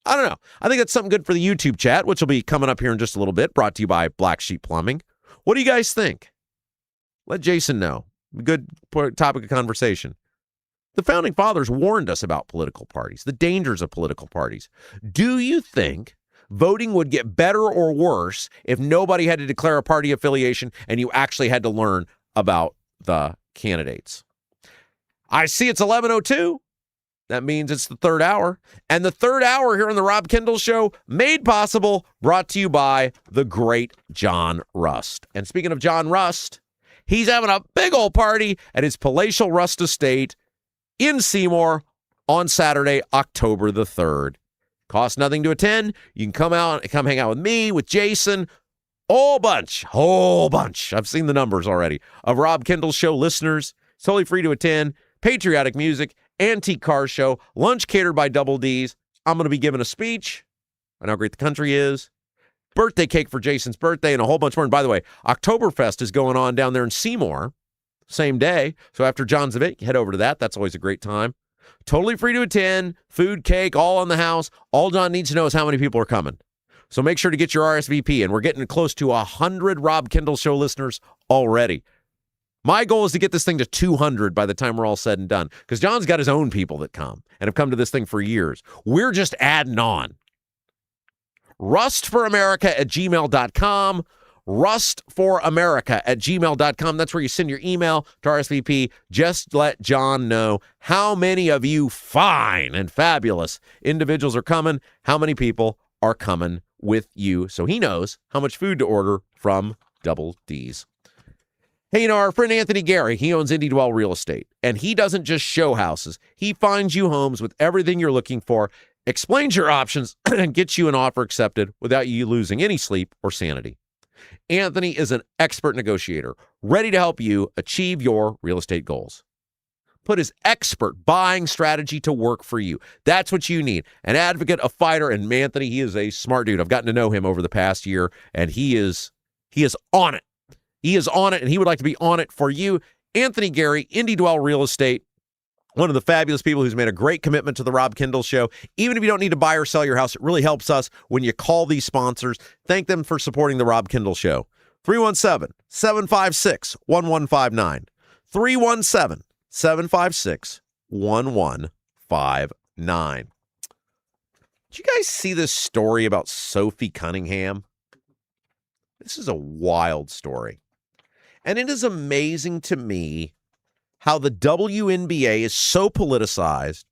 I don't know. I think that's something good for the YouTube chat, which will be coming up here in just a little bit, brought to you by Black Sheep Plumbing. What do you guys think? Let Jason know. Good topic of conversation. The Founding Fathers warned us about political parties, the dangers of political parties. Do you think voting would get better or worse if nobody had to declare a party affiliation and you actually had to learn about the candidates? I see it's 11:02. That means it's the third hour. And the third hour here on the Rob Kendall Show, made possible, brought to you by the great John Rust. And speaking of John Rust, he's having a big old party at his palatial Rust estate in Seymour on Saturday, October the 3rd. Costs nothing to attend. You can come hang out with me, with Jason. whole bunch. I've seen the numbers already of Rob Kendall Show listeners. It's totally free to attend. Patriotic music, antique car show, lunch catered by Double D's. I'm going to be giving a speech on how great the country is. Birthday cake for Jason's birthday and a whole bunch more. And by the way, Oktoberfest is going on down there in Seymour, same day. So after John's event, head over to that. That's always a great time. Totally free to attend. Food, cake, all on the house. All John needs to know is how many people are coming. So make sure to get your RSVP. And we're getting close to 100 Rob Kendall Show listeners already. My goal is to get this thing to 200 by the time we're all said and done. Because John's got his own people that come and have come to this thing for years. We're just adding on. rustforamerica@gmail.com. rustforamerica@gmail.com. That's where you send your email to RSVP. Just let John know how many of you fine and fabulous individuals are coming, how many people are coming with you, so he knows how much food to order from Double D's. Hey, our friend Anthony Gary, he owns Indy Dwell Real Estate, and he doesn't just show houses. He finds you homes with everything you're looking for, explains your options, and gets you an offer accepted without you losing any sleep or sanity. Anthony is an expert negotiator, ready to help you achieve your real estate goals. Put his expert buying strategy to work for you. That's what you need. An advocate, a fighter, and Anthony, he is a smart dude. I've gotten to know him over the past year, and he is on it. He is on it, and he would like to be on it for you. Anthony Gary, Indy Dwell Real Estate, one of the fabulous people who's made a great commitment to the Rob Kendall Show. Even if you don't need to buy or sell your house, it really helps us when you call these sponsors. Thank them for supporting the Rob Kendall Show. 317-756-1159. 317-756-1159. Did you guys see this story about Sophie Cunningham? This is a wild story. And it is amazing to me how the WNBA is so politicized,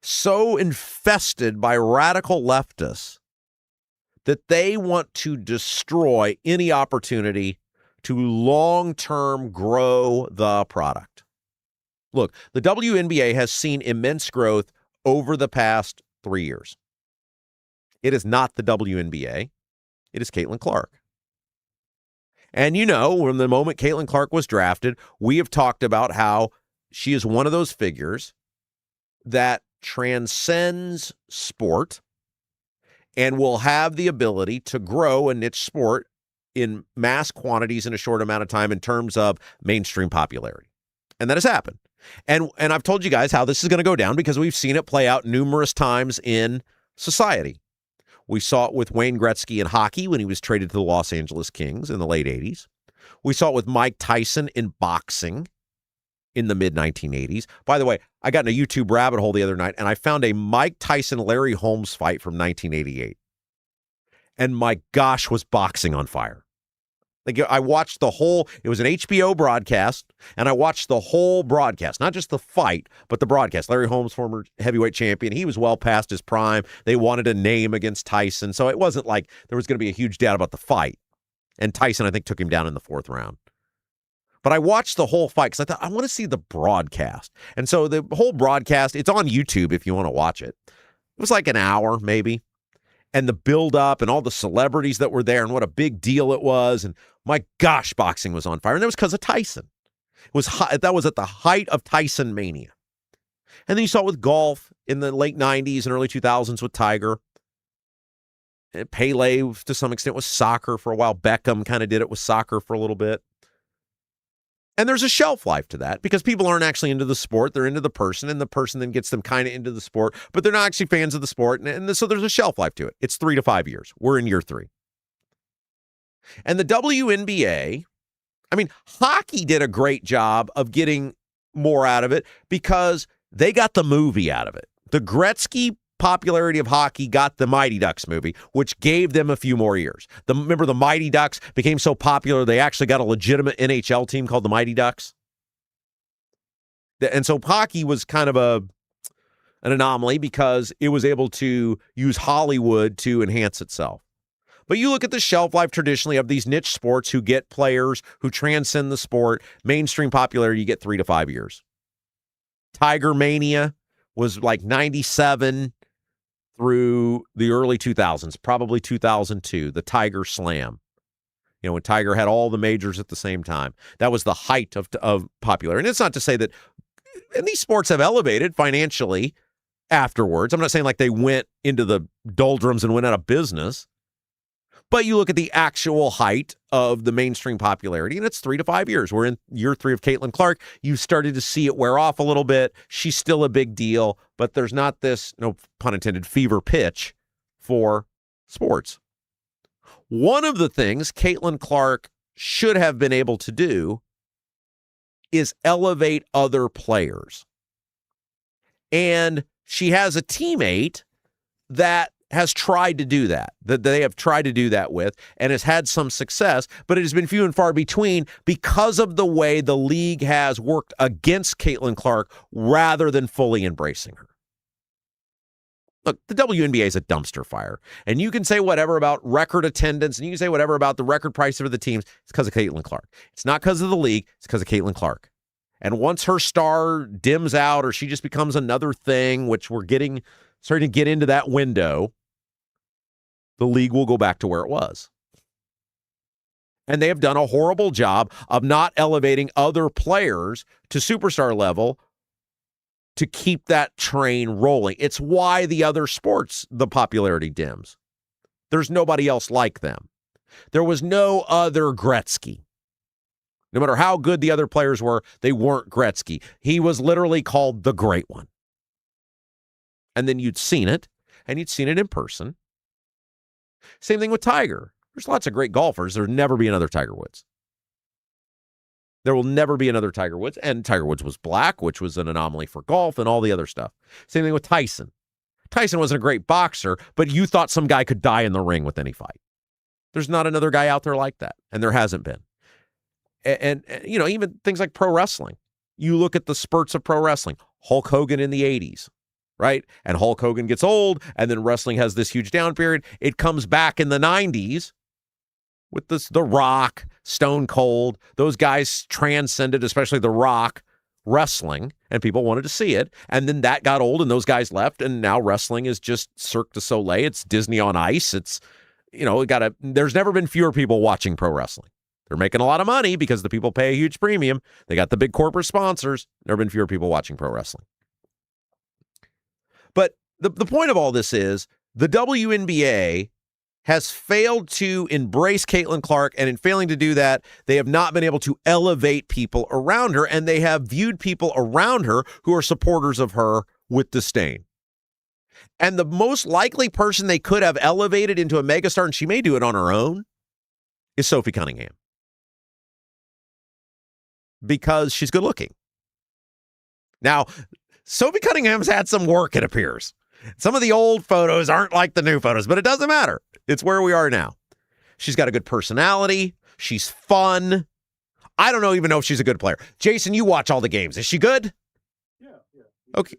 so infested by radical leftists, that they want to destroy any opportunity to long-term grow the product. Look, the WNBA has seen immense growth over the past 3 years. It is not the WNBA. It is Caitlin Clark. And from the moment Caitlin Clark was drafted, we have talked about how she is one of those figures that transcends sport and will have the ability to grow a niche sport in mass quantities in a short amount of time in terms of mainstream popularity. And that has happened. And I've told you guys how this is going to go down because we've seen it play out numerous times in society. We saw it with Wayne Gretzky in hockey when he was traded to the Los Angeles Kings in the late 80s. We saw it with Mike Tyson in boxing in the mid-1980s. By the way, I got in a YouTube rabbit hole the other night, and I found a Mike Tyson-Larry Holmes fight from 1988. And my gosh, was boxing on fire. Like, I watched the whole, it was an HBO broadcast, and I watched the whole broadcast, not just the fight, but the broadcast. Larry Holmes, former heavyweight champion, he was well past his prime. They wanted a name against Tyson, so it wasn't like there was going to be a huge doubt about the fight. And Tyson, I think, took him down in the 4th round. But I watched the whole fight because I thought, I want to see the broadcast. And so the whole broadcast, it's on YouTube if you want to watch it. It was like an hour, maybe. And the build-up and all the celebrities that were there and what a big deal it was. And my gosh, boxing was on fire. And that was because of Tyson. That was at the height of Tyson mania. And then you saw it with golf in the late 90s and early 2000s with Tiger. And Pele, to some extent, with soccer for a while. Beckham kind of did it with soccer for a little bit. And there's a shelf life to that because people aren't actually into the sport. They're into the person, and the person then gets them kind of into the sport, but they're not actually fans of the sport. And so there's a shelf life to it. It's 3 to 5 years. We're in year 3. And the WNBA, hockey did a great job of getting more out of it because they got the movie out of it. The Gretzky popularity of hockey got the Mighty Ducks movie, which gave them a few more years. Remember the Mighty Ducks became so popular, they actually got a legitimate NHL team called the Mighty Ducks. And so hockey was kind of an anomaly because it was able to use Hollywood to enhance itself. But you look at the shelf life traditionally of these niche sports who get players who transcend the sport, mainstream popularity, you get 3 to 5 years. Tiger Mania was like 97 through the early 2000s, probably 2002, the Tiger Slam. when Tiger had all the majors at the same time. That was the height of popularity. And it's not to say that, and these sports have elevated financially afterwards. I'm not saying like they went into the doldrums and went out of business. But you look at the actual height of the mainstream popularity, and it's 3 to 5 years. We're in year 3 of Caitlin Clark. You started to see it wear off a little bit. She's still a big deal, but there's not this, no pun intended, fever pitch for sports. One of the things Caitlin Clark should have been able to do is elevate other players. And she has a teammate that has tried to do that they have tried to do that with, and has had some success, but it has been few and far between because of the way the league has worked against Caitlin Clark rather than fully embracing her. Look, the WNBA is a dumpster fire, and you can say whatever about record attendance, and you can say whatever about the record price of the teams. It's because of Caitlin Clark. It's not because of the league. It's because of Caitlin Clark. And once her star dims out or she just becomes another thing, which we're starting to get into that window, the league will go back to where it was. And they have done a horrible job of not elevating other players to superstar level to keep that train rolling. It's why the other sports, the popularity dims. There's nobody else like them. There was no other Gretzky. No matter how good the other players were, they weren't Gretzky. He was literally called the Great One. And then you'd seen it, and you'd seen it in person. Same thing with Tiger. There's lots of great golfers. There'll never be another Tiger Woods. There will never be another Tiger Woods. And Tiger Woods was black, which was an anomaly for golf and all the other stuff. Same thing with Tyson. Tyson wasn't a great boxer, but you thought some guy could die in the ring with any fight. There's not another guy out there like that, and there hasn't been. And even things like pro wrestling. You look at the spurts of pro wrestling. Hulk Hogan in the 80s. Right? And Hulk Hogan gets old, and then wrestling has this huge down period. It comes back in the 90s with The Rock, Stone Cold. Those guys transcended, especially The Rock, wrestling, and people wanted to see it. And then that got old, and those guys left, and now wrestling is just Cirque du Soleil. It's Disney on Ice. It's, there's never been fewer people watching pro wrestling. They're making a lot of money because the people pay a huge premium. They got the big corporate sponsors. Never been fewer people watching pro wrestling. But the point of all this is the WNBA has failed to embrace Caitlin Clark, and in failing to do that, they have not been able to elevate people around her, and they have viewed people around her who are supporters of her with disdain. And the most likely person they could have elevated into a megastar, and she may do it on her own, is Sophie Cunningham. Because she's good looking. Now, Sophie Cunningham's had some work, it appears. Some of the old photos aren't like the new photos, but it doesn't matter. It's where we are now. She's got a good personality. She's fun. I don't even know if she's a good player. Jason, you watch all the games. Is she good? Yeah. Okay.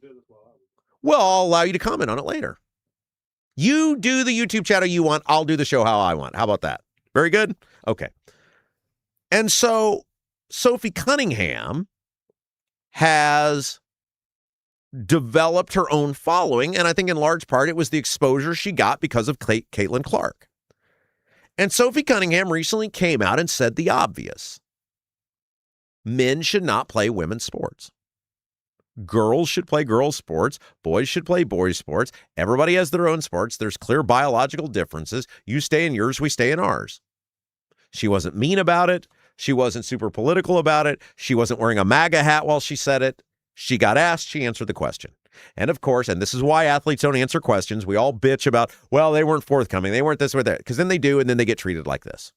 Well, I'll allow you to comment on it later. You do the YouTube channel you want. I'll do the show how I want. How about that? Very good? Okay. And so Sophie Cunningham has developed her own following, and I think in large part it was the exposure she got because of Caitlin Clark. And Sophie Cunningham recently came out and said the obvious. Men should not play women's sports. Girls should play girls' sports. Boys should play boys' sports. Everybody has their own sports. There's clear biological differences. You stay in yours, we stay in ours. She wasn't mean about it. She wasn't super political about it. She wasn't wearing a MAGA hat while she said it. She got asked, she answered the question. And of course, and this is why athletes don't answer questions, we all bitch about, well, they weren't forthcoming, they weren't this or that, because then they do, and then they get treated like this.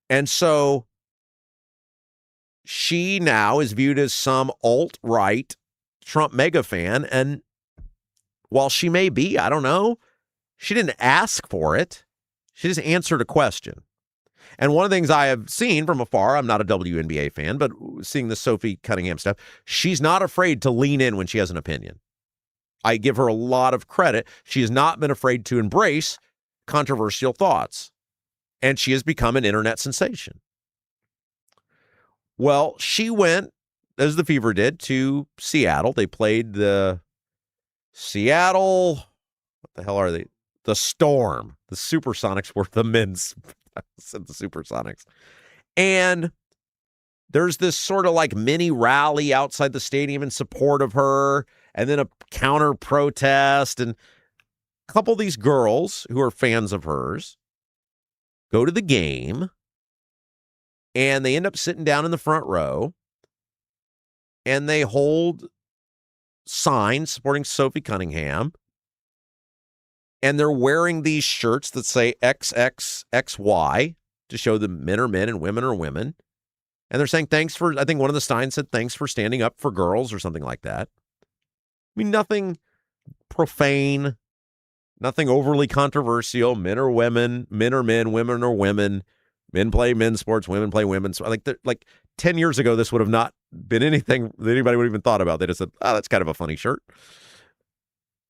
And so she now is viewed as some alt-right Trump mega fan, and while she may be, I don't know, she didn't ask for it. She just answered a question. And one of the things I have seen from afar, I'm not a WNBA fan, but seeing the Sophie Cunningham stuff, she's not afraid to lean in when she has an opinion. I give her a lot of credit. She has not been afraid to embrace controversial thoughts. And she has become an internet sensation. Well, she went, as the Fever did, to Seattle. They played the Seattle, what the hell are they? The Storm. The Supersonics were the men's Said the Supersonics. And there's this sort of like mini rally outside the stadium in support of her, and then a counter protest. And a couple of these girls who are fans of hers go to the game, and they end up sitting down in the front row, and they hold signs supporting Sophie Cunningham, and they're wearing these shirts that say XXXY to show that men are men and women are women. And they're saying thanks for, I think one of the signs said thanks for standing up for girls or something like that. I mean, nothing profane, nothing overly controversial. Men are women, men are men, women are women. Men play men's sports, women play women's. So like 10 years ago, this would have not been anything that anybody would have even thought about. They just said, oh, that's kind of a funny shirt.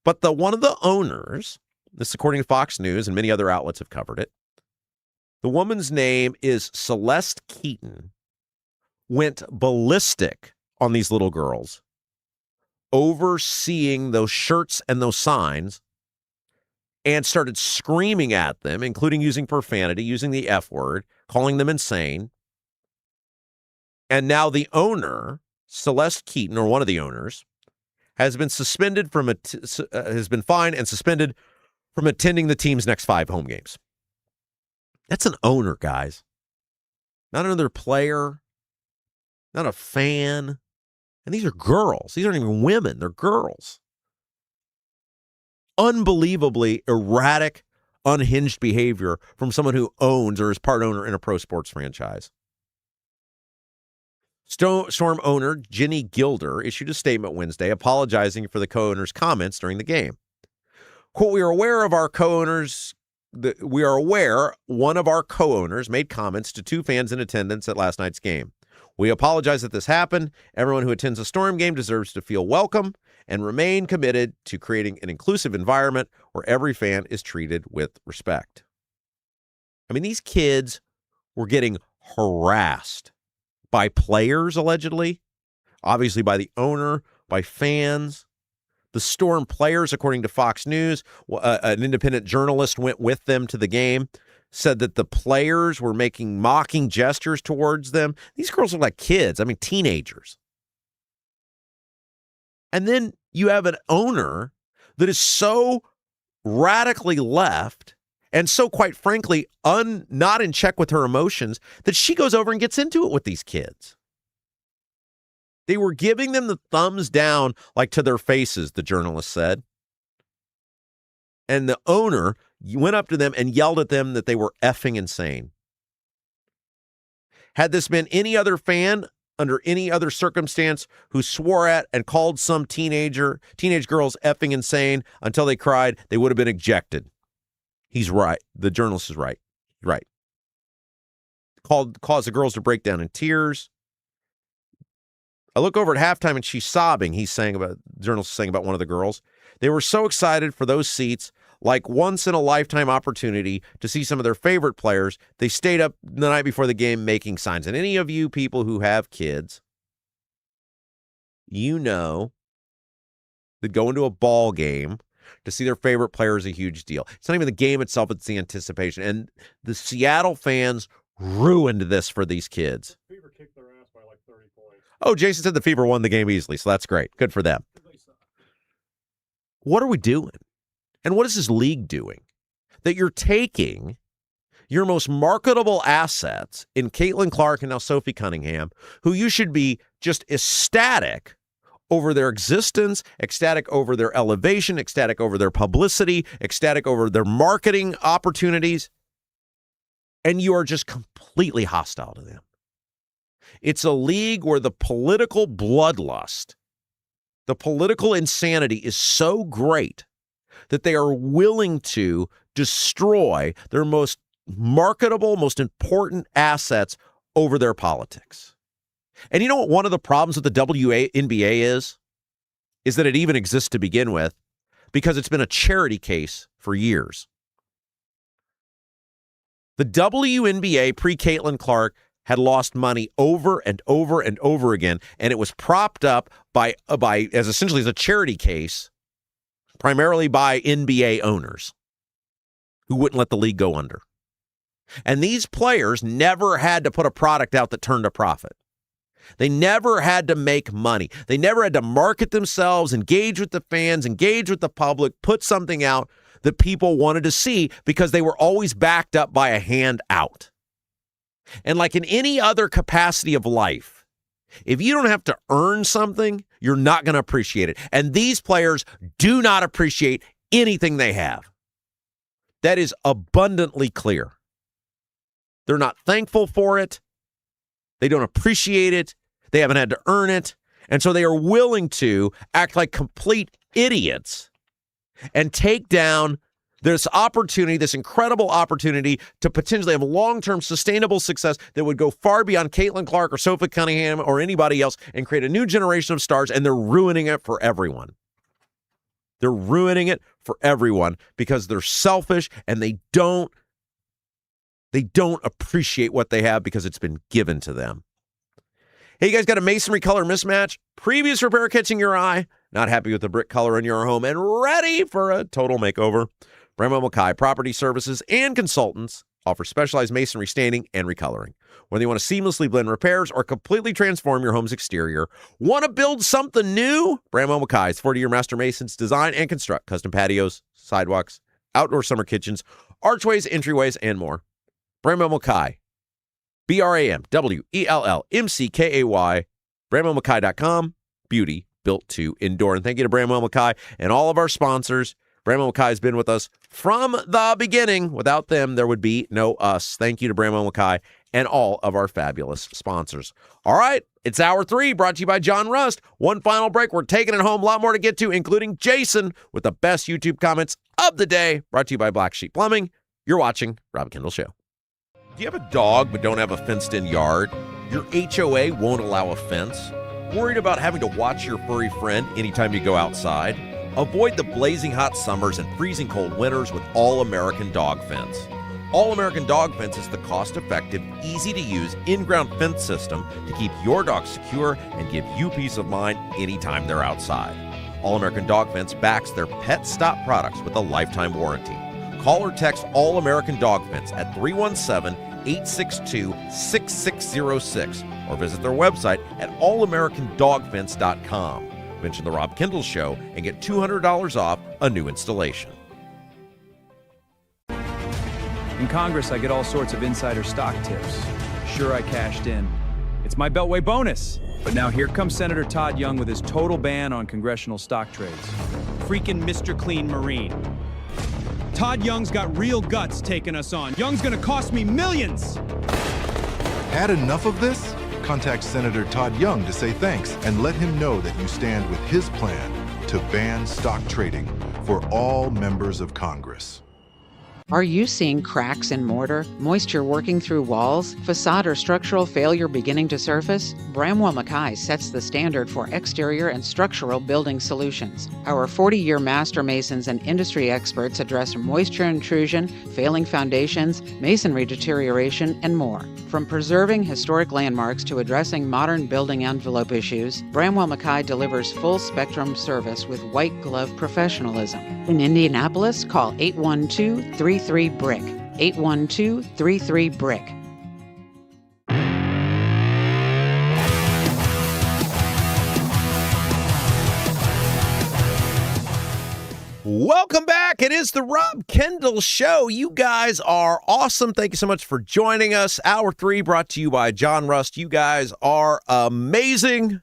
But one of the owners, this according to Fox News and many other outlets have covered it, the woman's name is Celeste Keaton, went ballistic on these little girls, overseeing those shirts and those signs, and started screaming at them, including using profanity, using the F word, calling them insane. And now the owner, Celeste Keaton, or one of the owners, has been suspended from has been fined and suspended from attending the team's next 5 home games. That's an owner, guys. Not another player, not a fan. And these are girls. These aren't even women. They're girls. Unbelievably erratic, unhinged behavior from someone who owns or is part owner in a pro sports franchise. Storm owner Ginny Gilder issued a statement Wednesday apologizing for the co-owner's comments during the game. Quote, we are aware one of our co-owners made comments to 2 fans in attendance at last night's game. We apologize that this happened. Everyone who attends a Storm game deserves to feel welcome and remain committed to creating an inclusive environment where every fan is treated with respect. I mean, these kids were getting harassed by players, allegedly, obviously by the owner, by fans. The Storm players, according to Fox News, an independent journalist went with them to the game, said that the players were making mocking gestures towards them. These girls are like kids. I mean, teenagers. And then you have an owner that is so radically left and so, quite frankly, not in check with her emotions that she goes over and gets into it with these kids. They were giving them the thumbs down, like to their faces, the journalist said. And the owner went up to them and yelled at them that they were effing insane. Had this been any other fan under any other circumstance who swore at and called some teenage girls effing insane until they cried, they would have been ejected. He's right. The journalist is right. Right. Caused the girls to break down in tears. I look over at halftime and she's sobbing. The journalist is saying about one of the girls. They were so excited for those seats, like once in a lifetime opportunity to see some of their favorite players. They stayed up the night before the game making signs. And any of you people who have kids, you know that going to a ball game to see their favorite player is a huge deal. It's not even the game itself, it's the anticipation. And the Seattle fans ruined this for these kids. Fever kicked their ass by like 30 points. Oh, Jason said the Fever won the game easily, so that's great. Good for them. What are we doing? And what is this league doing? That you're taking your most marketable assets in Caitlin Clark and now Sophie Cunningham, who you should be just ecstatic over their existence, ecstatic over their elevation, ecstatic over their publicity, ecstatic over their marketing opportunities, and you are just completely hostile to them. It's a league where the political bloodlust, the political insanity is so great that they are willing to destroy their most marketable, most important assets over their politics. And you know what one of the problems with the WNBA is that it even exists to begin with because it's been a charity case for years. The WNBA pre-Caitlin Clark had lost money over and over and over again, and it was propped up by as essentially as a charity case, primarily by NBA owners who wouldn't let the league go under. And these players never had to put a product out that turned a profit. They never had to make money. They never had to market themselves, engage with the fans, engage with the public, put something out that people wanted to see because they were always backed up by a handout. And like in any other capacity of life, if you don't have to earn something, you're not going to appreciate it. And these players do not appreciate anything they have. That is abundantly clear. They're not thankful for it. They don't appreciate it. They haven't had to earn it. And so they are willing to act like complete idiots and take down this opportunity, this incredible opportunity to potentially have long-term sustainable success that would go far beyond Caitlin Clark or Sophie Cunningham or anybody else and create a new generation of stars, and they're ruining it for everyone. They're ruining it for everyone because they're selfish and they don't appreciate what they have because it's been given to them. Hey, you guys got a masonry color mismatch? Previous repair catching your eye? Not happy with the brick color in your home and ready for a total makeover? Bramwell Mackay Property Services and Consultants offer specialized masonry staining and recoloring. Whether you want to seamlessly blend repairs or completely transform your home's exterior, want to build something new? Bramwell Mackay's 40-year master masons design and construct custom patios, sidewalks, outdoor summer kitchens, archways, entryways, and more. Bramwell Mackay, BRAMWELLMCKAY, BramwellMackay.com, beauty built to endure. And thank you to Bramwell Mackay and all of our sponsors. Bramwell Mackay has been with us from the beginning. Without them, there would be no us. Thank you to Bramwell Mackay and all of our fabulous sponsors. All right, it's Hour 3, brought to you by John Rust. One final break. We're taking it home. A lot more to get to, including Jason with the best YouTube comments of the day, brought to you by Black Sheep Plumbing. You're watching Rob Kendall Show. Do you have a dog but don't have a fenced-in yard? Your HOA won't allow a fence? Worried about having to watch your furry friend anytime you go outside? Avoid the blazing hot summers and freezing cold winters with All-American Dog Fence. All-American Dog Fence is the cost-effective, easy-to-use, in-ground fence system to keep your dog secure and give you peace of mind anytime they're outside. All-American Dog Fence backs their Pet Stop products with a lifetime warranty. Call or text All-American Dog Fence at 317-862-6606 or visit their website at allamericandogfence.com. Mention the Rob Kendall Show and get $200 off a new installation. In Congress, I get all sorts of insider stock tips. Sure, I cashed in. It's my Beltway bonus. But now here comes Senator Todd Young with his total ban on congressional stock trades. Freaking Mr. Clean Marine. Todd Young's got real guts taking us on. Young's gonna cost me millions. Had enough of this? Contact Senator Todd Young to say thanks and let him know that you stand with his plan to ban stock trading for all members of Congress. Are you seeing cracks in mortar, moisture working through walls, facade or structural failure beginning to surface? Bramwell Mackay sets the standard for exterior and structural building solutions. Our 40-year master masons and industry experts address moisture intrusion, failing foundations, masonry deterioration, and more. From preserving historic landmarks to addressing modern building envelope issues, Bramwell Mackay delivers full-spectrum service with white-glove professionalism. In Indianapolis, call 812-33-BRICK. 812-33-BRICK. Welcome back. It is the Rob Kendall Show. You guys are awesome. Thank you so much for joining us. Hour 3 brought to you by John Rust. You guys are amazing. If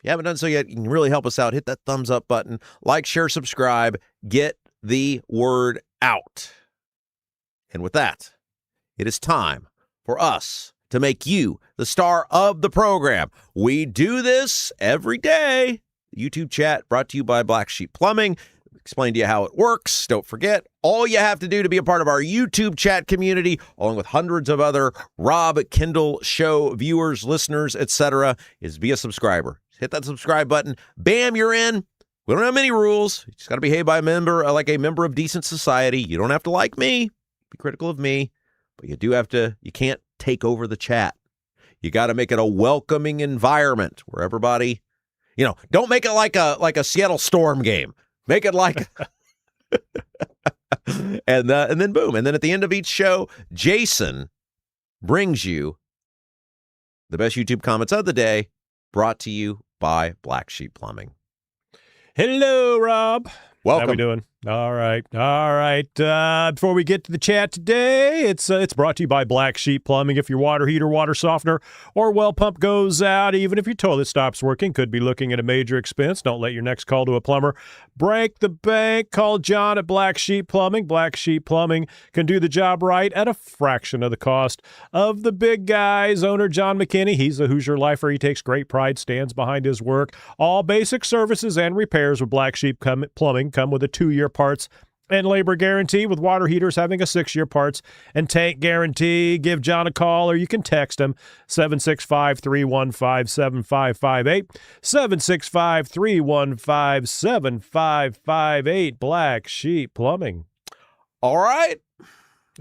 you haven't done so yet, you can really help us out. Hit that thumbs up button. Like, share, subscribe. Get the word out. And with that, it is time for us to make you the star of the program. We do this every day. YouTube chat brought to you by Black Sheep Plumbing. Explain to you how it works. Don't forget, all you have to do to be a part of our YouTube chat community, along with hundreds of other Rob Kendall Show viewers, listeners, etc., is be a subscriber. Hit that subscribe button. Bam, you're in. We don't have many rules. You just got to behave by a member, like a member of decent society. You don't have to like me, be critical of me, but you do have to. You can't take over the chat. You got to make it a welcoming environment where everybody, don't make it like a Seattle Storm game. Make it like And then boom. And then at the end of each show, Jason brings you the best YouTube comments of the day, brought to you by Black Sheep Plumbing. Hello, Rob. Welcome. How we doing? All right. Before we get to the chat today, it's brought to you by Black Sheep Plumbing. If your water heater, water softener, or well pump goes out, even if your toilet stops working, could be looking at a major expense. Don't let your next call to a plumber break the bank. Call John at Black Sheep Plumbing. Black Sheep Plumbing can do the job right at a fraction of the cost of the big guys. Owner John McKinney, he's a Hoosier lifer. He takes great pride, stands behind his work. All basic services and repairs with Black Sheep Plumbing come with a 2-year parts and labor guarantee, with water heaters having a 6-year parts and tank guarantee. Give John a call, or you can text him, 765-315-7558, 765-315-7558. Black Sheep Plumbing. All right.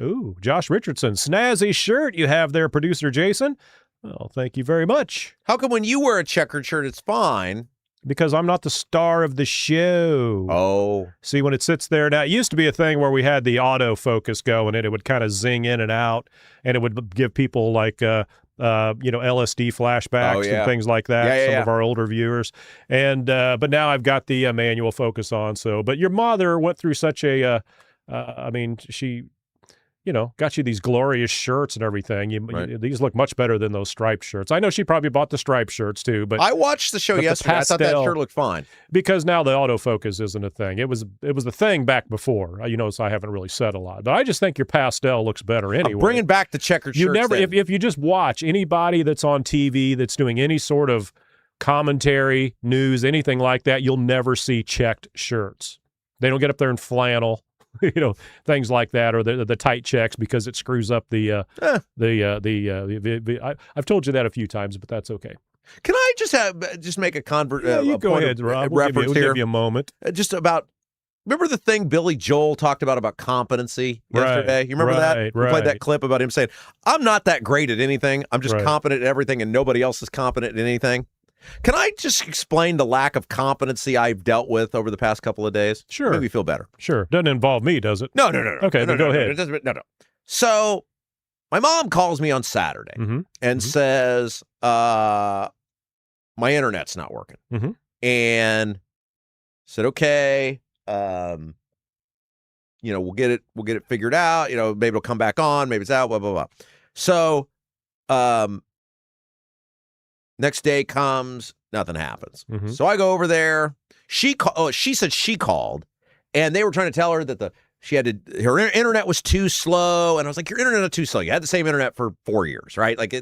Ooh, Josh Richardson, snazzy shirt you have there, producer Jason. Well, thank you very much. How come when you wear a checkered shirt, it's fine? Because I'm not the star of the show. Oh. See, when it sits there now, it used to be a thing where we had the autofocus going, and it would kind of zing in and out, and it would give people like, LSD flashbacks and things like that. Some of our older viewers. And, but now I've got the manual focus on. So, but your mother went through such a, she, got you these glorious shirts and everything. These look much better than those striped shirts. I know she probably bought the striped shirts too, but I watched the show yesterday. I thought that shirt looked fine. Because now the autofocus isn't a thing. It was the thing back before. So I haven't really said a lot, but I just think your pastel looks better anyway. I'm bringing back the checkered shirts. You never, if you just watch anybody that's on TV that's doing any sort of commentary, news, anything like that, you'll never see checked shirts. They don't get up there in flannel. Things like that, or the tight checks, because it screws up the I've told you that a few times, but that's okay. Can I just make a convert? You go ahead, Rob. We'll give you a moment. Just about. Remember the thing Billy Joel talked about competency yesterday? You remember that? We played that clip about him saying, "I'm not that great at anything. I'm just competent at everything, and nobody else is competent at anything." Can I just explain the lack of competency I've dealt with over the past couple of days? Sure. Make me feel better. Sure. Doesn't involve me, does it? No. Okay, then go ahead. No. So my mom calls me on Saturday and says, my internet's not working. And said, okay, we'll get it figured out. Maybe it'll come back on. Maybe it's out, blah, blah, blah. So, next day comes, nothing happens. So I go over there. She said she called, and they were trying to tell her that her internet was too slow. And I was like, your internet is too slow. You had the same internet for 4 years, right? Like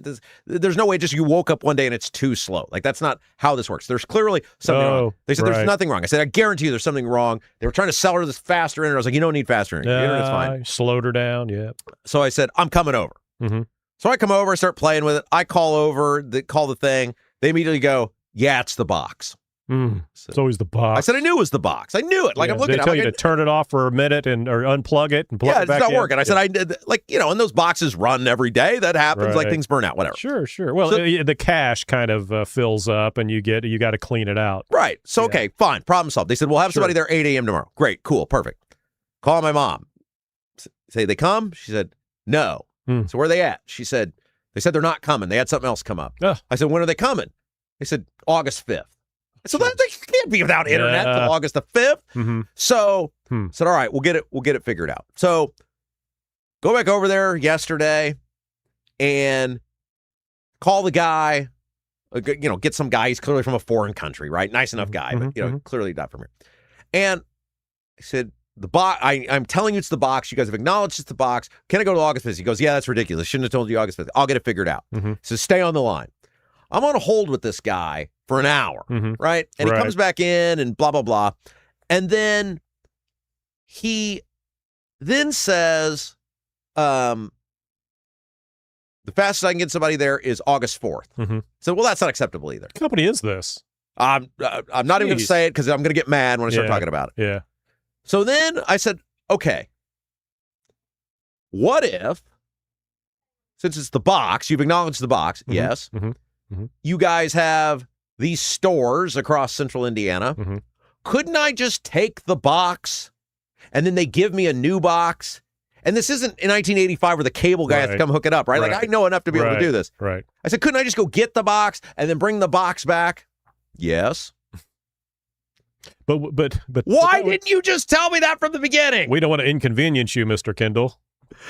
there's no way just you woke up one day and it's too slow. Like that's not how this works. There's clearly something wrong. They said there's nothing wrong. I said, I guarantee you there's something wrong. They were trying to sell her this faster internet. I was like, you don't need faster internet. Your internet's fine. Slowed her down, yeah. So I said, I'm coming over. So I come over, I start playing with it. I call over, call the thing. They immediately go, yeah, it's the box. It's always the box. I said, I knew it was the box. I knew it. Like I'm looking at it. They tell you to turn it off for a minute or unplug it and plug it back in. It's not working. I said, and those boxes run every day. That happens. Like things burn out, whatever. Sure. Well, the cache kind of fills up and you got to clean it out. Right. So, okay, fine. Problem solved. They said, we'll have somebody there 8 a.m. tomorrow. Great. Cool. Perfect. Call my mom. Say, they come? She said, no. So where are they at? She said, they said they're not coming. They had something else come up. I said, when are they coming? They said, August 5th. So they can't be without internet until August the 5th. So said, all right, we'll get it figured out. So go back over there yesterday and call the guy, get some guy. He's clearly from a foreign country, right? Nice enough guy, but clearly not from here. And I said, the box. I'm telling you it's the box. You guys have acknowledged it's the box. Can I go to August 5th? He goes, yeah, that's ridiculous. Shouldn't have told you August 5th. I'll get it figured out. So stay on the line. I'm on hold with this guy for an hour, right? And he comes back in and blah, blah, blah. And then he then says, the fastest I can get somebody there is August 4th. So, well, that's not acceptable either. What company is this? I'm not even going to say it because I'm going to get mad when I start talking about it. Yeah. So then I said, okay, what if, since it's the box, you've acknowledged the box, yes, you guys have these stores across central Indiana. Couldn't I just take the box and then they give me a new box. And this isn't in 1985 where the cable guy has to come hook it up, right? Like, I know enough to be able to do this. Right. I said, couldn't I just go get the box and then bring the box back? Yes. But why didn't you just tell me that from the beginning? We don't want to inconvenience you, Mr. Kendall.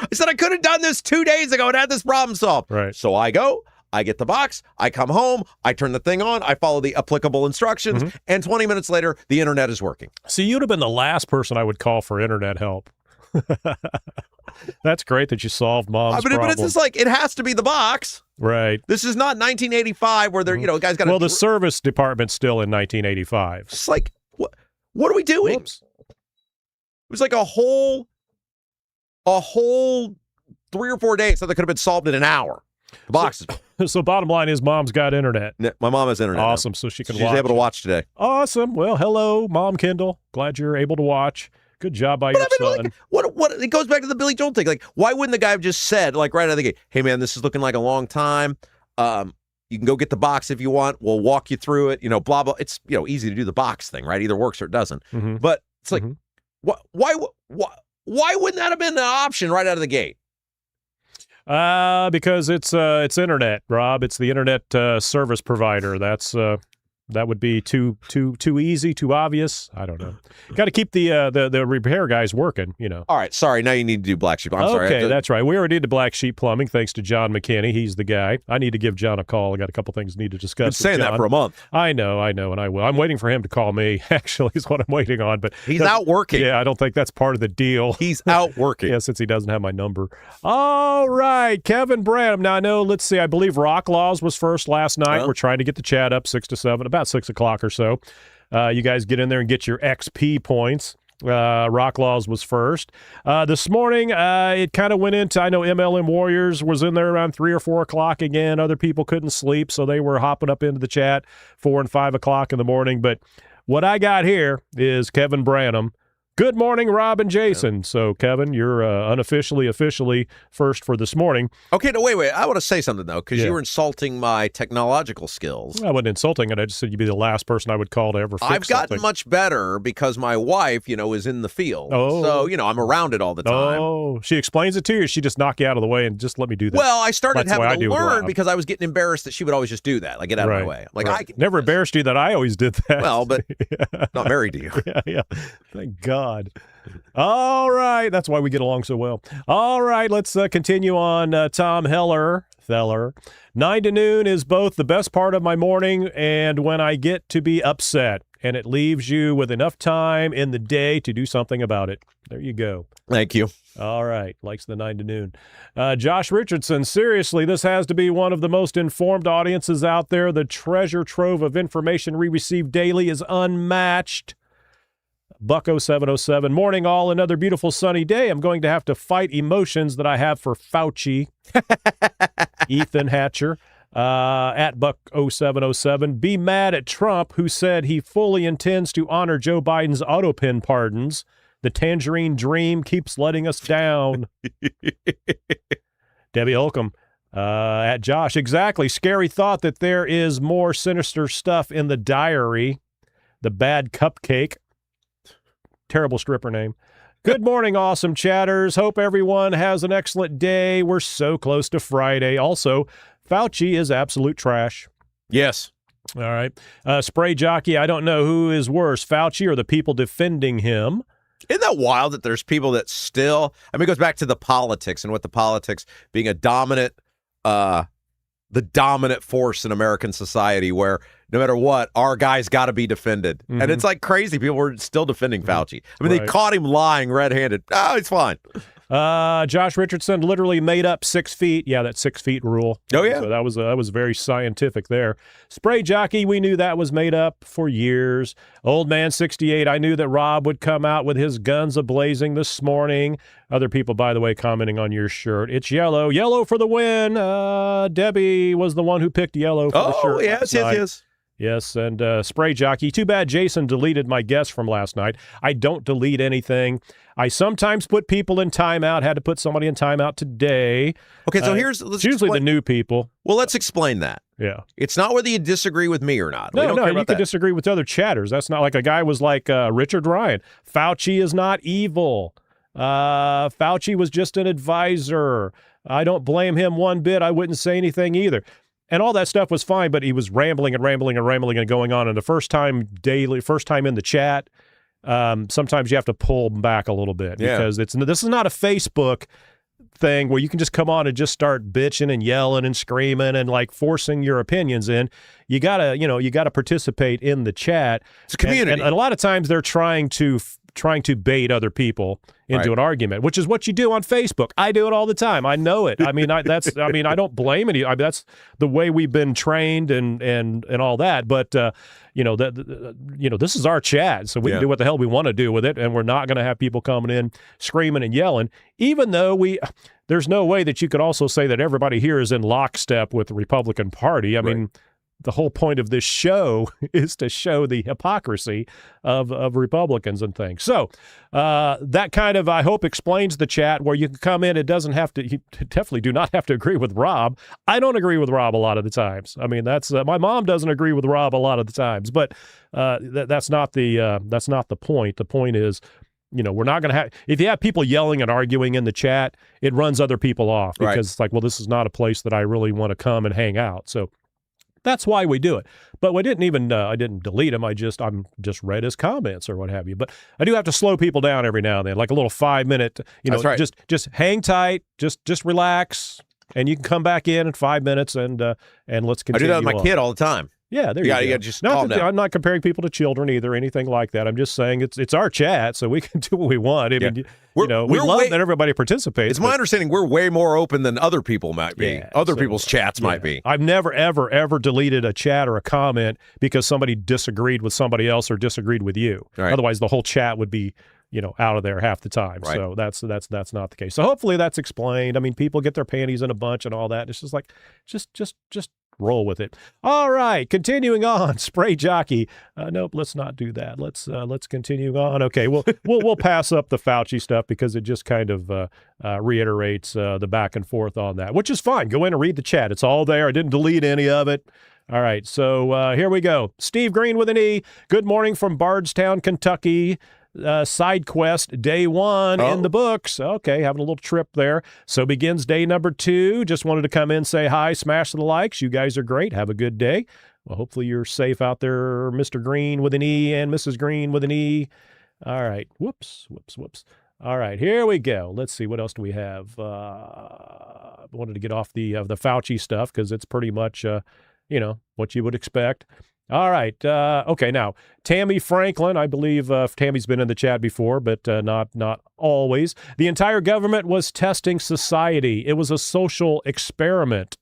I said I could have done this 2 days ago and had this problem solved. Right. So I go, I get the box, I come home, I turn the thing on, I follow the applicable instructions, and 20 minutes later, the internet is working. See, you'd have been the last person I would call for internet help. That's great that you solved mom's problem. But it's just like, it has to be the box. Right. This is not 1985 where they're, guys got to... Well, the service department's still in 1985. It's like, what are we doing? Whoops. It was like a whole 3 or 4 days, so that could have been solved in an hour. The box So bottom line is mom's got internet. My mom has internet. Awesome. Now. So she can She's watch. able to watch today. Awesome. Well, hello, Mom Kendall. Glad you're able to watch. Good job by your son. Like, what? It goes back to the Billy Joel thing. Like, why wouldn't the guy have just said, like, right out of the gate, hey, man, this is looking like a long time. You can go get the box if you want. We'll walk you through it. Blah, blah. It's, easy to do the box thing, right? Either works or it doesn't. But it's like, why wouldn't that have been an option right out of the gate? Because it's internet, Rob. It's the internet service provider. That would be too easy, too obvious. I don't know. Got to keep the repair guys working, All right, sorry. Now you need to do black sheep. I'm sorry. Okay, that's right. We already did the black sheep plumbing, thanks to John McKinney. He's the guy. I need to give John a call. I got a couple things I need to discuss. Been saying that for a month. I know, and I will. I'm waiting for him to call me. Actually, is what I'm waiting on. But he's out working. Yeah, I don't think that's part of the deal. He's out working. Yeah, since he doesn't have my number. All right, Kevin Branham. Now I know. Let's see. I believe Rock Laws was first last night. Well, we're trying to get the chat up 6 to 7, about 6 o'clock or so. You guys get in there and get your XP points. Rock Laws was first. This morning, it kind of went into, I know MLM Warriors was in there around 3 or 4 o'clock again. Other people couldn't sleep, so they were hopping up into the chat 4 and 5 o'clock in the morning. But what I got here is Kevin Branham. Good morning, Rob and Jason. Yeah. So, Kevin, you're officially first for this morning. Okay, no, wait. I want to say something, though, because you were insulting my technological skills. I wasn't insulting it. I just said you'd be the last person I would call to ever fix I've gotten much better because my wife, is in the field. Oh. So, I'm around it all the time. Oh, she explains it to you, or she just knock you out of the way and just let me do that? Well, I started having to learn because I was getting embarrassed that she would always just do that, like get out of my way. Like, I never embarrassed you that I always did that. Well, but not married to you. Yeah. Thank God. All right. That's why we get along so well. All right. Let's continue on. Tom Heller. 9 to noon is both the best part of my morning and when I get to be upset, and it leaves you with enough time in the day to do something about it. There you go. Thank you. All right. Likes the 9 to noon. Josh Richardson, seriously, this has to be one of the most informed audiences out there. The treasure trove of information we receive daily is unmatched. Bucko 707. Morning, all. Another beautiful sunny day. I'm going to have to fight emotions that I have for Fauci. Ethan Hatcher at Bucko 707. Be mad at Trump, who said he fully intends to honor Joe Biden's autopin pardons. The tangerine dream keeps letting us down. Debbie Holcomb at Josh. Exactly. Scary thought that there is more sinister stuff in the diary. The bad cupcake. Terrible stripper name. Good morning, awesome chatters. Hope everyone has an excellent day. We're so close to Friday. Also, Fauci is absolute trash. Yes. All right. Spray jockey, I don't know who is worse, Fauci or the people defending him. Isn't that wild that there's people that still, it goes back to the politics and what the politics being a dominant, the dominant force in American society where no matter what, our guy's got to be defended. And it's like crazy. People were still defending Fauci. They caught him lying red-handed. Oh, it's fine. Josh Richardson literally made up 6 feet. Yeah, that 6 feet rule. Oh, yeah. So that was very scientific there. Spray jockey, we knew that was made up for years. Old man 68, I knew that Rob would come out with his guns a-blazing this morning. Other people, by the way, commenting on your shirt. It's yellow. Yellow for the win. Debbie was the one who picked yellow for the shirt. Yes. Yes, and Spray Jockey. Too bad Jason deleted my guess from last night. I don't delete anything. I sometimes put people in timeout. Had to put somebody in timeout today. Okay, so it's usually the new people. Well, let's explain that. Yeah. It's not whether you disagree with me or not. No, you can disagree with other chatters. That's not like a guy was like Richard Ryan. Fauci is not evil. Fauci was just an advisor. I don't blame him one bit. I wouldn't say anything either. And all that stuff was fine, but he was rambling and going on. And the first time in the chat, sometimes you have to pull back a little bit because this is not a Facebook thing where you can just come on and just start bitching and yelling and screaming and like forcing your opinions in. You gotta participate in the chat. It's a community. And a lot of times they're trying to bait other people into an argument, which is what you do on Facebook. I do it all the time. I know it. I mean, I don't blame any. That's the way we've been trained and all that. But this is our chat, so we can do what the hell we want to do with it, and we're not going to have people coming in screaming and yelling. Even though there's no way that you could also say that everybody here is in lockstep with the Republican Party. I mean, the whole point of this show is to show the hypocrisy of Republicans and things. So that kind of, I hope, explains the chat where you can come in. You definitely do not have to agree with Rob. I don't agree with Rob a lot of the times. I mean, that's my mom doesn't agree with Rob a lot of the times, but that's not the point. The point is, we're not going to have, if you have people yelling and arguing in the chat, it runs other people off because it's like, well, this is not a place that I really want to come and hang out. So that's why we do it. But I didn't delete him. I'm just read his comments or what have you. But I do have to slow people down every now and then, like a little 5-minute, That's right. just hang tight, just relax, and you can come back in 5 minutes and let's continue. I do that with my kid all the time. Yeah, there you go. You gotta just calm down. I'm not comparing people to children either, anything like that. I'm just saying it's our chat, so we can do what we want. I mean, we love that everybody participates. It's my understanding we're way more open than other people might be. People's chats might be. I've never, ever deleted a chat or a comment because somebody disagreed with somebody else or disagreed with you. Right. Otherwise, the whole chat would be out of there half the time. Right. So that's not the case. So hopefully that's explained. I mean, people get their panties in a bunch and all that. It's just like, just roll with it. All right, continuing on. Spray Jockey. Nope, let's not do that. Let's continue on. Okay, we'll pass up the Fauci stuff because it just kind of reiterates the back and forth on that, which is fine. Go in and read the chat. It's all there. I didn't delete any of it. All right, so here we go. Steve Green with an E. Good morning from Bardstown, Kentucky. Side quest day 1 in the books. Okay, having a little trip there. So begins day number 2. Just wanted to come in, say hi, smash the likes. You guys are great. Have a good day. Well, hopefully you're safe out there, Mr. Green with an E and Mrs. Green with an E. All right. Whoops. All right, here we go. Let's see, what else do we have? I wanted to get off the Fauci stuff because it's pretty much what you would expect. All right. Okay. Now, Tammy Franklin, I believe Tammy's been in the chat before, but not always. The entire government was testing society. It was a social experiment.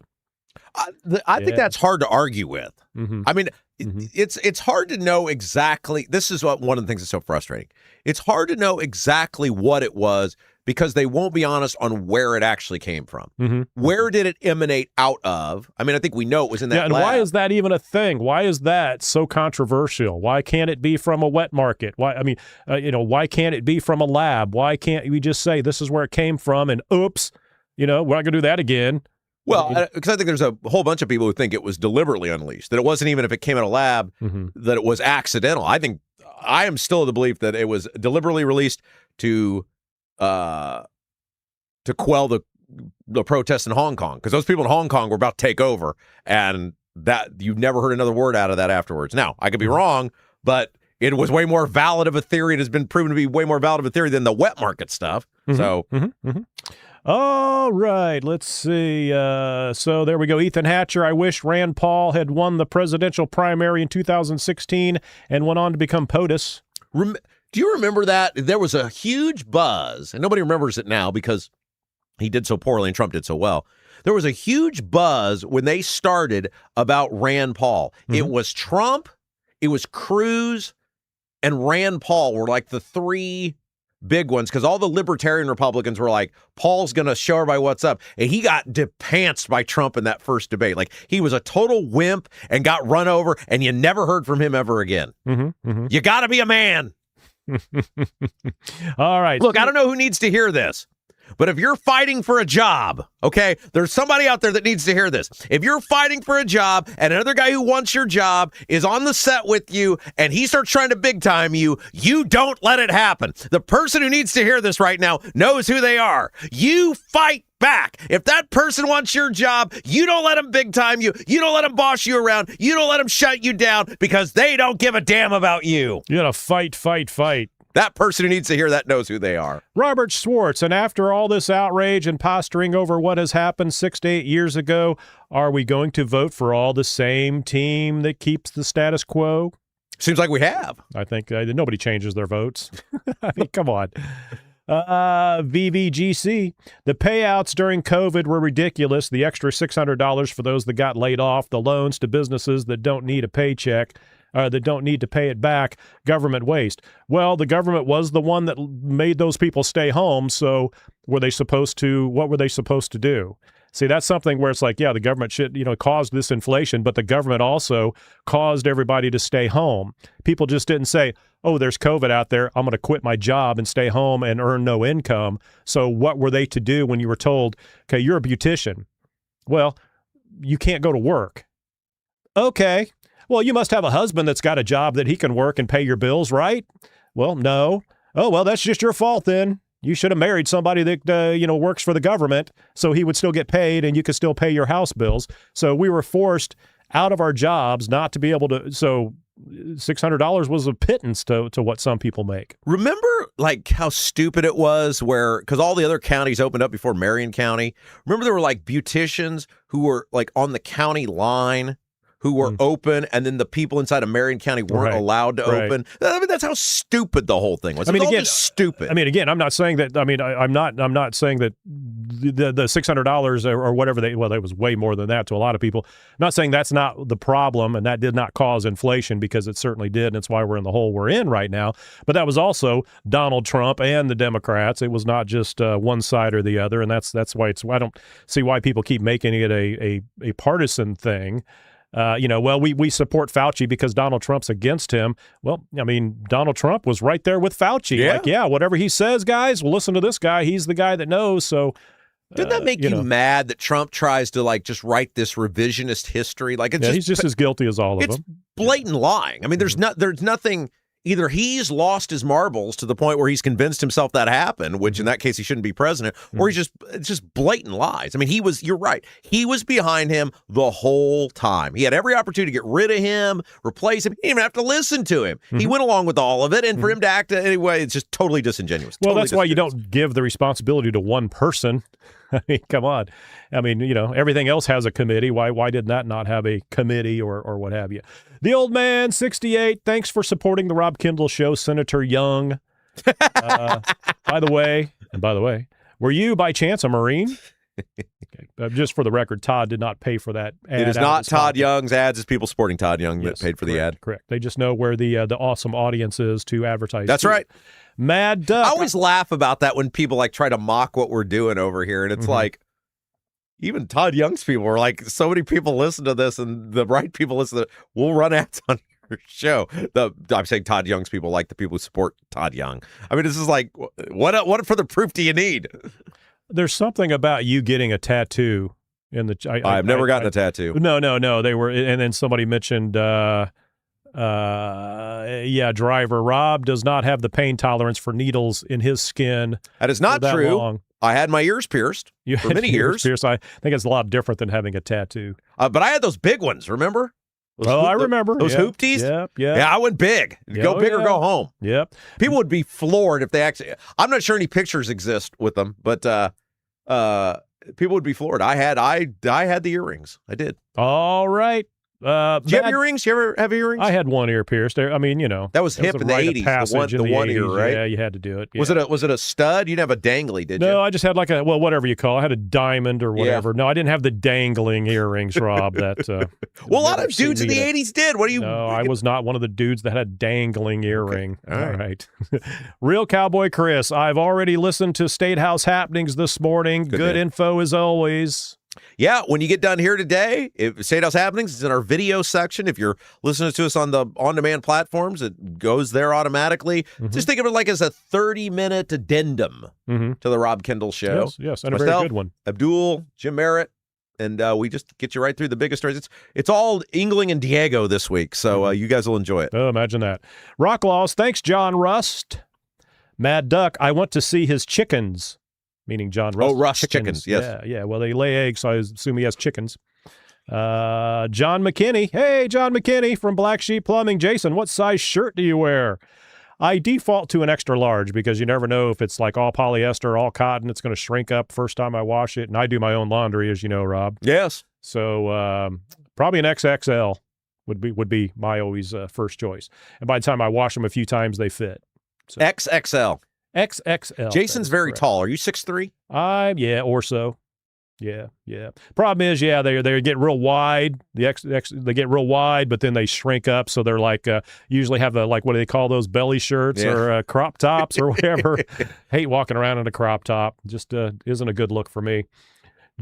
I think that's hard to argue with. Mm-hmm. I mean, it's hard to know exactly. This is one of the things that's so frustrating. It's hard to know exactly what it was because they won't be honest on where it actually came from. Mm-hmm. Where did it eminate out of? I mean, I think we know it was in that and lab. why is that even a thing? Why is that so controversial? Why can't it be from a wet market? Why can't it be from a lab? Why can't we just say this is where it came from and oops, we're not going to do that again? Well, because I think there's a whole bunch of people who think it was deliberately unleashed, that it wasn't even if it came out of a lab, that it was accidental. I am still of the belief that it was deliberately released to quell the protests in Hong Kong, because those people in Hong Kong were about to take over, and that you've never heard another word out of that afterwards. Now, I could be wrong, but it was way more valid of a theory. It has been proven to be way more valid of a theory than the wet market stuff. So. All right, let's see. So there we go. Ethan Hatcher, I wish Rand Paul had won the presidential primary in 2016 and went on to become POTUS. Do you remember that? There was a huge buzz, and nobody remembers it now because he did so poorly and Trump did so well. There was a huge buzz when they started about Rand Paul. It was Trump, it was Cruz, and Rand Paul were like the three big ones because all the libertarian Republicans were like, Paul's going to show everybody what's up. And he got depantsed by Trump in that first debate. Like, he was a total wimp and got run over, and you never heard from him ever again. You got to be a man. All right. Look, I don't know who needs to hear this, but if you're fighting for a job, okay, there's somebody out there that needs to hear this. If you're fighting for a job and another guy who wants your job is on the set with you and he starts trying to big time you, you don't let it happen. The person who needs to hear this right now knows who they are. You fight back. If that person wants your job, you don't let them big time you. You don't let them boss you around. You don't let them shut you down because they don't give a damn about you. You gotta fight. That person who needs to hear that knows who they are. Robert Schwartz, and after all this outrage and posturing over what has happened 6 to 8 years ago, are we going to vote for all the same team that keeps the status quo? Seems like we have. I think nobody changes their votes. I mean, come on. VVGC. The payouts during COVID were ridiculous. The extra $600 for those that got laid off, the loans to businesses that don't need a paycheck, that don't need to pay it back, government waste. Well, the government was the one that made those people stay home, so what were they supposed to do? See, that's something where it's like, yeah, the government caused this inflation, but the government also caused everybody to stay home. People just didn't say, oh, there's COVID out there, I'm going to quit my job and stay home and earn no income. So what were they to do when you were told, okay, you're a beautician? Well, you can't go to work. Okay. Well, you must have a husband that's got a job that he can work and pay your bills, right? Well, no. Oh, well, that's just your fault then. You should have married somebody that, works for the government so he would still get paid and you could still pay your house bills. So we were forced out of our jobs not to be able to. So $600 was a pittance to what some people make. Remember, like, how stupid it was because all the other counties opened up before Marion County. Remember there were, like, beauticians who were, like, on the county line who were open, and then the people inside of Marion County weren't allowed to open. I mean, that's how stupid the whole thing was. I mean, again, just stupid. I mean, again, I'm not saying that. I mean, I'm not saying that the $600 or whatever it was way more than that to a lot of people. I'm not saying that's not the problem, and that did not cause inflation, because it certainly did, and it's why we're in the hole we're in right now. But that was also Donald Trump and the Democrats. It was not just one side or the other, and that's why I don't see why people keep making it a partisan thing. We support Fauci because Donald Trump's against him. Well, I mean, Donald Trump was right there with Fauci. Yeah. Whatever he says, guys, we'll listen to this guy. He's the guy that knows. So didn't that make you mad that Trump tries to, like, just write this revisionist history? Like, he's just as guilty as all of them. It's blatant lying. I mean, there's nothing. Either he's lost his marbles to the point where he's convinced himself that happened, which in that case he shouldn't be president, or it's just blatant lies. I mean, you're right. He was behind him the whole time. He had every opportunity to get rid of him, replace him. He didn't even have to listen to him. He went along with all of it, and for him to act anyway, it's just totally disingenuous. Well, that's why you don't give the responsibility to one person. I mean, come on. I mean, everything else has a committee. Why did that not have a committee or what have you? The old man, 68. Thanks for supporting the Rob Kendall Show, Senator Young. By the way, were you by chance a Marine? Okay. Just for the record, Todd did not pay for that ad. It is not Todd Young's ads. It's people supporting Todd Young that paid for the ad. Correct. They just know where the awesome audience is to advertise. That's right. Mad Duck. I always laugh about that when people try to mock what we're doing over here, and it's like, even Todd Young's people are like, so many people listen to this, and the right people listen to it. We'll run ads on your show. I'm saying Todd Young's people, like the people who support Todd Young. I mean, this is like, what further proof do you need? There's something about you getting a tattoo in the. I've never gotten a tattoo. No. They were, and then somebody mentioned. Driver Rob does not have the pain tolerance for needles in his skin. That is not true. Long. I had my ears pierced for many years. I think it's a lot different than having a tattoo. But I had those big ones, remember? I remember. Those hoopties? Yep. Yeah, I went big. Go big or go home. Yep. People would be floored if they actually... I'm not sure any pictures exist with them, but people would be floored. I had the earrings. I did. All right. Do you have earrings? You ever have earrings? I had one ear pierced. I mean, that was hip in the 80s. The one ear, right? Yeah, you had to do it. Yeah. Was it a stud? You didn't have a dangly, did you? No, I just had whatever you call it. I had a diamond or whatever. Yeah. No, I didn't have the dangling earrings, Rob. That well, a lot of dudes in the 80s did. What are you? No, I was not one of the dudes that had a dangling earring. Okay. All right. Real Cowboy Chris, I've already listened to Statehouse happenings this morning. Good info as always. Yeah, when you get done here today, Statehouse Happenings is in our video section. If you're listening to us on the on-demand platforms, it goes there automatically. Mm-hmm. Just think of it like as a 30-minute addendum to the Rob Kendall Show. Yes, and a very good one. Abdul, Jim Merritt, and we just get you right through the biggest stories. It's all Engling and Diego this week, so you guys will enjoy it. Oh, imagine that. Rock Laws, thanks, John Rust. Mad Duck, I want to see his chickens. Meaning John Rust. Oh, Rust chickens, yes. Yeah. Well, they lay eggs, so I assume he has chickens. John McKinney. Hey, John McKinney from Black Sheep Plumbing. Jason, what size shirt do you wear? I default to an extra large because you never know if it's like all polyester, all cotton. It's going to shrink up first time I wash it. And I do my own laundry, as you know, Rob. Yes. So probably an XXL would be my always first choice. And by the time I wash them a few times, they fit. So. XXL. XXL. Jason's very tall. Are you 6'3"? Yeah, or so. Yeah. Problem is, they get real wide. They get real wide, but then they shrink up, so they're like usually have what do they call those, belly shirts or crop tops or whatever. Hate walking around in a crop top. Just isn't a good look for me.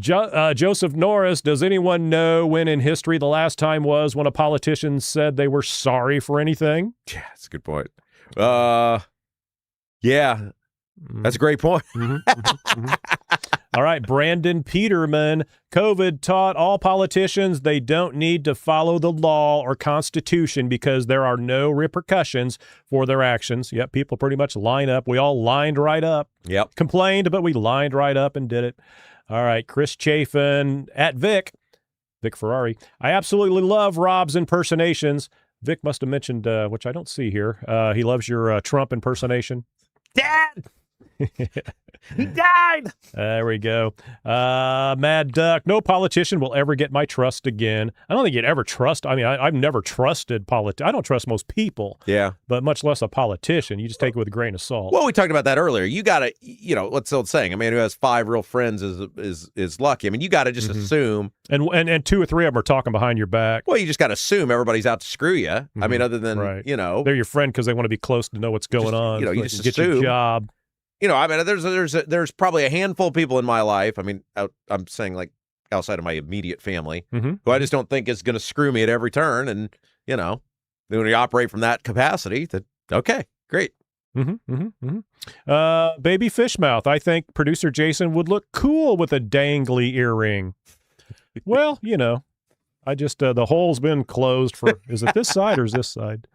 Joseph Norris, does anyone know when in history the last time was when a politician said they were sorry for anything? Yeah, that's a good point. Yeah, that's a great point. All right, Brandon Peterman. COVID taught all politicians they don't need to follow the law or Constitution because there are no repercussions for their actions. Yep, people pretty much line up. We all lined right up. Yep. Complained, but we lined right up and did it. All right, Chris Chafin at Vic Ferrari. I absolutely love Rob's impersonations. Vic must have mentioned, which I don't see here, he loves your Trump impersonation. Dad! He died! There we go. Mad Duck, no politician will ever get my trust again. I don't think you'd ever trust. I mean, I've never trusted I don't trust most people. Yeah. But much less a politician. You just take it with a grain of salt. Well, we talked about that earlier. You got to, what's the old saying? A man who has 5 real friends is lucky. I mean, you got to just assume. And 2 or 3 of them are talking behind your back. Well, you just got to assume everybody's out to screw you. Mm-hmm. I mean, other than, They're your friend because they want to be close to know what's going on. You just get assume. Your job. I mean, there's probably a handful of people in my life. I mean, I'm saying like outside of my immediate family, who I just don't think is going to screw me at every turn. And, then when you operate from that capacity, that, okay, great. Baby Fishmouth, I think producer Jason would look cool with a dangly earring. Well, I just, the hole's been closed for, is it this side or is this side?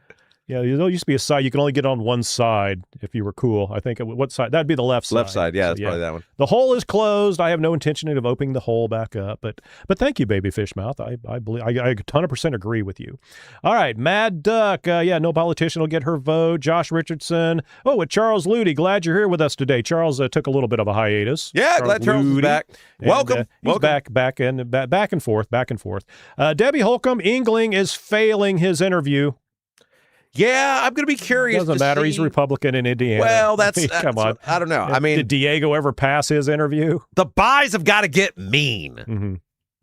Yeah, there used to be a side. You can only get on one side if you were cool. I think, what side? That'd be the left side. Left side, yeah, that's probably that one. The hole is closed. I have no intention of opening the hole back up. But thank you, Baby Fishmouth. I believe, I 100% agree with you. All right, Mad Duck. No politician will get her vote. Josh Richardson. Oh, with Charles Ludy. Glad you're here with us today. Charles took a little bit of a hiatus. Yeah, glad Charles is back. Welcome. He's back and forth. Debbie Holcomb, Engling is failing his interview. Yeah, I'm going to be curious. Doesn't matter. He's a Republican in Indiana. Well, come on. I don't know. I mean, did Diego ever pass his interview? The buys have got to get mean. Mm-hmm.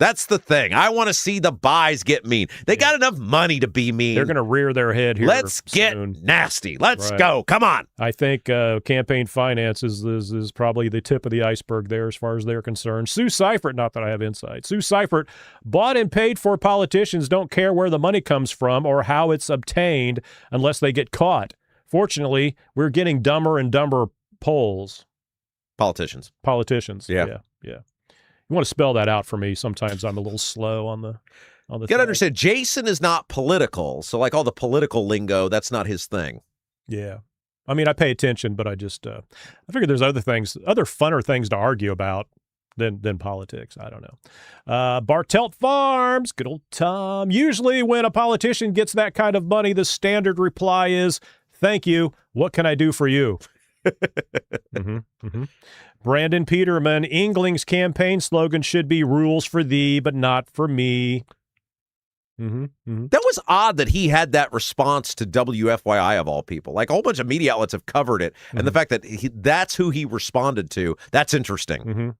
That's the thing. I want to see the buys get mean. They got enough money to be mean. They're going to rear their head here. Let's get nasty. Let's go. Come on. I think campaign finance is probably the tip of the iceberg there as far as they're concerned. Sue Seifert, not that I have insight. Sue Seifert, bought and paid for politicians don't care where the money comes from or how it's obtained unless they get caught. Fortunately, we're getting dumber and dumber polls. Politicians. Yeah. You want to spell that out for me. Sometimes I'm a little slow on the You got to understand, Jason is not political. So like all the political lingo, that's not his thing. Yeah. I mean, I pay attention, but I just, I figure there's other funner things to argue about than politics. I don't know. Bartelt Farms, good old Tom. Usually when a politician gets that kind of money, the standard reply is, thank you. What can I do for you? Brandon Peterman, Engling's campaign slogan should be rules for thee, but not for me. That was odd that he had that response to WFYI of all people. Like a whole bunch of media outlets have covered it, and the fact that that's who he responded to, that's interesting.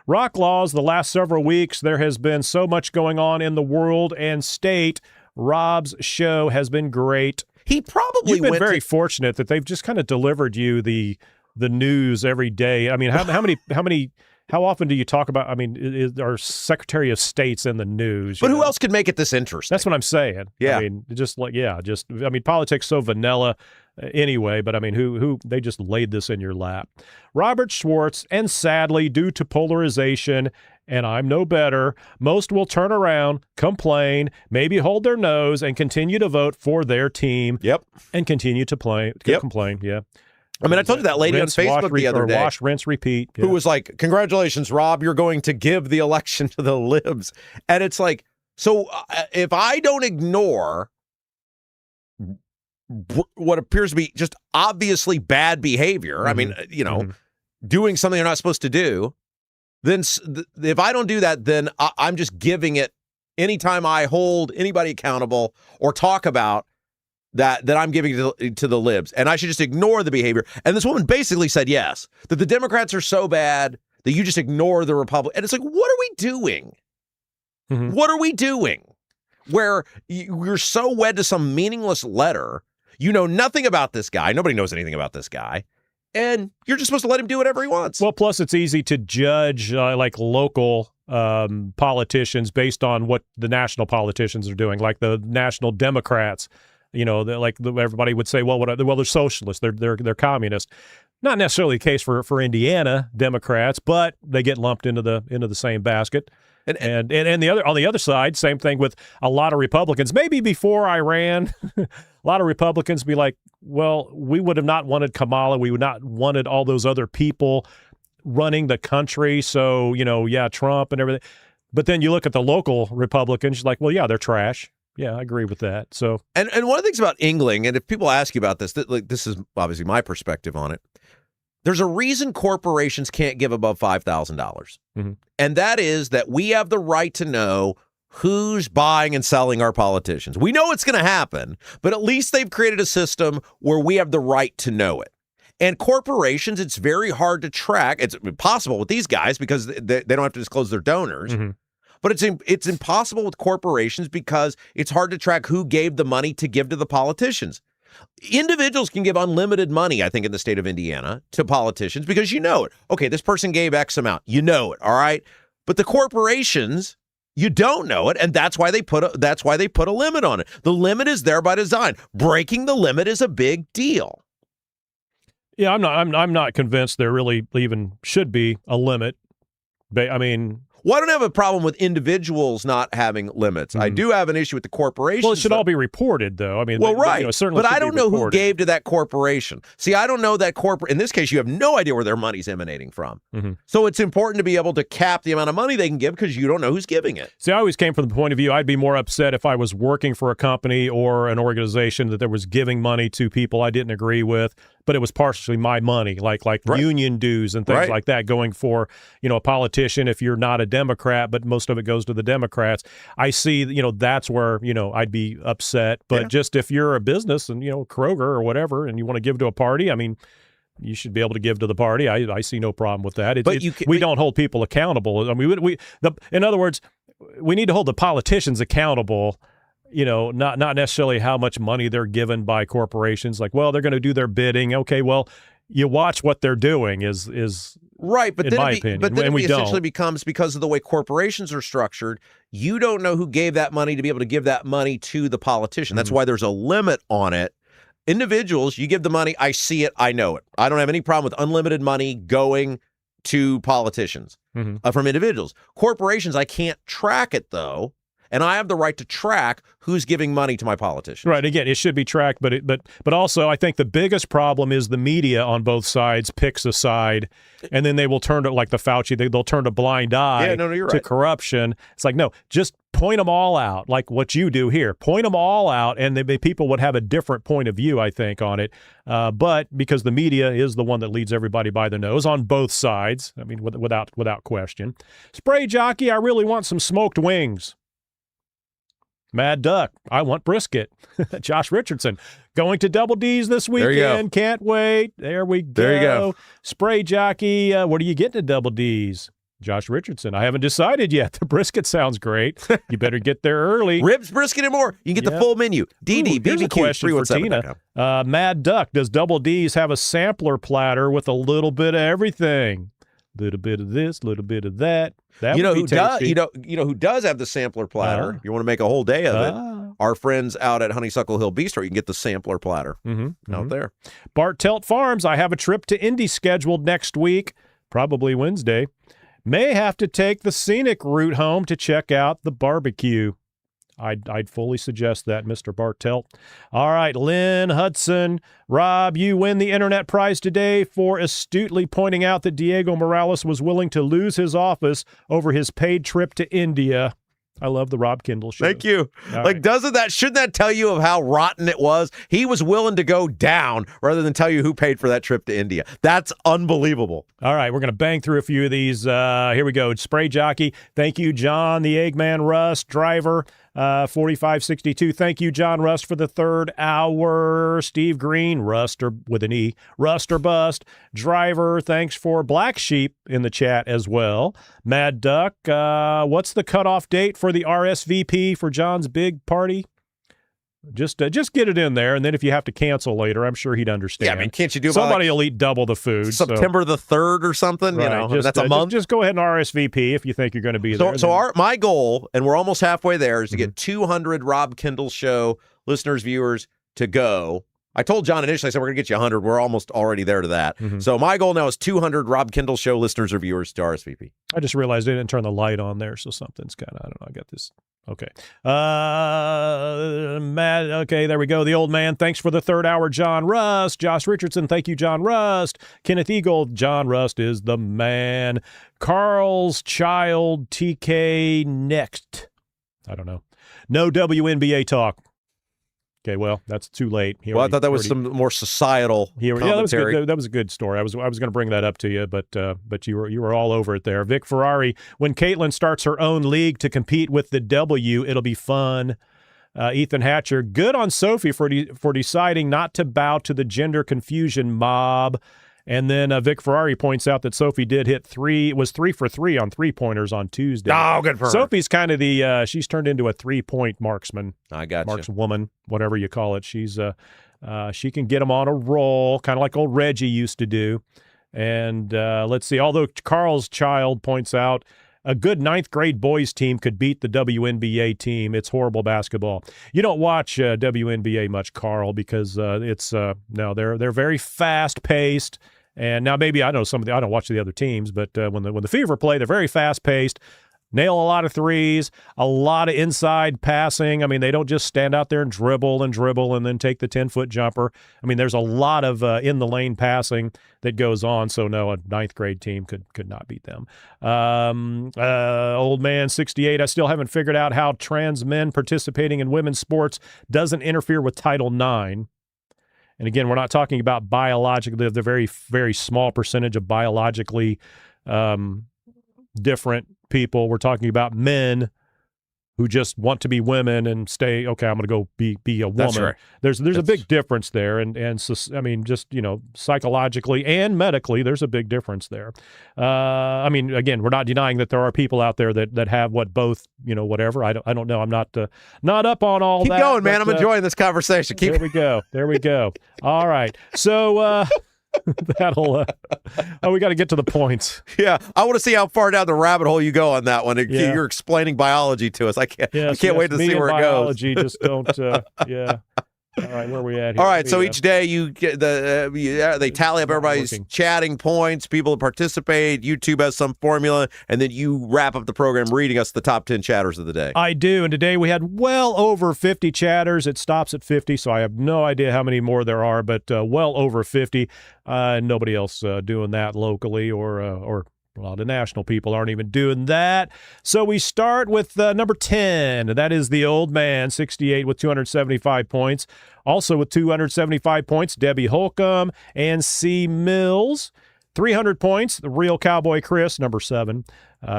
Rock laws, the last several weeks, there has been so much going on in the world and state. Rob's show has been great. He probably You've been very fortunate that they've just kind of delivered you the news every day. I mean, how often do you talk about? I mean, our Secretary of State's in the news. But who else could make it this interesting? That's what I'm saying. Yeah. I mean, politics so vanilla anyway, but I mean, who they just laid this in your lap. Robert Schwartz, and sadly, due to polarization, and I'm no better, most will turn around, complain, maybe hold their nose, and continue to vote for their team. Yep. And continue to complain. Yeah. I mean, I told you that lady on Facebook the other day. Wash, rinse, repeat. Who was like, congratulations, Rob, you're going to give the election to the libs. And it's like, so if I don't ignore what appears to be just obviously bad behavior, I mean, doing something you're not supposed to do, then if I don't do that, then I'm just giving it anytime I hold anybody accountable or talk about that I'm giving it to the libs, and I should just ignore the behavior. And this woman basically said yes, that the Democrats are so bad that you just ignore the Republicans. And it's like, what are we doing? What are we doing? Where you're so wed to some meaningless letter, you know nothing about this guy. Nobody knows anything about this guy. And you're just supposed to let him do whatever he wants. Well, plus it's easy to judge like local politicians based on what the national politicians are doing, like the national Democrats. You know, everybody would say, well, they're socialists, they're communists. Not necessarily the case for Indiana Democrats, but they get lumped into the same basket. And on the other side, same thing with a lot of Republicans. Maybe before I ran, a lot of Republicans be like, well, we would have not wanted Kamala, we would not wanted all those other people running the country. So, Trump and everything. But then you look at the local Republicans, like, well, yeah, they're trash. Yeah, I agree with that. So, and one of the things about England, and if people ask you about this, this is obviously my perspective on it. There's a reason corporations can't give above $5,000, and that is that we have the right to know who's buying and selling our politicians. We know it's going to happen, but at least they've created a system where we have the right to know it. And corporations, it's very hard to track. It's impossible with these guys because they don't have to disclose their donors. But it's impossible with corporations because it's hard to track who gave the money to give to the politicians. Individuals can give unlimited money, I think, in the state of Indiana to politicians because you know it. Okay, this person gave X amount. You know it, all right? But the corporations, you don't know it, and that's why they put a limit on it. The limit is there by design. Breaking the limit is a big deal. Yeah, I'm not convinced there really even should be a limit. I mean, well, I don't have a problem with individuals not having limits. I do have an issue with the corporations. Well, it should all be reported, though. I mean, well, right. Certainly, but I don't know who gave to that corporation. See, I don't know that in this case, you have no idea where their money's emanating from. So it's important to be able to cap the amount of money they can give because you don't know who's giving it. See, I always came from the point of view I'd be more upset if I was working for a company or an organization that there was giving money to people I didn't agree with, but it was partially my money, like union dues and things like that, going for, a politician if you're not a Democrat, but most of it goes to the Democrats. I see, that's where, I'd be upset. But just if you're a business and, Kroger or whatever, and you want to give to a party, I mean, you should be able to give to the party. I see no problem with that. We don't hold people accountable. I mean, in other words, we need to hold the politicians accountable. Not necessarily how much money they're given by corporations. Like, well, they're going to do their bidding. Okay, well, you watch what they're doing is right. But in my opinion, but then we essentially don't. becomes because of the way corporations are structured. You don't know who gave that money to be able to give that money to the politician. That's why there's a limit on it. Individuals, you give the money. I see it. I know it. I don't have any problem with unlimited money going to politicians from individuals. Corporations, I can't track it though. And I have the right to track who's giving money to my politicians. Right. Again, it should be tracked, but also I think the biggest problem is the media on both sides picks a side, and then they will turn to, like the Fauci, they'll turn a blind eye to corruption. It's like, no, just point them all out, like what you do here. Point them all out, and people would have a different point of view, I think, on it. But because the media is the one that leads everybody by the nose on both sides, I mean, without question. Spray jockey, I really want some smoked wings. Mad Duck, I want brisket. Josh Richardson, going to Double D's this weekend. Can't wait. There we go. There you go. Spray Jockey, what are you getting at Double D's? Josh Richardson, I haven't decided yet. The brisket sounds great. You better get there early. Ribs, brisket, and more. You can get the full menu. DD, Here's a BBQ, question for Tina. Mad Duck, does Double D's have a sampler platter with a little bit of everything? Little bit of this, little bit of that. That You know would be who does? tasty. You know who does have the sampler platter? You want to make a whole day of it? Our friends out at Honeysuckle Hill Bistro. You can get the sampler platter out there. Bart Telt Farms, I have a trip to Indy scheduled next week, probably Wednesday. May have to take the scenic route home to check out the barbecue. I'd fully suggest that, Mr. Bartelt. All right, Lynn Hudson. Rob, you win the Internet Prize today for astutely pointing out that Diego Morales was willing to lose his office over his paid trip to India. I love the Rob Kendall Show. Thank you. All Like, shouldn't that tell you of how rotten it was? He was willing to go down rather than tell you who paid for that trip to India. That's unbelievable. All right, we're going to bang through a few of these. Here we go. Spray Jockey. Thank you, John, the Eggman Rust driver. 4562. Thank you, John Rust, for the third hour. Steve Green, Rust or with an E, Rust or Bust. Driver, thanks for Black Sheep in the chat as well. Mad Duck, what's the cutoff date for the RSVP for John's big party? Just get it in there, and then if you have to cancel later, I'm sure he'd understand. Yeah, I mean, can't you do somebody will eat double the food? September the 3rd or something? Right, You know, just, that's a month. Just go ahead and RSVP if you think you're going to be there. So my goal, and we're almost halfway there, is to get 200 Rob Kendall Show listeners, viewers to go. I told John initially, I said, we're going to get you 100. We're almost already there to that. So my goal now is 200 Rob Kendall Show listeners or viewers to RSVP. I just realized I didn't turn the light on there, so something's kind of, I don't know, I got this. Okay. Matt, okay, there we go. The old man, thanks for the third hour, John Rust. Josh Richardson, thank you, John Rust. Kenneth Eagle, John Rust is the man. Carl's Child, TK next. I don't know. No WNBA talk. Okay, well, that's too late. I thought that was some more societal commentary. Yeah, that was a good story. I was going to bring that up to you, but you were all over it there. Vic Ferrari, when Caitlin starts her own league to compete with the W, it'll be fun. Ethan Hatcher, good on Sophie for deciding not to bow to the gender confusion mob. And then Vic Ferrari points out that Sophie did hit 3 for 3 on 3-pointers on Tuesday. Oh, good for her. Sophie's kind of she's turned into a 3-point marksman. I got you. Markswoman, whatever you call it. She's she can get them on a roll, kind of like old Reggie used to do. And let's see, although Carl's Child points out a good 9th grade boys team could beat the WNBA team. It's horrible basketball. You don't watch WNBA much, Carl, because they're very fast paced. And now maybe I don't watch the other teams, but when the Fever play, they're very fast paced. Nail a lot of threes, a lot of inside passing. I mean, they don't just stand out there and dribble and then take the 10-foot jumper. I mean, there's a lot of in-the-lane passing that goes on. So, no, a 9th grade team could not beat them. Old man 68, I still haven't figured out how trans men participating in women's sports doesn't interfere with Title IX. And again, we're not talking about biologically, the very, very small percentage of biologically different people. We're talking about men who just want to be women and stay, okay, I'm going to go be a woman. That's right. There's a big difference there. And so, I mean, just, psychologically and medically, there's a big difference there. I mean, again, we're not denying that there are people out there that have both, whatever. I don't know. I'm not up on all that. Keep going, man. I'm enjoying this conversation. There we go. All right. So, that'll we got to get to the points. Yeah, I want to see how far down the rabbit hole you go on that one. You're explaining biology to us. I can't wait to see where it goes. Biology, just don't. Yeah. All right, where are we at here? All right, so each day you get they tally up everybody's chatting points, people that participate. YouTube has some formula, and then you wrap up the program reading us the top 10 chatters of the day. I do, and today we had well over 50 chatters. It stops at 50, so I have no idea how many more there are, but well over 50. Nobody else doing that locally or a lot of national people aren't even doing that. So we start with number 10. That is the old man, 68 with 275 points. Also with 275 points, Debbie Holcomb and C. Mills. 300 points, the real Cowboy Chris, number 7.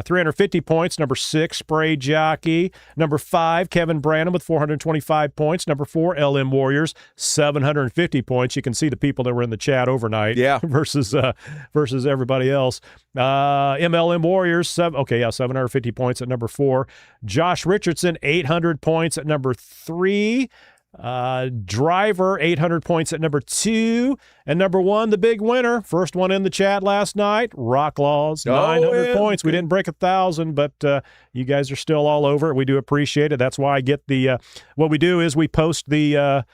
350 points, number 6, Spray Jockey. Number 5, Kevin Branham with 425 points. Number 4, LM Warriors, 750 points. You can see the people that were in the chat overnight versus everybody else. MLM Warriors, 750 points at number 4. Josh Richardson, 800 points at number 3. Driver, 800 points at number 2. And number 1, the big winner, first one in the chat last night, Rock Laws, 900 points. We didn't break 1,000, but you guys are still all over it. We do appreciate it. That's why I get the what we do is we post the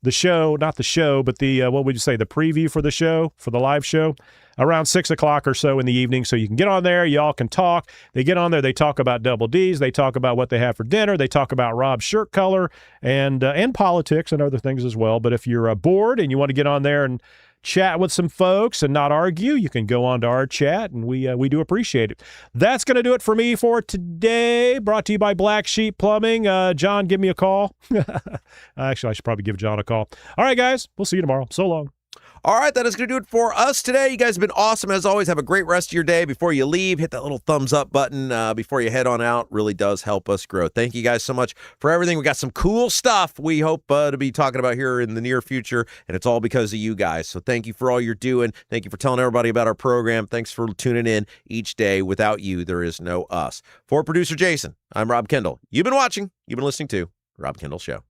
show, not the show, but the what would you say, the preview for the show, for the live show, around 6 o'clock or so in the evening. So you can get on there. Y'all can talk. They get on there. They talk about Double D's. They talk about what they have for dinner. They talk about Rob's shirt color and politics and other things as well. But if you're bored and you want to get on there and chat with some folks and not argue, you can go on to our chat, and we do appreciate it. That's going to do it for me for today. Brought to you by Black Sheep Plumbing. John, give me a call. Actually, I should probably give John a call. All right, guys. We'll see you tomorrow. So long. All right, that is going to do it for us today. You guys have been awesome. As always, have a great rest of your day. Before you leave, hit that little thumbs up button before you head on out. Really does help us grow. Thank you guys so much for everything. We got some cool stuff we hope to be talking about here in the near future, and it's all because of you guys. So thank you for all you're doing. Thank you for telling everybody about our program. Thanks for tuning in each day. Without you, there is no us. For producer Jason, I'm Rob Kendall. You've been watching. You've been listening to Rob Kendall Show.